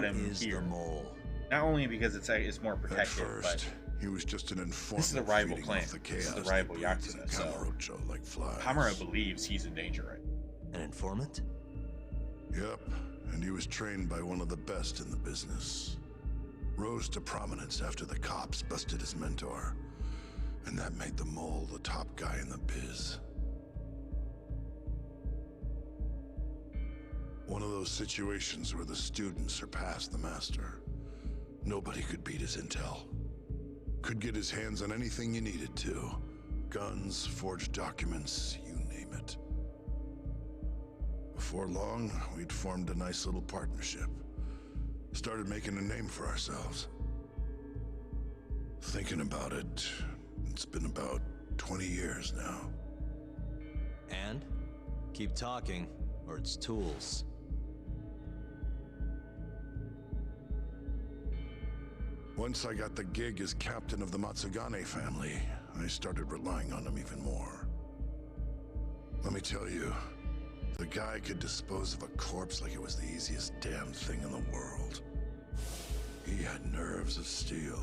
him is here. the mole? Not only because it's more At protected, first, he was just an informant. this is a rival feeding clan. off the This is the chaos rival that breeds in Yakuza. So Kamurocho like flies. Hamura believes he's in danger, right? An informant? Yep, and he was trained by one of the best in the business. Rose to prominence after the cops busted his mentor. And that made the mole the top guy in the biz. One of those situations where the student surpassed the master. Nobody could beat his intel. Could get his hands on anything you needed to. Guns, forged documents, you name it. Before long, we'd formed a nice little partnership. Started making a name for ourselves. Thinking about it, it's been about 20 years now. And? Keep talking, or it's tools. Once I got the gig as captain of the Matsugane family, I started relying on him even more. Let me tell you, the guy could dispose of a corpse like it was the easiest damn thing in the world. He had nerves of steel.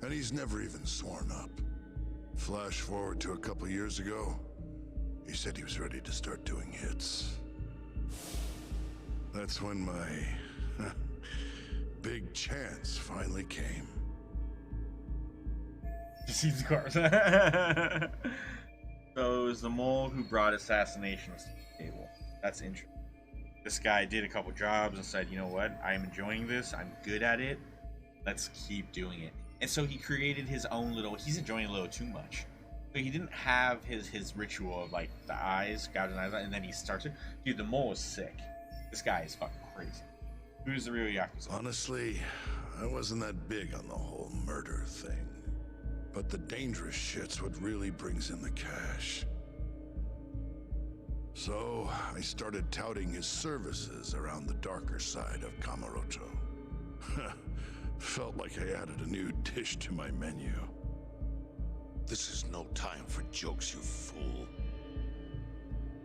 And he's never even sworn up. Flash forward to a couple years ago, he said he was ready to start doing hits. That's when my big chance finally came. Just sees the corpse. So it was the mole who brought assassinations to the table. That's interesting. This guy did a couple jobs and said, you know what? I'm enjoying this. I'm good at it. Let's keep doing it. And so he created his own little, he's enjoying it a little too much. So he didn't have his ritual of like the eyes, gouging eyes, and then he starts it. Dude, the mole is sick. This guy is fucking crazy. Who's the real Yakuza? Honestly, I wasn't that big on the whole murder thing. But the dangerous shit's what really brings in the cash. So, I started touting his services around the darker side of Kamurocho. Felt like I added a new dish to my menu. This is no time for jokes, you fool.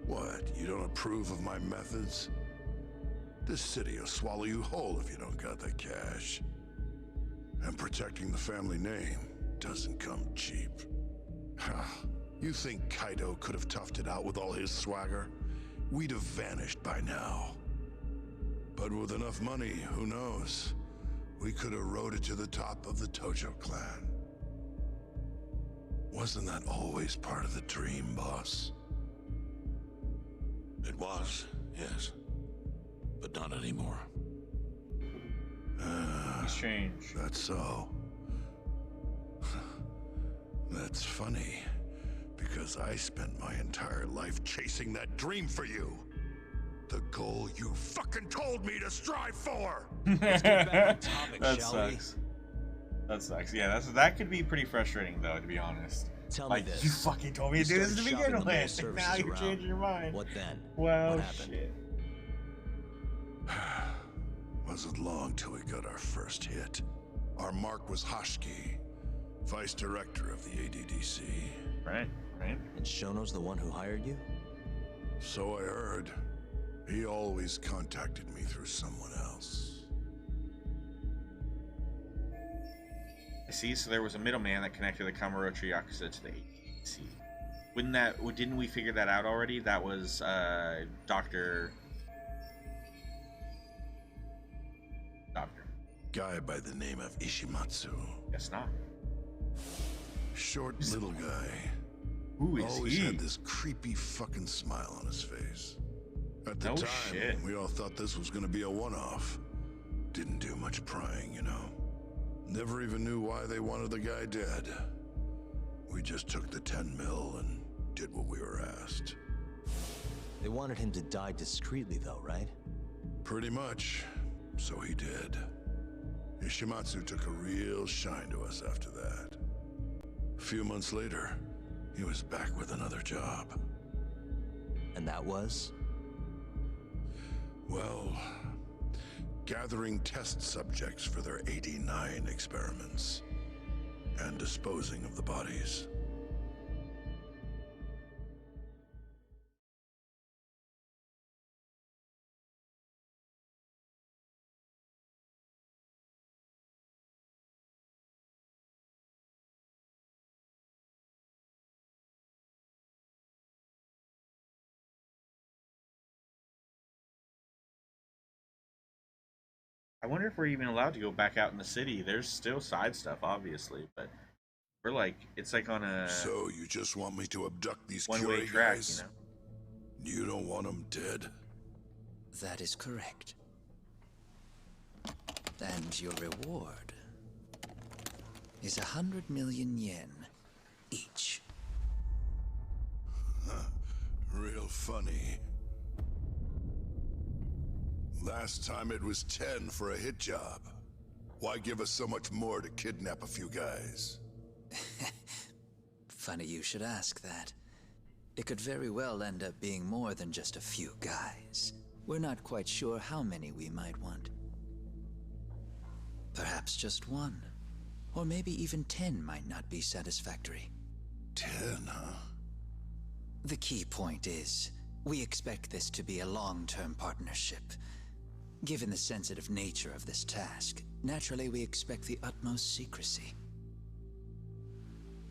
What, you don't approve of my methods? This city will swallow you whole if you don't got the cash. And protecting the family name doesn't come cheap. You think Kaido could have toughed it out with all his swagger? We'd have vanished by now. But with enough money, who knows? We could have rode it to the top of the Tojo clan. Wasn't that always part of the dream, boss? It was, yes. But not anymore. Strange. That's so. That's funny. Because I spent my entire life chasing that dream for you. The goal you fucking told me to strive for! Let's get back on topic, That shall sucks. That sucks. Yeah, that could be pretty frustrating though, to be honest. Tell like, me this. you fucking told me to do this to begin with. Now you change your mind. What then? Well, what happened? shit. Wasn't long till we got our first hit. Our mark was Hashki, vice director of the ADDC. Right, right. And Shono's the one who hired you? So I heard. He always contacted me through someone else. I see. So there was a middleman that connected the Kamurocho Yakuza to the ADC. Didn't we figure that out already? That was Doctor. Guy by the name of Ishimatsu. Guess not. Short little guy. Who is Always he? had this creepy fucking smile on his face. At the No time, shit. we all thought this was gonna be a one-off. Didn't do much prying, you know. Never even knew why they wanted the guy dead. We just took the 10 mil and did what we were asked. They wanted him to die discreetly, though, right? Pretty much. So he did. Ishimatsu took a real shine to us after that. A few months later, he was back with another job. And that was? Well, gathering test subjects for their 89 experiments. And disposing of the bodies. I wonder if we're even allowed to go back out in the city. There's still side stuff, obviously, but we're like, it's like on a So you just want me to abduct these one-way Curie track, guys? you know? You don't want them dead? That is correct. And your reward is 100 million yen each. Huh. Real funny. Last time it was 10 for a hit job. Why give us so much more to kidnap a few guys? Funny you should ask that. It could very well end up being more than just a few guys. We're not quite sure how many we might want. Perhaps just one. Or maybe even 10 might not be satisfactory. 10, huh? The key point is, we expect this to be a long-term partnership. Given the sensitive nature of this task, naturally we expect the utmost secrecy.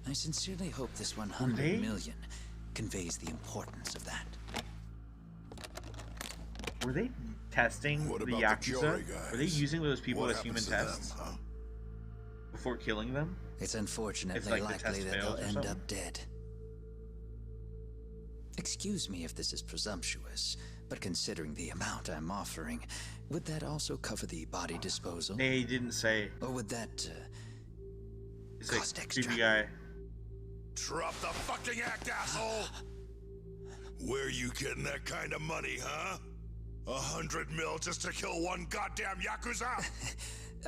I sincerely hope this 100 million conveys the importance of that. Were they testing the Yakuza? Were they using those people as human tests before killing them? It's unfortunately like likely that they'll end something? up dead. Excuse me if this is presumptuous, but considering the amount I'm offering, would that also cover the body disposal? They didn't say. Or would that cost extra? Creepy guy. Drop the fucking act, asshole! Where you getting that kind of money, huh? 100 mil just to kill one goddamn Yakuza?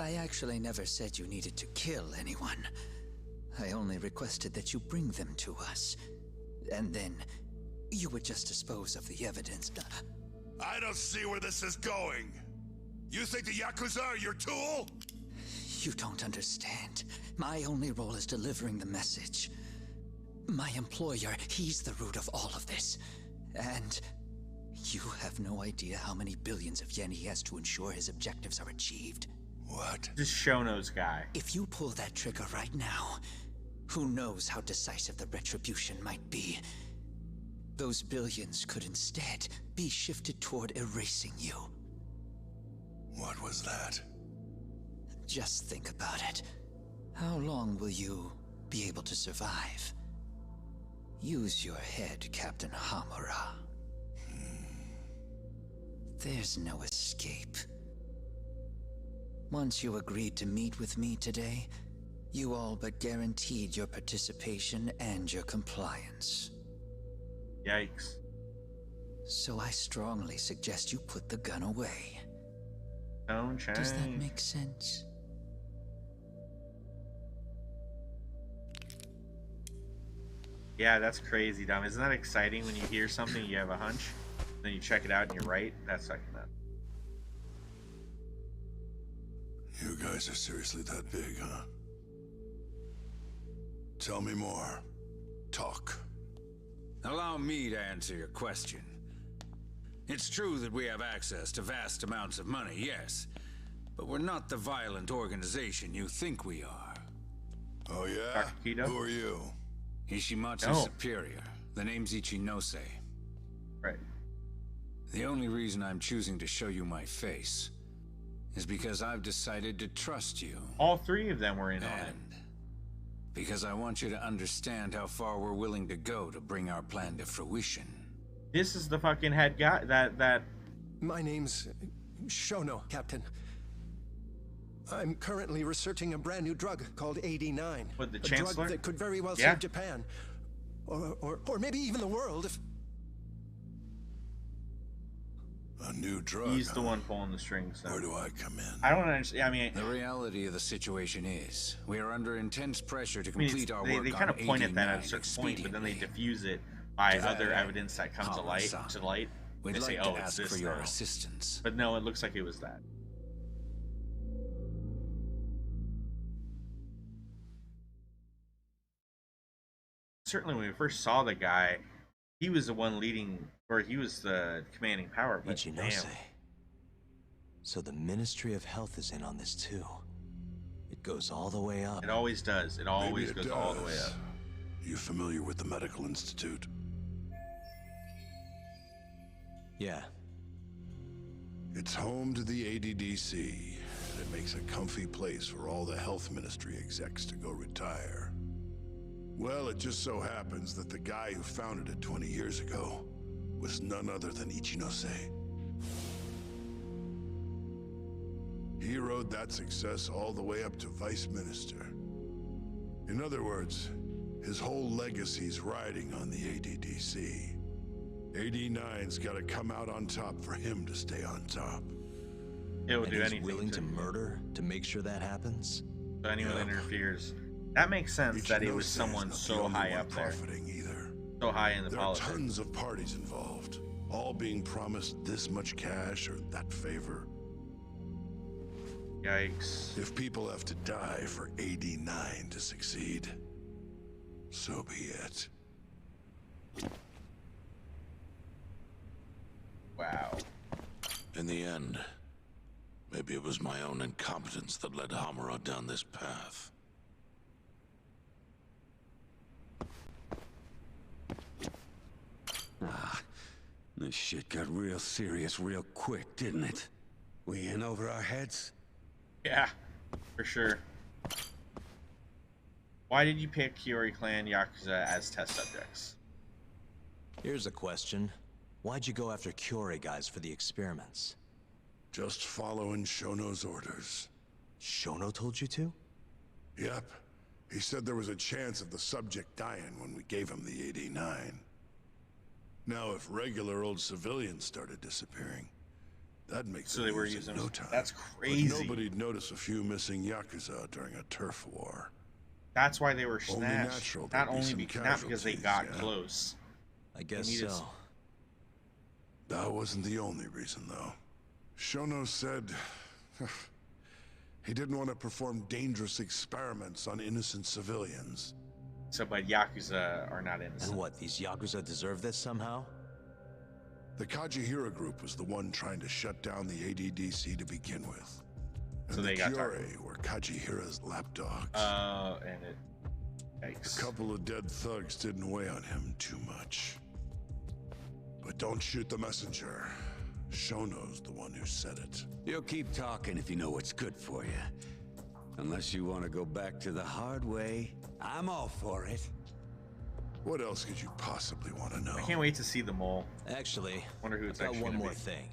I actually never said you needed to kill anyone. I only requested that you bring them to us. And then you would just dispose of the evidence. I don't see where this is going. You think the Yakuza are your tool? You don't understand. My only role is delivering the message. My employer, he's the root of all of this. And you have no idea how many billions of yen he has to ensure his objectives are achieved. What? This Shono's guy. If you pull that trigger right now, who knows how decisive the retribution might be. Those billions could instead be shifted toward erasing you. What was that? Just think about it. How long will you be able to survive? Use your head, Captain Hamura. There's no escape. Once you agreed to meet with me today, you all but guaranteed your participation and your compliance. Yikes. So I strongly suggest you put the gun away. Don't change. Does that make sense? Yeah, that's crazy, Dom. Isn't that exciting when you hear something, you have a hunch, then you check it out and you're right? That's like that. You guys are seriously that big, huh? Tell me more. Talk. Allow me to answer your question. It's true that we have access to vast amounts of money, yes. But we're not the violent organization you think we are. Oh yeah? Who are you? Ishimatsu's superior. The name's Ichinose. Right. The only reason I'm choosing to show you my face is because I've decided to trust you. All three of them were in on it. Because I want you to understand how far we're willing to go to bring our plan to fruition. This is the fucking head guy that... My name's Shono, Captain. I'm currently researching a brand new drug called AD9. With the a Chancellor? drug that could very well Yeah. save Japan. Or maybe even the world if... A new drug. He's the one pulling the strings. Where do I come in? I don't understand. I mean, the reality of the situation is we are under intense pressure to I mean, complete our work. they kind of point at that at a 89 certain point, but then they expediently. diffuse it by To that other end, evidence that comes to light. Hamura-san, we'd They like say, to "Oh, it's ask this for your now." assistance. But no, it looks like it was that. Certainly, when we first saw the guy, he was the one leading, or he was the commanding power. But damn. Ichinose. So the Ministry of Health is in on this too. It goes all the way up. It always does. It always Maybe it goes all the way does. up. You familiar with the Medical Institute? Yeah. It's home to the ADDC, and it makes a comfy place for all the health ministry execs to go retire. Well, it just so happens that the guy who founded it 20 years ago was none other than Ichinose. He rode that success all the way up to vice minister. In other words, his whole legacy's riding on the ADDC. AD9's gotta come out on top for him to stay on top. It would And do he's anything willing to murder to make sure that happens? So anyone Yeah. interferes. That makes sense that it was Ichinose someone is not the so only high one up there. profiting either. So high in the There are politics. tons of parties involved, all being promised this much cash or that favor. Yikes. If people have to die for AD9 to succeed, so be it. Wow. In the end, maybe it was my own incompetence that led Hamura down this path. Ah, this shit got real serious real quick, didn't it? We in over our heads? Yeah, for sure. Why did you pick Kiori Clan Yakuza as test subjects? Here's a question. Why'd you go after Kyorei guys for the experiments? Just following Shono's orders. Shono told you to? Yep. He said there was a chance of the subject dying when we gave him the AD9. Now, if regular old civilians started disappearing, that'd make So the they were news in using no time. That's But crazy. nobody'd notice a few missing Yakuza during a turf war. That's why they were Only snatched. natural Not there'd be only some not because they got casualties, yeah. close. I guess They needed so. That wasn't the only reason, though. Shono said he didn't want to perform dangerous experiments on innocent civilians. So, but Yakuza are not innocent. And what, these Yakuza deserve this somehow? The Kajihira group was the one trying to shut down the ADDC to begin with. And So the they got Kyorei were Kajihira's lapdogs. And it... Yikes. A couple of dead thugs didn't weigh on him too much. But don't shoot the messenger. Shono's the one who said it. You'll keep talking if you know what's good for you. Unless you want to go back to the hard way, I'm all for it. What else could you possibly want to know? I can't wait to see the mole. Actually, Wonder who it's I've got actually one gonna more be. thing.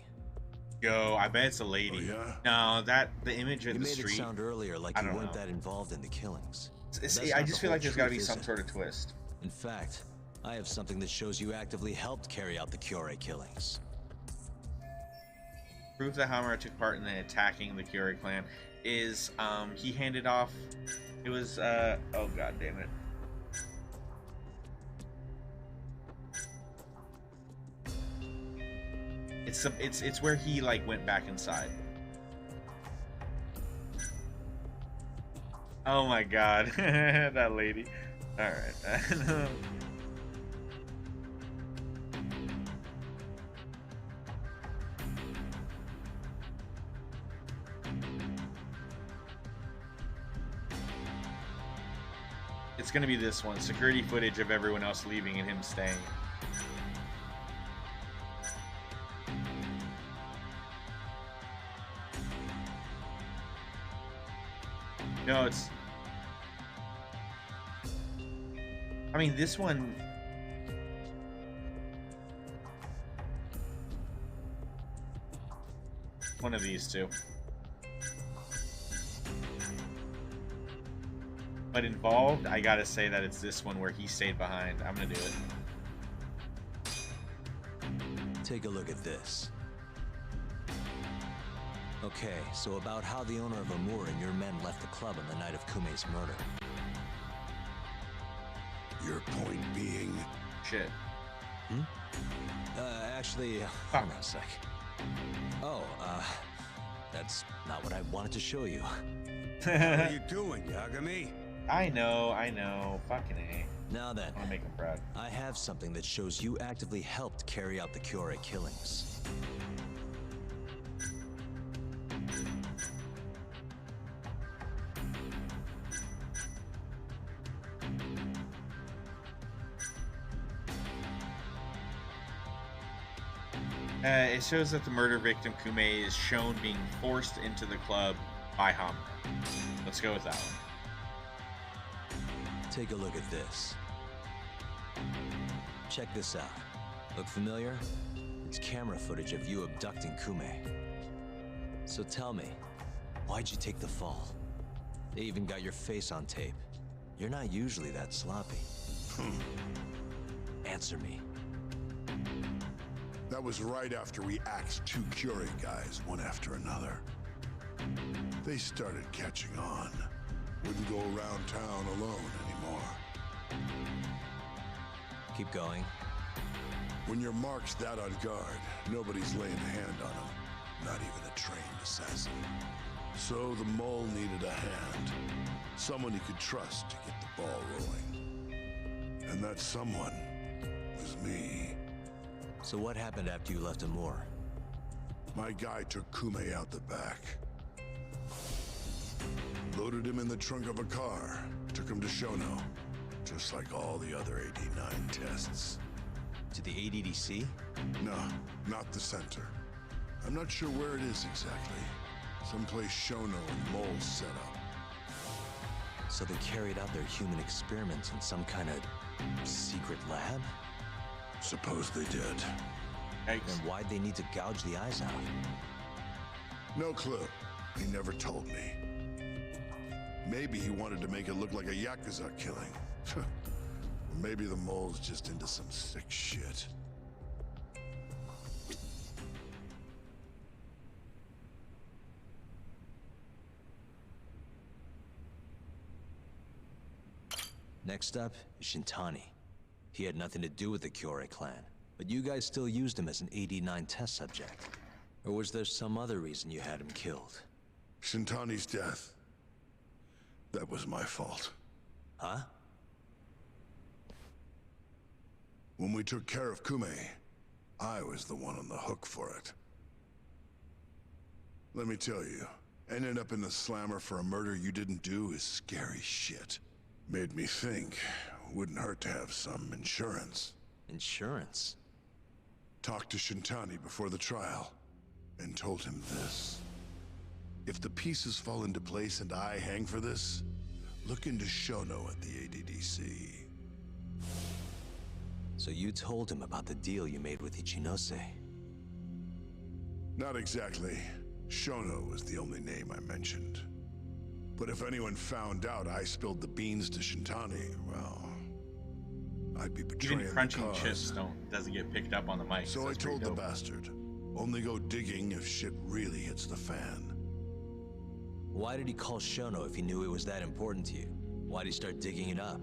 Yo, I bet it's a lady. Oh, yeah? No, the image of You the made street. it sound earlier like I you don't weren't know. that involved in the killings. It's- That's I not just the feel whole like there's got to be truth, some is sort it? of twist. In fact, I have something that shows you actively helped carry out the Kyorei killings. Proof that Hamura took part in the attacking the Kyorei clan is he handed off. It was oh god damn it. It's where he like went back inside. Oh my god, that lady. All right. It's gonna be this one. Security footage of everyone else leaving and him staying. No, it's... I mean, this one... One of these two. But involved, I gotta say that it's this one where he stayed behind. I'm gonna do it. Take a look at this. Okay, so about how the owner of Amur and your men left the club on the night of Kume's murder. Your point being? Shit. Hmm? Actually, hold on a sec. Oh, that's not what I wanted to show you. How are you doing, Yagami? I know. Fucking A. Now then, I wanna make him proud. I have something that shows you actively helped carry out the Kyorei killings. It shows that the murder victim Kume is shown being forced into the club by Hamura. Let's go with that one. Take a look at this. Check this out. Look familiar? It's camera footage of you abducting Kume. So tell me, why'd you take the fall? They even got your face on tape. You're not usually that sloppy. Answer me. That was right after we axed 2 Kyorei guys, one after another. They started catching on. Wouldn't go around town alone anymore. Keep going. When your mark's that on guard, nobody's laying a hand on them. Not even a trained assassin. So the mole needed a hand. Someone he could trust to get the ball rolling. And that someone was me. So what happened after you left Amur? My guy took Kume out the back. Loaded him in the trunk of a car. Took him to Shono. Just like all the other AD-9 tests. To the ADDC? No, not the center. I'm not sure where it is exactly. Someplace Shono and Mole set up. So they carried out their human experiments in some kind of secret lab? Suppose they did. Then why'd they need to gouge the eyes out? No clue. He never told me. Maybe he wanted to make it look like a Yakuza killing. Maybe the mole's just into some sick shit. Next up is Shintani. He had nothing to do with the Kyorei clan, but you guys still used him as an AD-9 test subject. Or was there some other reason you had him killed? Shintani's death. That was my fault. Huh? When we took care of Kume, I was the one on the hook for it. Let me tell you, ending up in the slammer for a murder you didn't do is scary shit. Made me think, wouldn't hurt to have some insurance. Insurance? Talked to Shintani before the trial, and told him this. If the pieces fall into place and I hang for this, look into Shono at the ADDC. So you told him about the deal you made with Ichinose? Not exactly. Shono was the only name I mentioned. But if anyone found out I spilled the beans to Shintani, well, I'd be betraying Even crunching the cause. chips doesn't get picked up on the mic. So I told the bastard, only go digging if shit really hits the fan. Why did he call Shono if he knew it was that important to you? Why'd he start digging it up?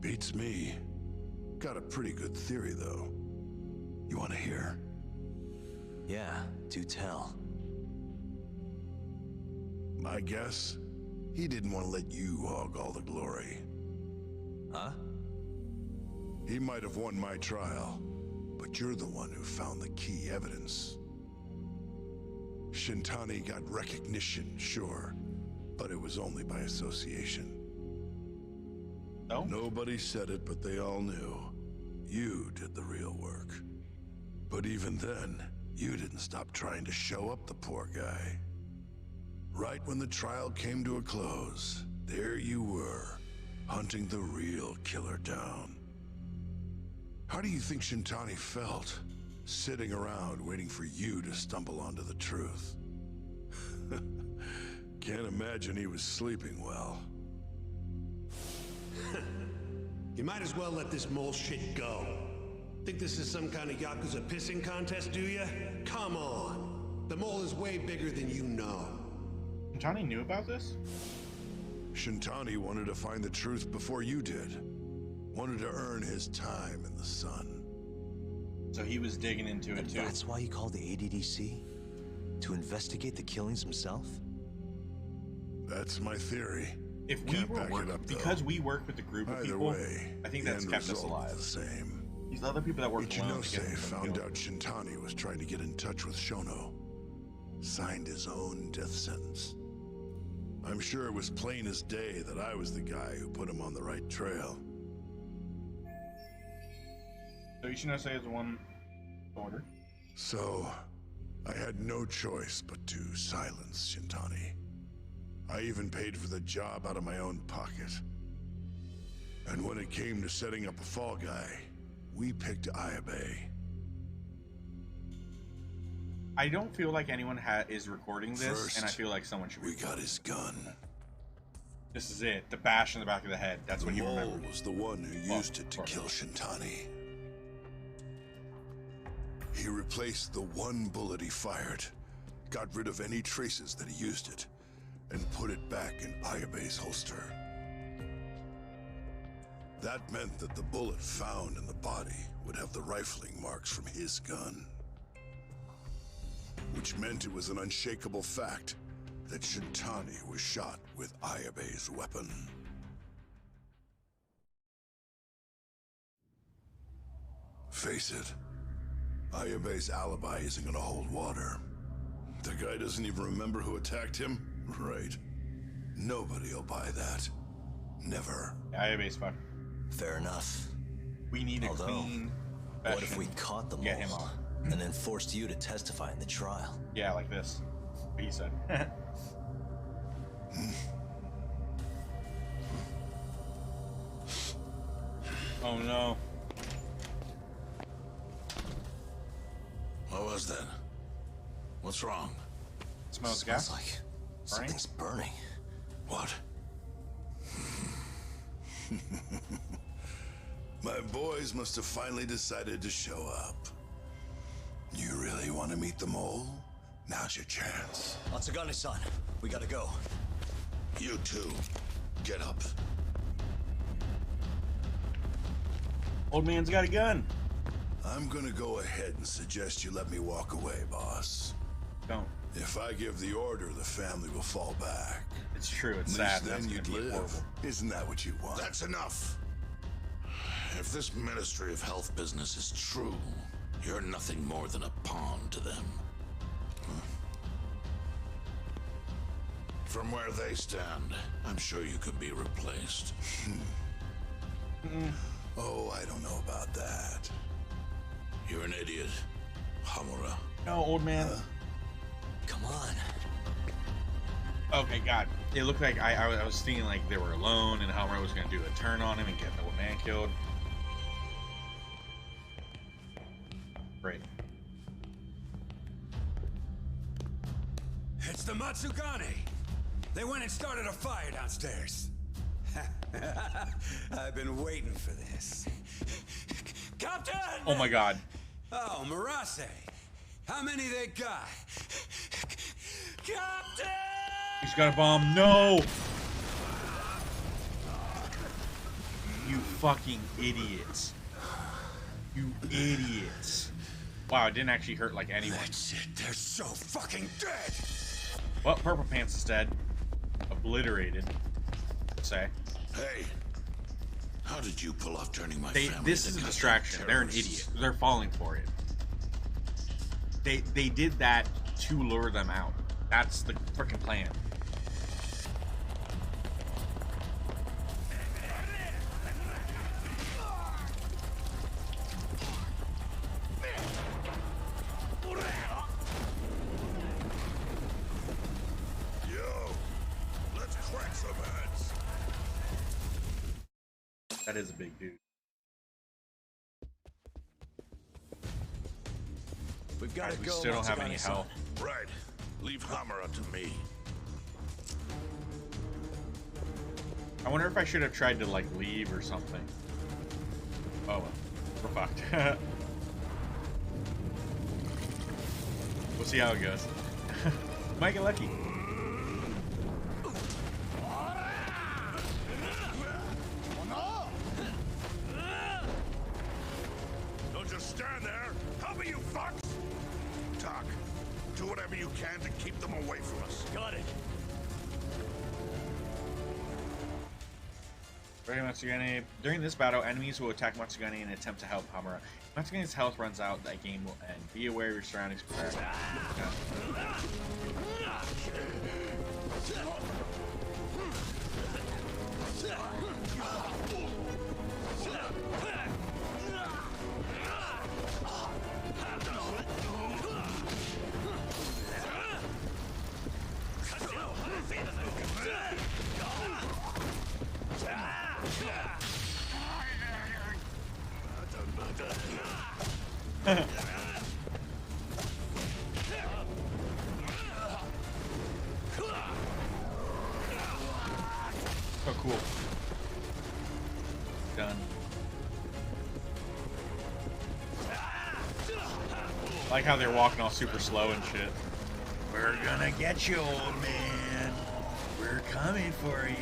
Beats me. Got a pretty good theory, though. You want to hear? Yeah, do tell. My guess? He didn't want to let you hog all the glory. Huh? He might have won my trial, but you're the one who found the key evidence. Shintani got recognition, sure, but it was only by association. No? Nobody said it, but they all knew. You did the real work. But even then, you didn't stop trying to show up the poor guy. Right when the trial came to a close, there you were, hunting the real killer down. How do you think Shintani felt, sitting around waiting for you to stumble onto the truth? Can't imagine he was sleeping well. You might as well let this mole shit go. Think this is some kind of Yakuza pissing contest, do ya? Come on. The mole is way bigger than you know. Shintani knew about this? Shintani wanted to find the truth before you did. Wanted to earn his time in the sun. So he was digging into it too. That's why he called the ADDC? To investigate the killings himself? That's my theory. If we were because we work with a group of people, I think that's kept us alive. The same. These other people that work alone to get Ichinose found out Shintani was trying to get in touch with Shono. Signed his own death sentence. I'm sure it was plain as day that I was the guy who put him on the right trail. So Ichinose is the one order. So, I had no choice but to silence Shintani. I even paid for the job out of my own pocket. And when it came to setting up a fall guy, we picked Ayabe. I don't feel like anyone is recording this, and I feel like someone should. We got his gun. This is it. The bash in the back of the head. That's what he remembered. The mole was the one who used it to kill Shintani. He replaced the one bullet he fired, got rid of any traces that he used it, and put it back in Ayabe's holster. That meant that the bullet found in the body would have the rifling marks from his gun. Which meant it was an unshakable fact that Shintani was shot with Ayabe's weapon. Face it, Ayabe's alibi isn't gonna hold water. The guy doesn't even remember who attacked him? Right. Nobody'll buy that. Never. Ayabe's fine. Fair enough. We need a clean confession. What if we caught the Get him mole on. and then forced you to testify in the trial? Yeah, like this. What he said. Oh no. What was that? What's wrong? Smells gas. Like burning? Something's burning. What? My boys must have finally decided to show up. You really want to meet the mole? Now's your chance. Matsugane-san, we gotta go. You too. Get up. Old man's got a gun. I'm gonna go ahead and suggest you let me walk away, boss. Don't. If I give the order, the family will fall back. It's true. It's At least sad. then That's you'd gonna be live. horrible. Isn't that what you want? That's enough. If this Ministry of Health business is true, you're nothing more than a pawn to them. From where they stand, I'm sure you could be replaced. Oh, I don't know about that. You're an idiot, Hamura. No, old man. Come on. Okay, God. It looked like I was thinking like they were alone and Hamura was going to do a turn on him and get the old man killed. Great. It's the Matsugane. They went and started a fire downstairs. I've been waiting for this. Captain! Oh my God. Oh, Marase. How many they got? Captain! He's got a bomb. No! You fucking idiots. You idiots. Wow, it didn't actually hurt like anyone. That's it. They're so fucking dead. Well, Purple Pants is dead. Obliterated. I'd say. Hey, how did you pull off turning my family This is a into distraction. They're an terrorists? idiot. They're falling for it. They did that to lure them out. That's the freaking plan. Yo, let's crack some heads. That is a big dude. We've got to We go. still don't have any help. Right. Leave Hamura to me. I wonder if I should have tried to, like, leave or something. Oh, well. We're fucked. We'll see how it goes. Might get lucky. Don't just stand there. Help me, you fucks! Doc, do whatever you can to keep them away from us. Got it. During this battle, enemies will attack Matsugane in an attempt to help Hamura. If Matsugane's health runs out, that game will end. Be aware of your surroundings. So cool. Done. I like how they're walking all super slow and shit. We're gonna get you, old man. We're coming for ya.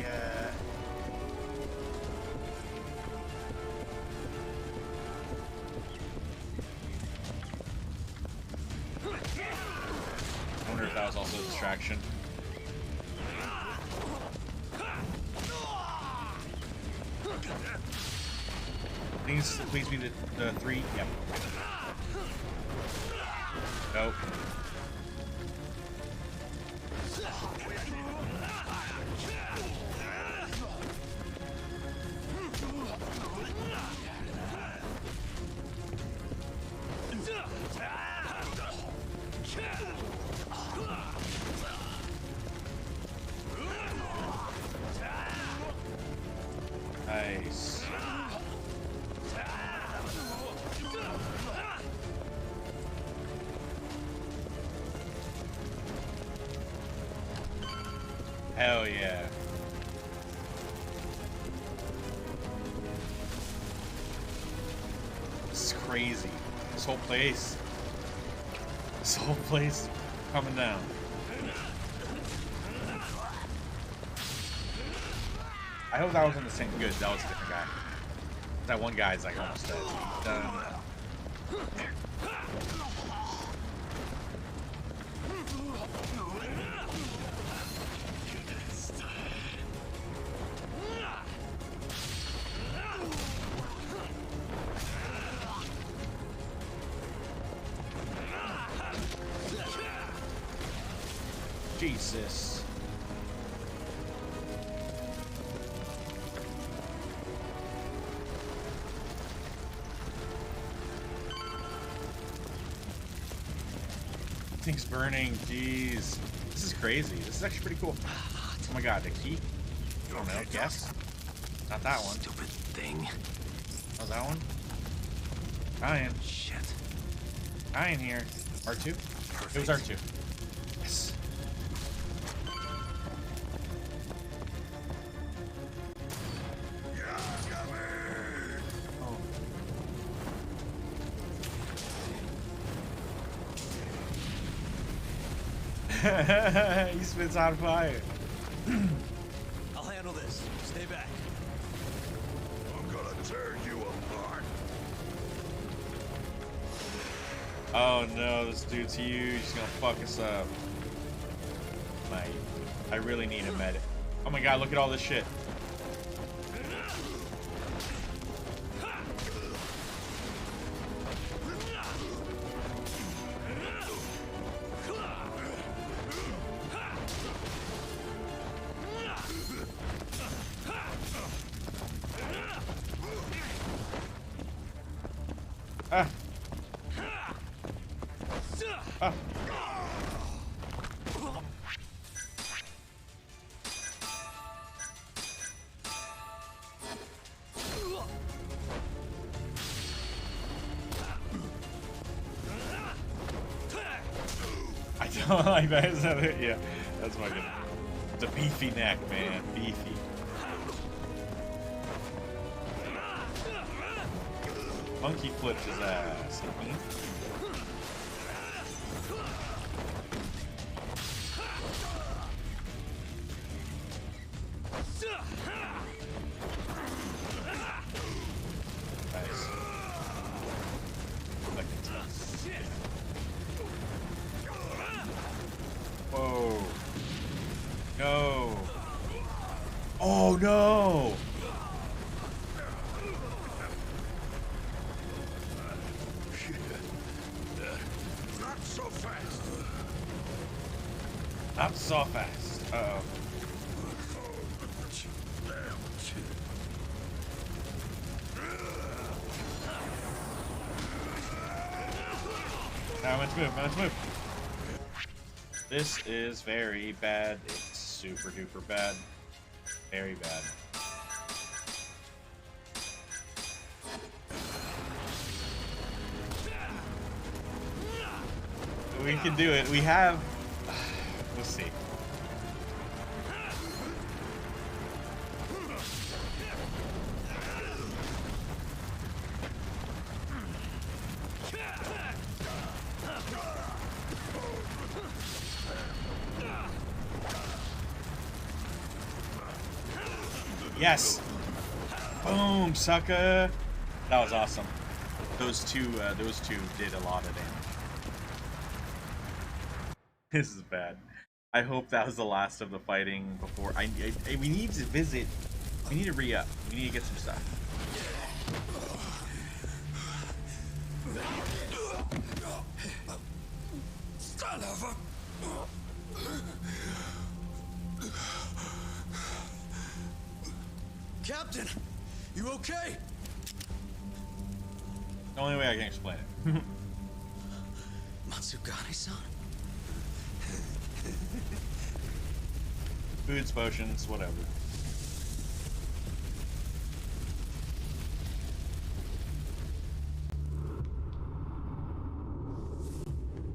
I wonder if that was also a distraction. Please be the 3. Yep. Nope. Nice. Hell yeah. This is crazy. This whole place. This whole place coming down. I hope that wasn't the same. Good, that was a different guy. That one guy's like almost dead. Done. Jesus. Thing's burning, jeez. This is crazy. This is actually pretty cool. Oh my god, the key? I don't know, guess? Not that one. Stupid thing. Oh, that one? Ryan. Shit. Ryan here. R2? Perfect. It was R2. Yes. He spits on fire. I'll handle this. Stay back. I'm gonna tear you apart. Oh no, this dude's huge. He's gonna fuck us up. Mate, I really need a medic. Oh my god, look at all this shit. Ah. Ah. I don't like that. Is that it? Yeah, that's fucking. It's a beefy neck, man. Beefy. Monkey flipped his ass. Nice. Whoa. No. Oh no. Not so fast. Not so fast. Uh-oh. Now let's move, let's move. This is very bad. It's super duper bad. Very bad. We can do it. We have... We'll see. Yes! Boom, sucker! That was awesome. Those two did a lot of damage. This is bad. I hope that was the last of the fighting before we need to visit. We need to re-up. We need to get some stuff. Son of a... Captain, you okay? The only way I can explain it. Matsugane-san? Foods, potions, whatever.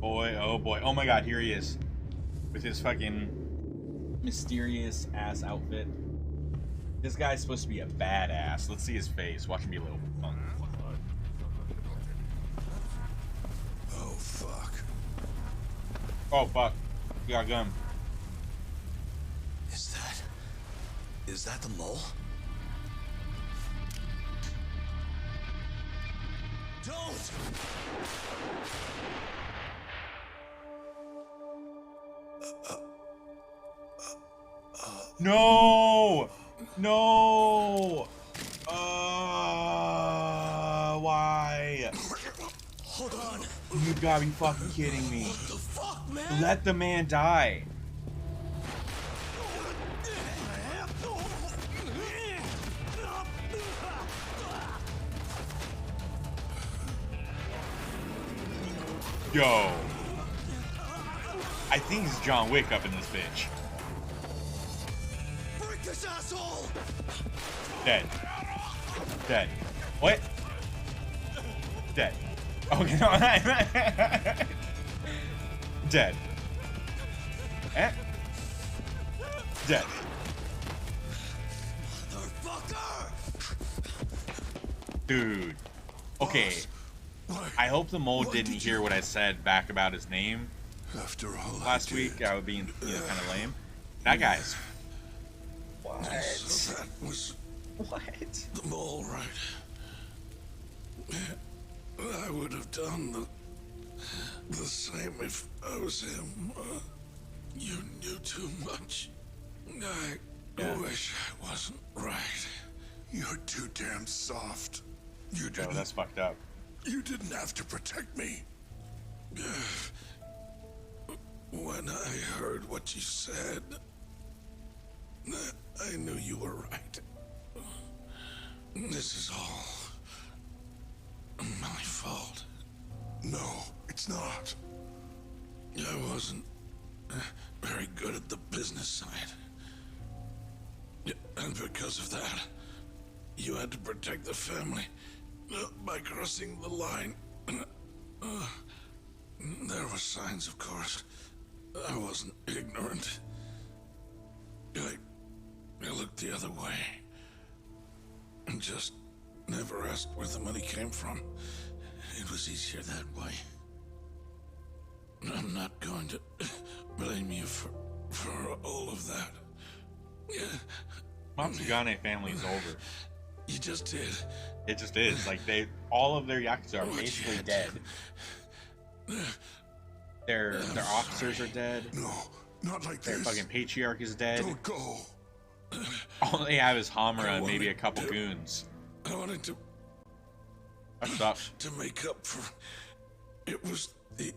Boy, oh boy. Oh my god, here he is. With his fucking mysterious ass outfit. This guy's supposed to be a badass. Let's see his face. Watch him be a little punk. Oh, fuck. Oh, fuck. He got a gun. Is that the mole? Don't! No! No! Why? Hold on. You gotta be fucking kidding me. What the fuck, man? Let the man die. Yo. I think it's John Wick up in this bitch. Break this asshole! Dead. Dead. What? Dead. Okay, no. Dead. Eh? Dead. Motherfucker! Dude. Okay. I hope the mole didn't hear what I said back about his name. After all last week, I would be, kind of lame. That guy's. What? So that was what? The mole, right? I would have done the same if I was him. You knew too much. I wish I wasn't right. You're too damn soft. You didn't. Oh, that's fucked up. You didn't have to protect me. When I heard what you said, I knew you were right. This is all my fault. No, it's not. I wasn't very good at the business side. And because of that, you had to protect the family by crossing the line. There were signs, of course. I wasn't ignorant. I looked the other way and just never asked where the money came from. It was easier that way. I'm not going to blame you for all of that. Matsugane family is over. You just did. It just is. Like, all of their Yakuza are basically dead. Their officers are dead. No, not like their this. Fucking patriarch is dead. Don't go. All they have is Hamura and maybe a couple goons. I wanted to. What's up? To make up for. It was the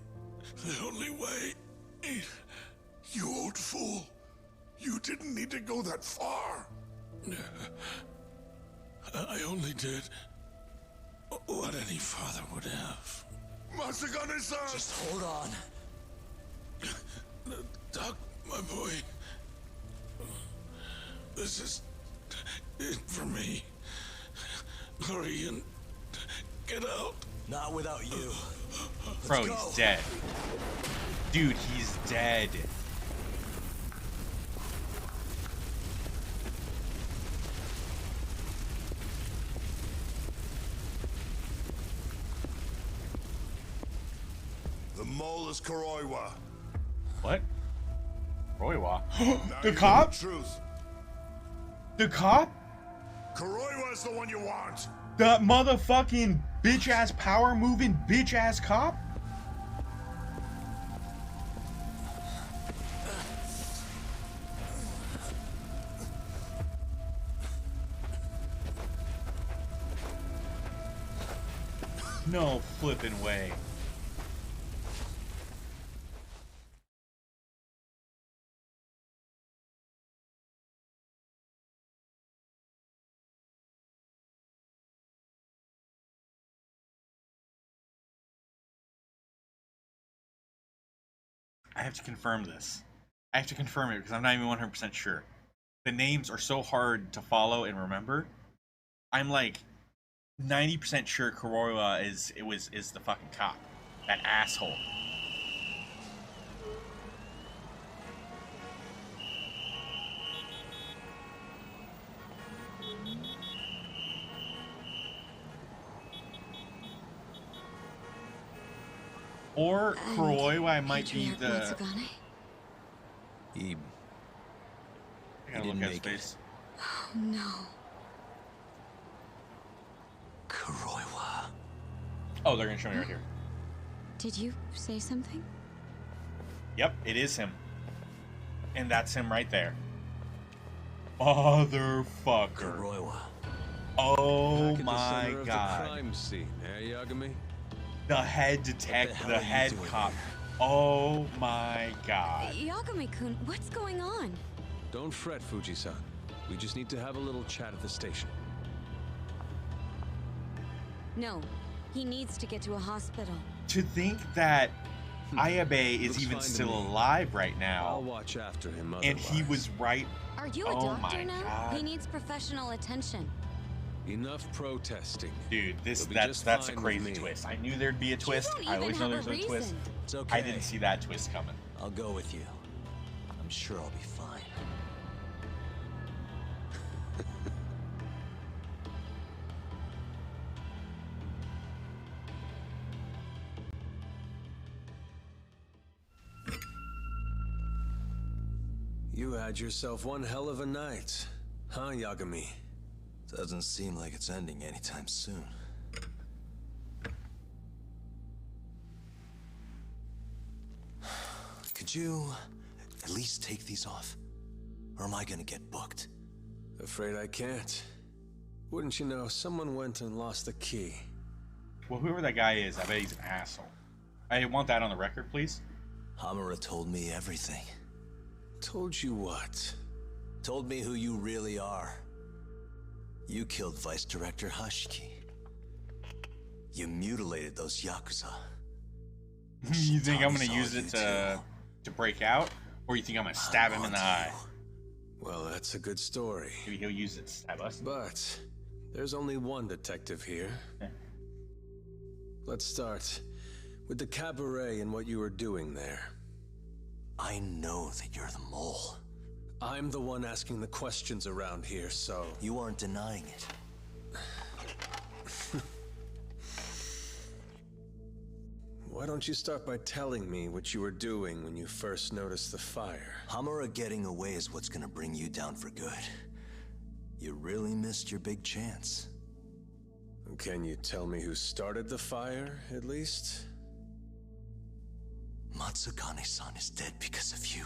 only way. You old fool. You didn't need to go that far. I only did what any father would have. Matsugane-san! Just hold on. Doc, my boy. This is it for me. Hurry and get out. Not without you. Bro, he's dead. Dude, he's dead. The mole is Kuroiwa. What? Kuroiwa? The you cop? know the truth. The cop? Kuroiwa's the one you want. The motherfucking bitch-ass power-moving bitch-ass cop? No flipping way. I have to confirm this. I have to confirm it because I'm not even 100% sure. The names are so hard to follow and remember. I'm like 90% sure Kuroiwa is the fucking cop. That asshole. Or Kuroiwa might be the. Matsugane? He I gotta look at his face. Oh no. Kuroiwa. Oh, they're gonna show me right here. Did you say something? Yep, it is him. And that's him right there. Motherfucker. Kuroiwa. Oh Back at the my center of god. the crime scene, Yagami? The head detective, the are you head doing cop. here? Oh my god. Yagami-kun, what's going on? Don't fret, Fuji-san. We just need to have a little chat at the station. No, he needs to get to a hospital. To think that Ayabe is Looks even fine to still me. alive right I'll now, watch after him and he otherwise. was right. Are you a Oh doctor my now? God. He needs professional attention. Enough protesting. Dude, He'll be that's just a fine with crazy me. twist. I knew there'd be a twist. don't I even always know have there's a a twist. reason. It's okay. I didn't see that twist coming. I'll go with you. I'm sure I'll be fine. You had yourself one hell of a night, huh, Yagami? Doesn't seem like it's ending anytime soon. Could you at least take these off? Or am I gonna get booked? Afraid I can't. Wouldn't you know, someone went and lost the key. Well, whoever that guy is, I bet he's an asshole. I want that on the record, please. Hamura told me everything. Told you what? Told me who you really are. You killed Vice Director Hashiki. You mutilated those Yakuza. You think I'm Shitami's gonna use all it you to break out? Or you think I'm gonna stab him in the eye? Well, that's a good story. Maybe he'll use it to stab us. But there's only one detective here. Let's start with the cabaret and what you were doing there. I know that you're the mole. I'm the one asking the questions around here, so... You aren't denying it. Why don't you start by telling me what you were doing when you first noticed the fire? Hamura getting away is what's gonna bring you down for good. You really missed your big chance. Can you tell me who started the fire, at least? Matsugane-san is dead because of you.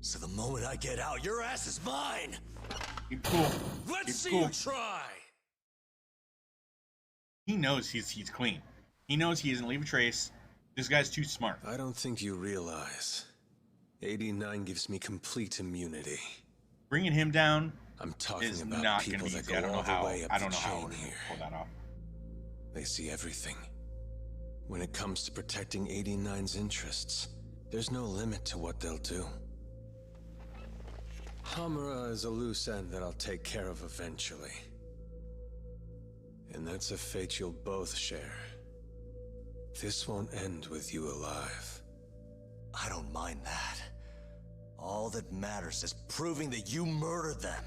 So the moment I get out, your ass is mine! Keep cool. Let's Keep see cool. you try! He knows he's clean. He knows he doesn't leave a trace. This guy's too smart. I don't think you realize. 89 gives me complete immunity. Bringing him down I'm talking is about not people gonna be that easy. go I don't know all the how. way up I don't the know how chain we're gonna here. pull that off. They see everything. When it comes to protecting 89's interests, there's no limit to what they'll do. Hamura is a loose end that I'll take care of eventually. And that's a fate you'll both share. This won't end with you alive. I don't mind that. All that matters is proving that you murdered them.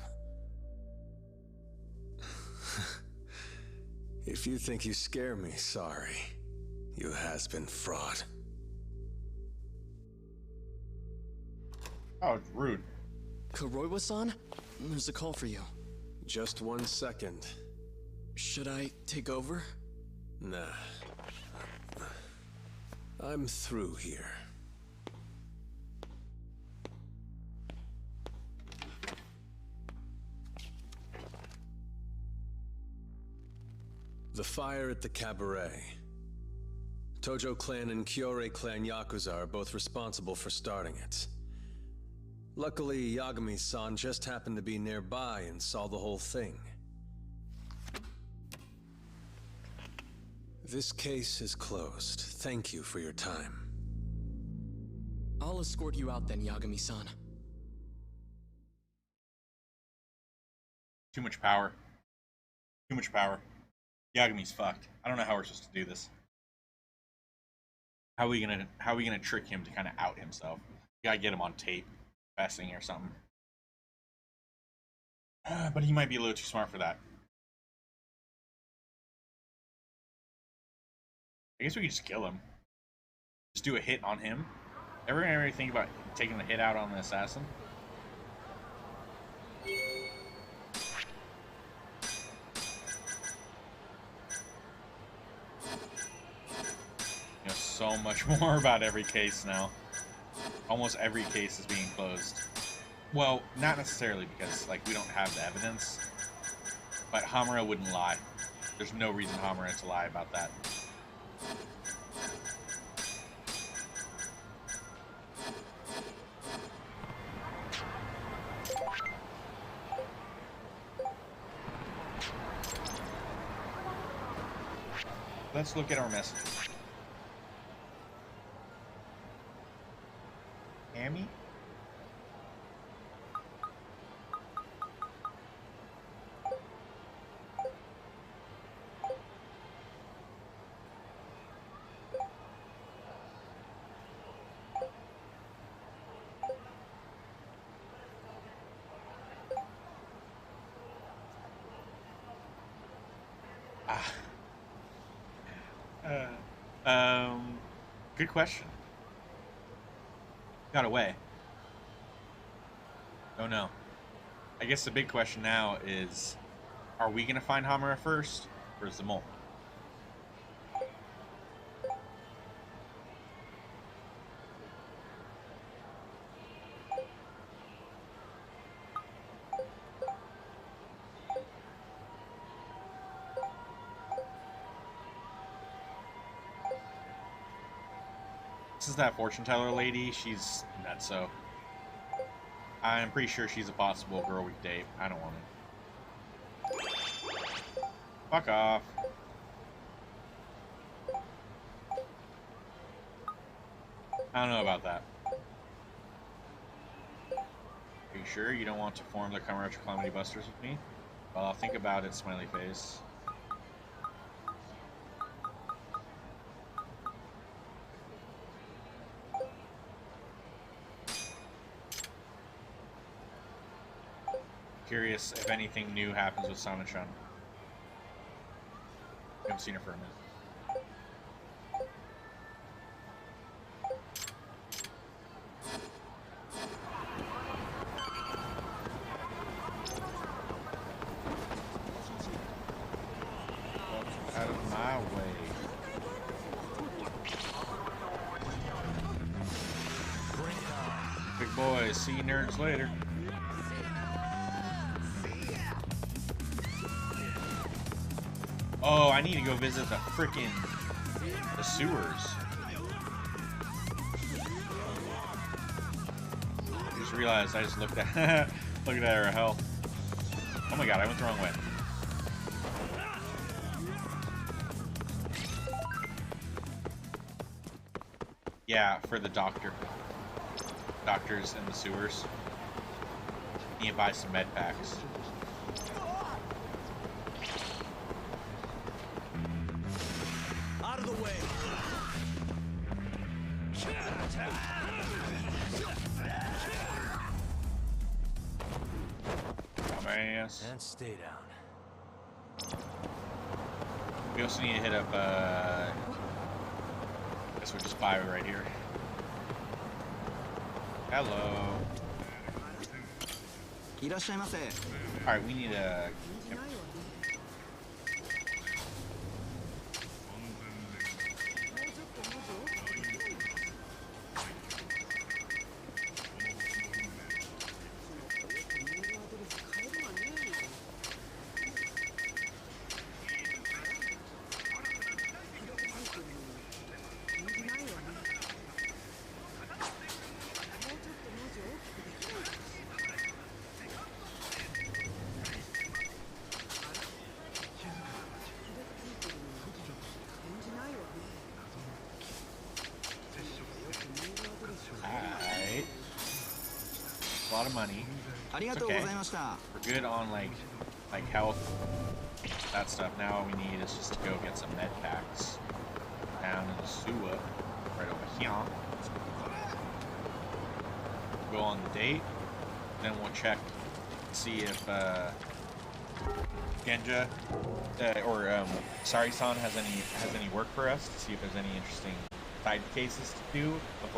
If you think you scare me, sorry. You has-been fraud. Oh, it's rude. Kuroiwa-san? There's a call for you. Just 1 second. Should I take over? Nah. I'm through here. The fire at the cabaret. Tojo clan and Kyorei clan Yakuza are both responsible for starting it. Luckily, Yagami-san just happened to be nearby and saw the whole thing. This case is closed. Thank you for your time. I'll escort you out then, Yagami-san. Too much power. Too much power. Yagami's fucked. I don't know how we're supposed to do this. How are we gonna trick him to kind of out himself? We gotta get him on tape, confessing or something. But he might be a little too smart for that. I guess we could just kill him. Just do a hit on him. Ever gonna ever think about taking the hit out on the assassin? You know so much more about every case now. Almost every case is being closed. Well, not necessarily because like we don't have the evidence, but Hamura wouldn't lie. There's no reason Hamura to lie about that. Let's look at our messages. Amy? Good question. Got away. Oh no. I guess the big question now is, are we gonna find Hamura first, or is the mole? This is that fortune teller lady. She's nutso. I'm pretty sure she's a possible girl we date. I don't want it. Fuck off. I don't know about that. Are you sure you don't want to form the Commercial Calamity Busters with me? Well, I'll think about it, smiley face. Curious if anything new happens with Sana-chan. I haven't seen her for a minute. way. Big boys, see you nerds later. Oh, I need to go visit the frickin' sewers. I just realized I just looked at looked at her health. Oh my god, I went the wrong way. Yeah, for the doctors in the sewers. Need to buy some med packs. Out of the way. Dumbass. And stay down. We also need to hit up, I guess we'll just buy it right here. Hello. Alright, we need a... Yep. A lot of money. It's okay. We're good on like health, that stuff. Now all we need is just to go get some med packs down in the sewer, right over here. Go on the date, then we'll check, see if Genja or Sari-san has any work for us to see if there's any interesting side cases to do before